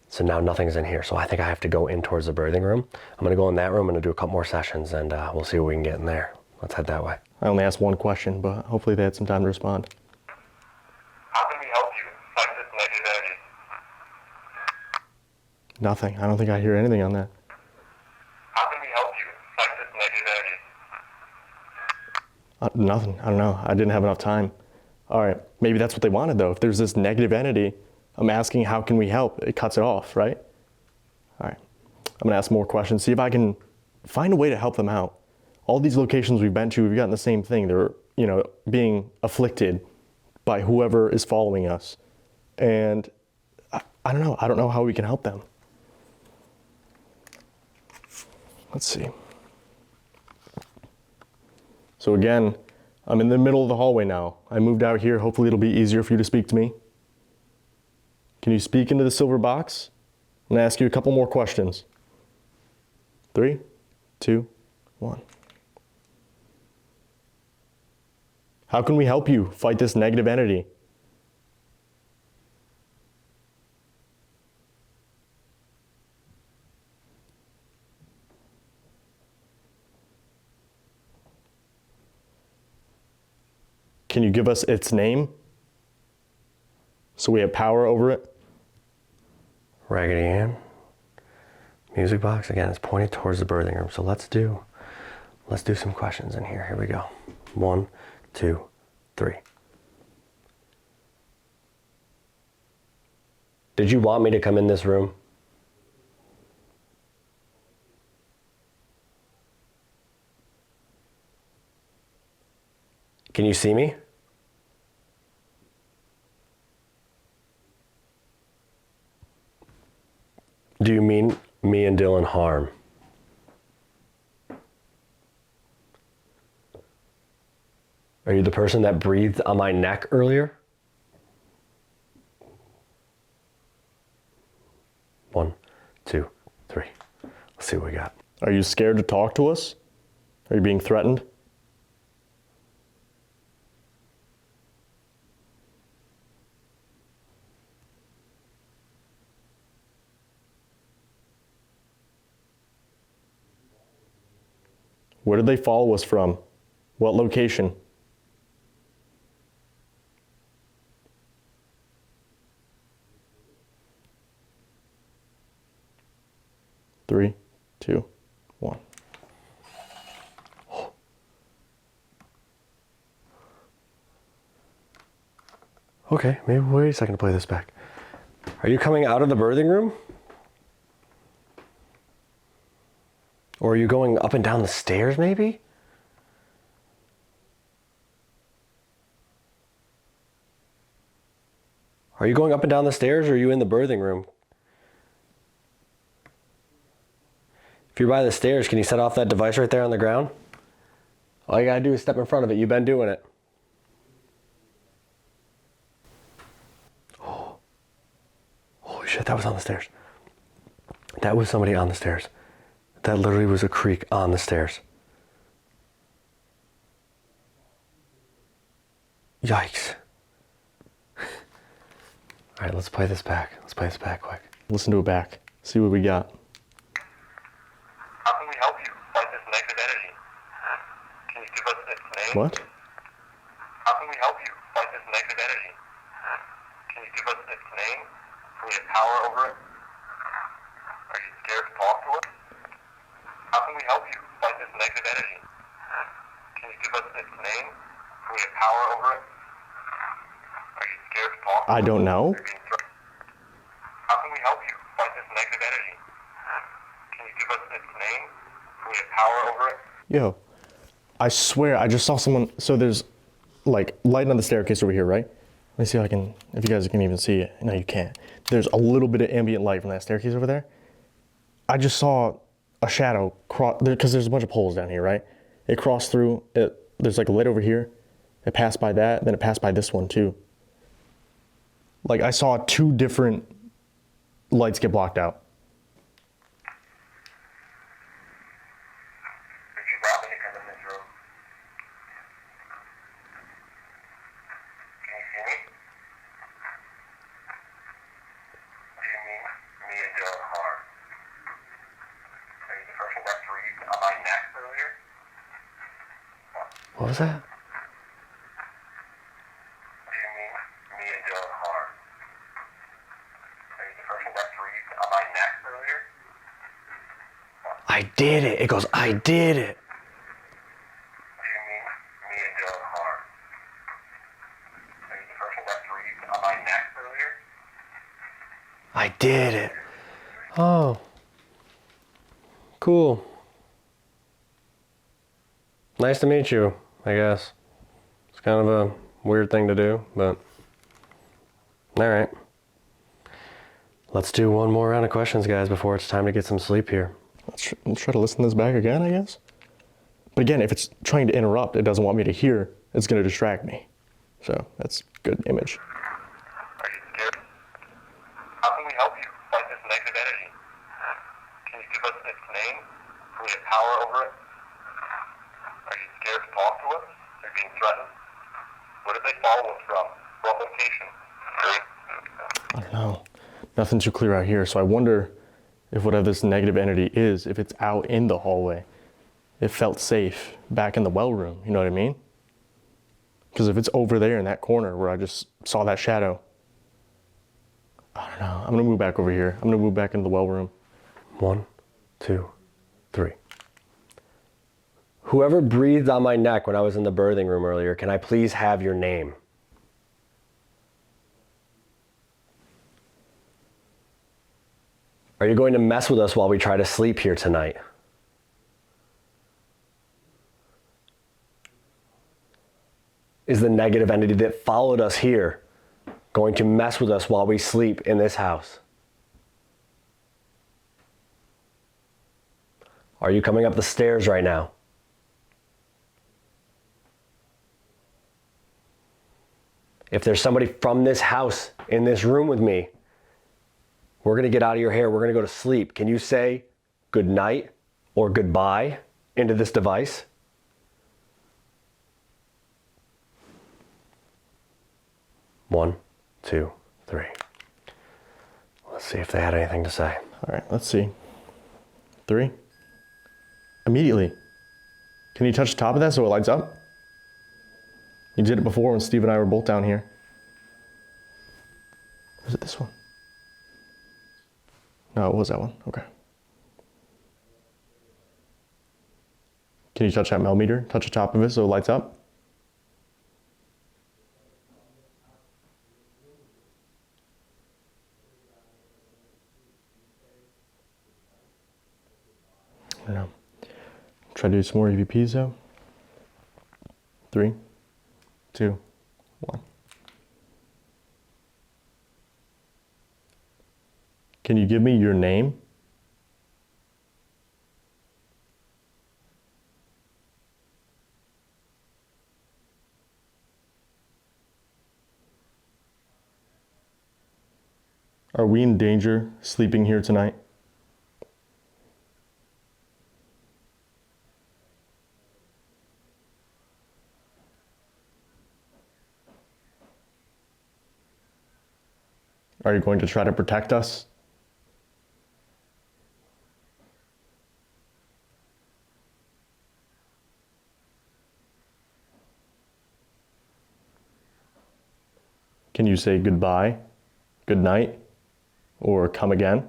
So now nothing's in here. So I think I have to go in towards the birthing room. I'm gonna go in that room and do a couple more sessions, and we'll see what we can get in there. Let's head that way. I only asked one question, but hopefully they had some time to respond. How can we help you fight this negative energy? Nothing. I don't think I hear anything on that. How can we help you fight this negative energy? Nothing. I don't know. I didn't have enough time. All right. Maybe that's what they wanted, though. If there's this negative entity, I'm asking, how can we help? It cuts it off, right? All right. I'm going to ask more questions, see if I can find a way to help them out. All these locations we've been to, we've gotten the same thing. They're, being afflicted by whoever is following us. And I don't know. I don't know how we can help them. Let's see. So again, I'm in the middle of the hallway now. I moved out here. Hopefully it'll be easier for you to speak to me. Can you speak into the silver box? I'm gonna ask you a couple more questions. 3, 2, 1. How can we help you fight this negative entity? Can you give us its name so we have power over it? Raggedy Ann. Music box. Again, it's pointed towards the birthing room. So let's do some questions in here. Here we go. 1, 2, 3. Did you want me to come in this room? Can you see me? Do you mean me and Dylan harm? Are you the person that breathed on my neck earlier? 1, 2, 3. Let's see what we got. Are you scared to talk to us? Are you being threatened? Where did they follow us from? What location? Three, 2, 1. Okay, maybe wait a second to play this back. Are you coming out of the birthing room? Or are you going up and down the stairs, maybe? Are you going up and down the stairs, or are you in the birthing room? If you're by the stairs, can you set off that device right there on the ground? All you gotta do is step in front of it. You've been doing it. Oh. Holy shit, that was on the stairs. That was somebody on the stairs. That literally was a creak on the stairs. Yikes. All right, let's play this back. Let's play this back quick. Listen to it back. See what we got. How can we help you fight this negative energy? Can you give us its name? What? How can we help you fight this negative energy? Can you give us its name? Can we have power over it? Are you scared to talk to us? How can we help you fight this negative energy? Can you give us its name? Can we have power over it? Are you scared to talk to us? I don't know. How can we help you fight this negative energy? Can you give us its name? Can we have power over it? Yo, I swear I just saw someone. So there's like light on the staircase over here, right? Let me see if if you guys can even see it. No, you can't. There's a little bit of ambient light from that staircase over there. I just saw a shadow cross, because there's a bunch of poles down here, right? It crossed through, there's like a light over here. It passed by that, then it passed by this one too. Like I saw 2 different lights get blocked out. Did you want me to come in this room? Can you see me? Do you mean me and Dylan harm? Are you the person that breathed on my neck earlier? What was that? Do you mean me and Dylan harm? Are you the person that breathed on my neck earlier? I did it. It goes, I did it. Do you mean me and Dylan harm? Are you the person that breathed on my neck earlier? I did it. Oh. Cool. Nice to meet you, I guess. It's kind of a weird thing to do, but all right. Let's do one more round of questions, guys, before it's time to get some sleep here. Let's try to listen to this back again, I guess. But again, if it's trying to interrupt, it doesn't want me to hear, it's going to distract me. So that's good image. Are you scared? How can we help you fight this negative energy? Can you give us its name? Can we have power over it? Are you scared to talk to us? Are you being threatened? Where did they follow us from? What location? I don't know. Nothing too clear out here. So I wonder if whatever this negative entity is, if it's out in the hallway. It felt safe back in the well room. You know what I mean? Because if it's over there in that corner where I just saw that shadow, I don't know. I'm gonna move back over here. I'm gonna move back into the well room. 1, 2, 3. Whoever breathed on my neck when I was in the birthing room earlier, can I please have your name? Are you going to mess with us while we try to sleep here tonight? Is the negative entity that followed us here going to mess with us while we sleep in this house? Are you coming up the stairs right now? If there's somebody from this house in this room with me, we're gonna get out of your hair, we're gonna go to sleep. Can you say good night or goodbye into this device? One, 2, 3. Let's see if they had anything to say. All right, let's see. 3. Immediately. Can you touch the top of that so it lights up? You did it before when Steve and I were both down here. Was it this one? No, it was that one. Okay. Can you touch that millimeter? Touch the top of it so it lights up? I don't know. Try to do some more EVPs though. 3, 2, 1. Can you give me your name? Are we in danger sleeping here tonight? Are you going to try to protect us? Can you say goodbye, good night, or come again?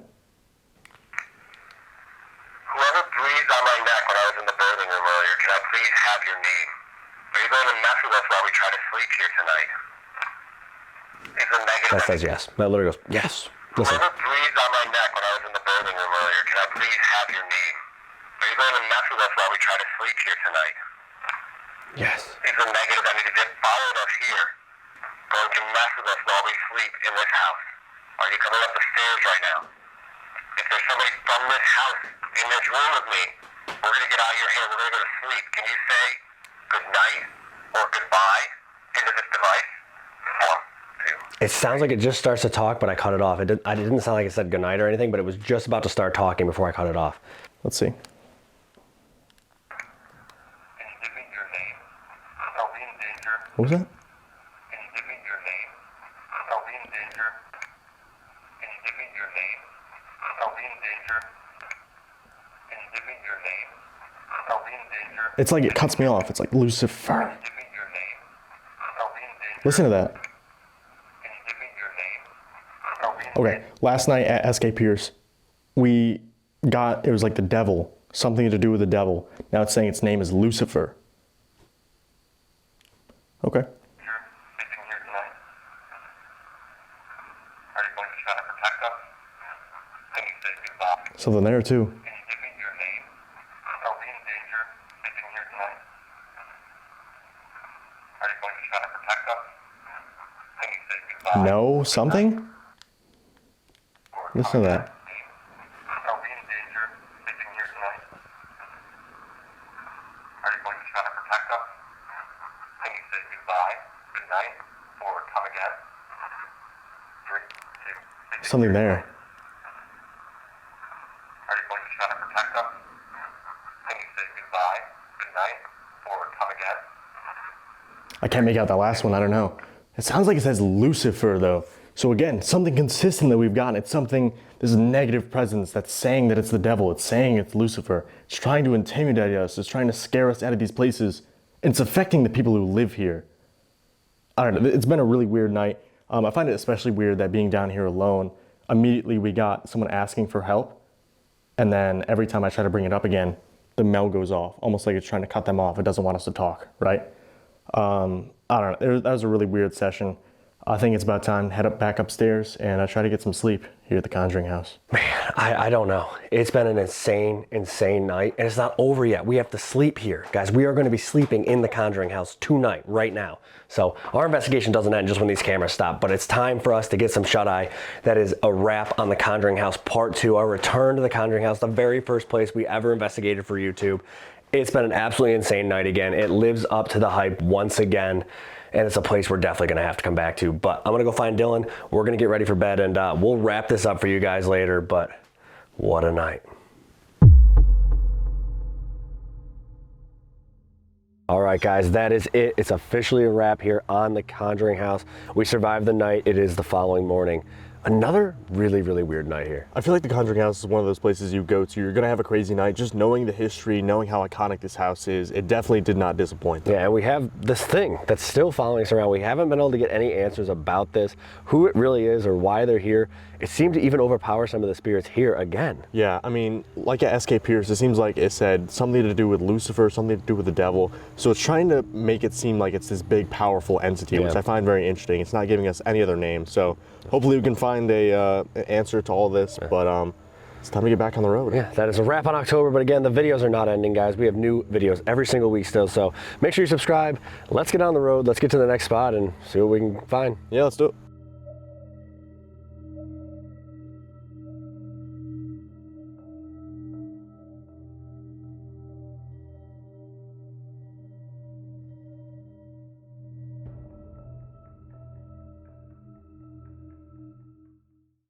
Whoever breathed on my neck when I was in the birthing room earlier, can I please have your name? Are you going to mess with us while we try to sleep here tonight? Is the negative... That says yes. That literally goes, yes. Listen. Whoever breathed on my neck when I was in the birthing room earlier, can I please have your name? Are you going to mess with us while we try to sleep here tonight? Yes. Is the negative entity that followed us here going to mess with us while we sleep in this house? Are you coming up the stairs right now? If there's somebody from this house in this room with me, we're going to get out of your hair, we're going to go to sleep. Can you say good night or goodbye into this device? 1, 2. It sounds like it just starts to talk, but I cut it off. It didn't sound like it said goodnight or anything, but it was just about to start talking before I cut it off. Let's see. Can you give me your name? Are we in danger? What was that? Can you give me your name? Are we in danger? Can you give me your name? Are we in danger? Can you give me your name? Are we in danger? It's like it cuts me off. It's like Lucifer. Give me your name. Are we in danger? Listen to that. Can you give me your name? Are we in Okay, last night at SK Pierce, we got, it was like the devil, something to do with the devil. Now it's saying its name is Lucifer. Okay. danger sleeping here tonight? Are you going to try to protect us? Can you say goodbye? Something there too. Can you give me your name? Are we in danger sleeping here tonight? Are you going to try to protect us? Can you say goodbye? No, something? Listen to that. Are we in danger sleeping here tonight? Are you going to try to protect us? Can you say goodbye, good night, or come again? 3, 2, Something there. Are you going to try to protect us? Can you say goodbye, good night, or come again? I can't make out that last one. I don't know. It sounds like it says Lucifer though. So again, something consistent that we've gotten. It's something, this is a negative presence that's saying that it's the devil. It's saying it's Lucifer. It's trying to intimidate us. It's trying to scare us out of these places. And it's affecting the people who live here. I don't know, it's been a really weird night. I find it especially weird that being down here alone, immediately we got someone asking for help. And then every time I try to bring it up again, the mail goes off, almost like it's trying to cut them off. It doesn't want us to talk, right? I don't know, that was a really weird session. I think it's about time to head back upstairs and try to get some sleep here at the Conjuring House. Man, I don't know. It's been an insane night, and it's not over yet. We have to sleep here. Guys, we are going to be sleeping in the Conjuring House tonight, right now. So our investigation doesn't end just when these cameras stop, but it's time for us to get some shut-eye. That is a wrap on the Conjuring House Part 2, our return to the Conjuring House, the very first place we ever investigated for YouTube. It's been an absolutely insane night again. It lives up to the hype once again. And it's a place we're definitely gonna have to come back to. But I'm gonna go find Dylan. We're gonna get ready for bed, and we'll wrap this up for you guys later, but what a night. All right, guys, that is it. It's officially a wrap here on the Conjuring House. We survived the night. It is the following morning. Another really weird night here. I feel like the Conjuring House is one of those places you go to. You're gonna have a crazy night. Just knowing the history, knowing how iconic this house is, it definitely did not disappoint. Yeah, and we have this thing that's still following us around. We haven't been able to get any answers about this, who it really is or why they're here. It seemed to even overpower some of the spirits here again. Yeah, I mean, like at SK Pierce, it seems like it said something to do with Lucifer, something to do with the devil. So it's trying to make it seem like it's this big, powerful entity, which I find very interesting. It's not giving us any other name. So hopefully we can find an answer to all this, but it's time to get back on the road. Yeah, that is a wrap on October, but again, the videos are not ending, guys. We have new videos every single week still, so make sure you subscribe. Let's get on the road. Let's get to the next spot and see what we can find. Yeah, let's do it.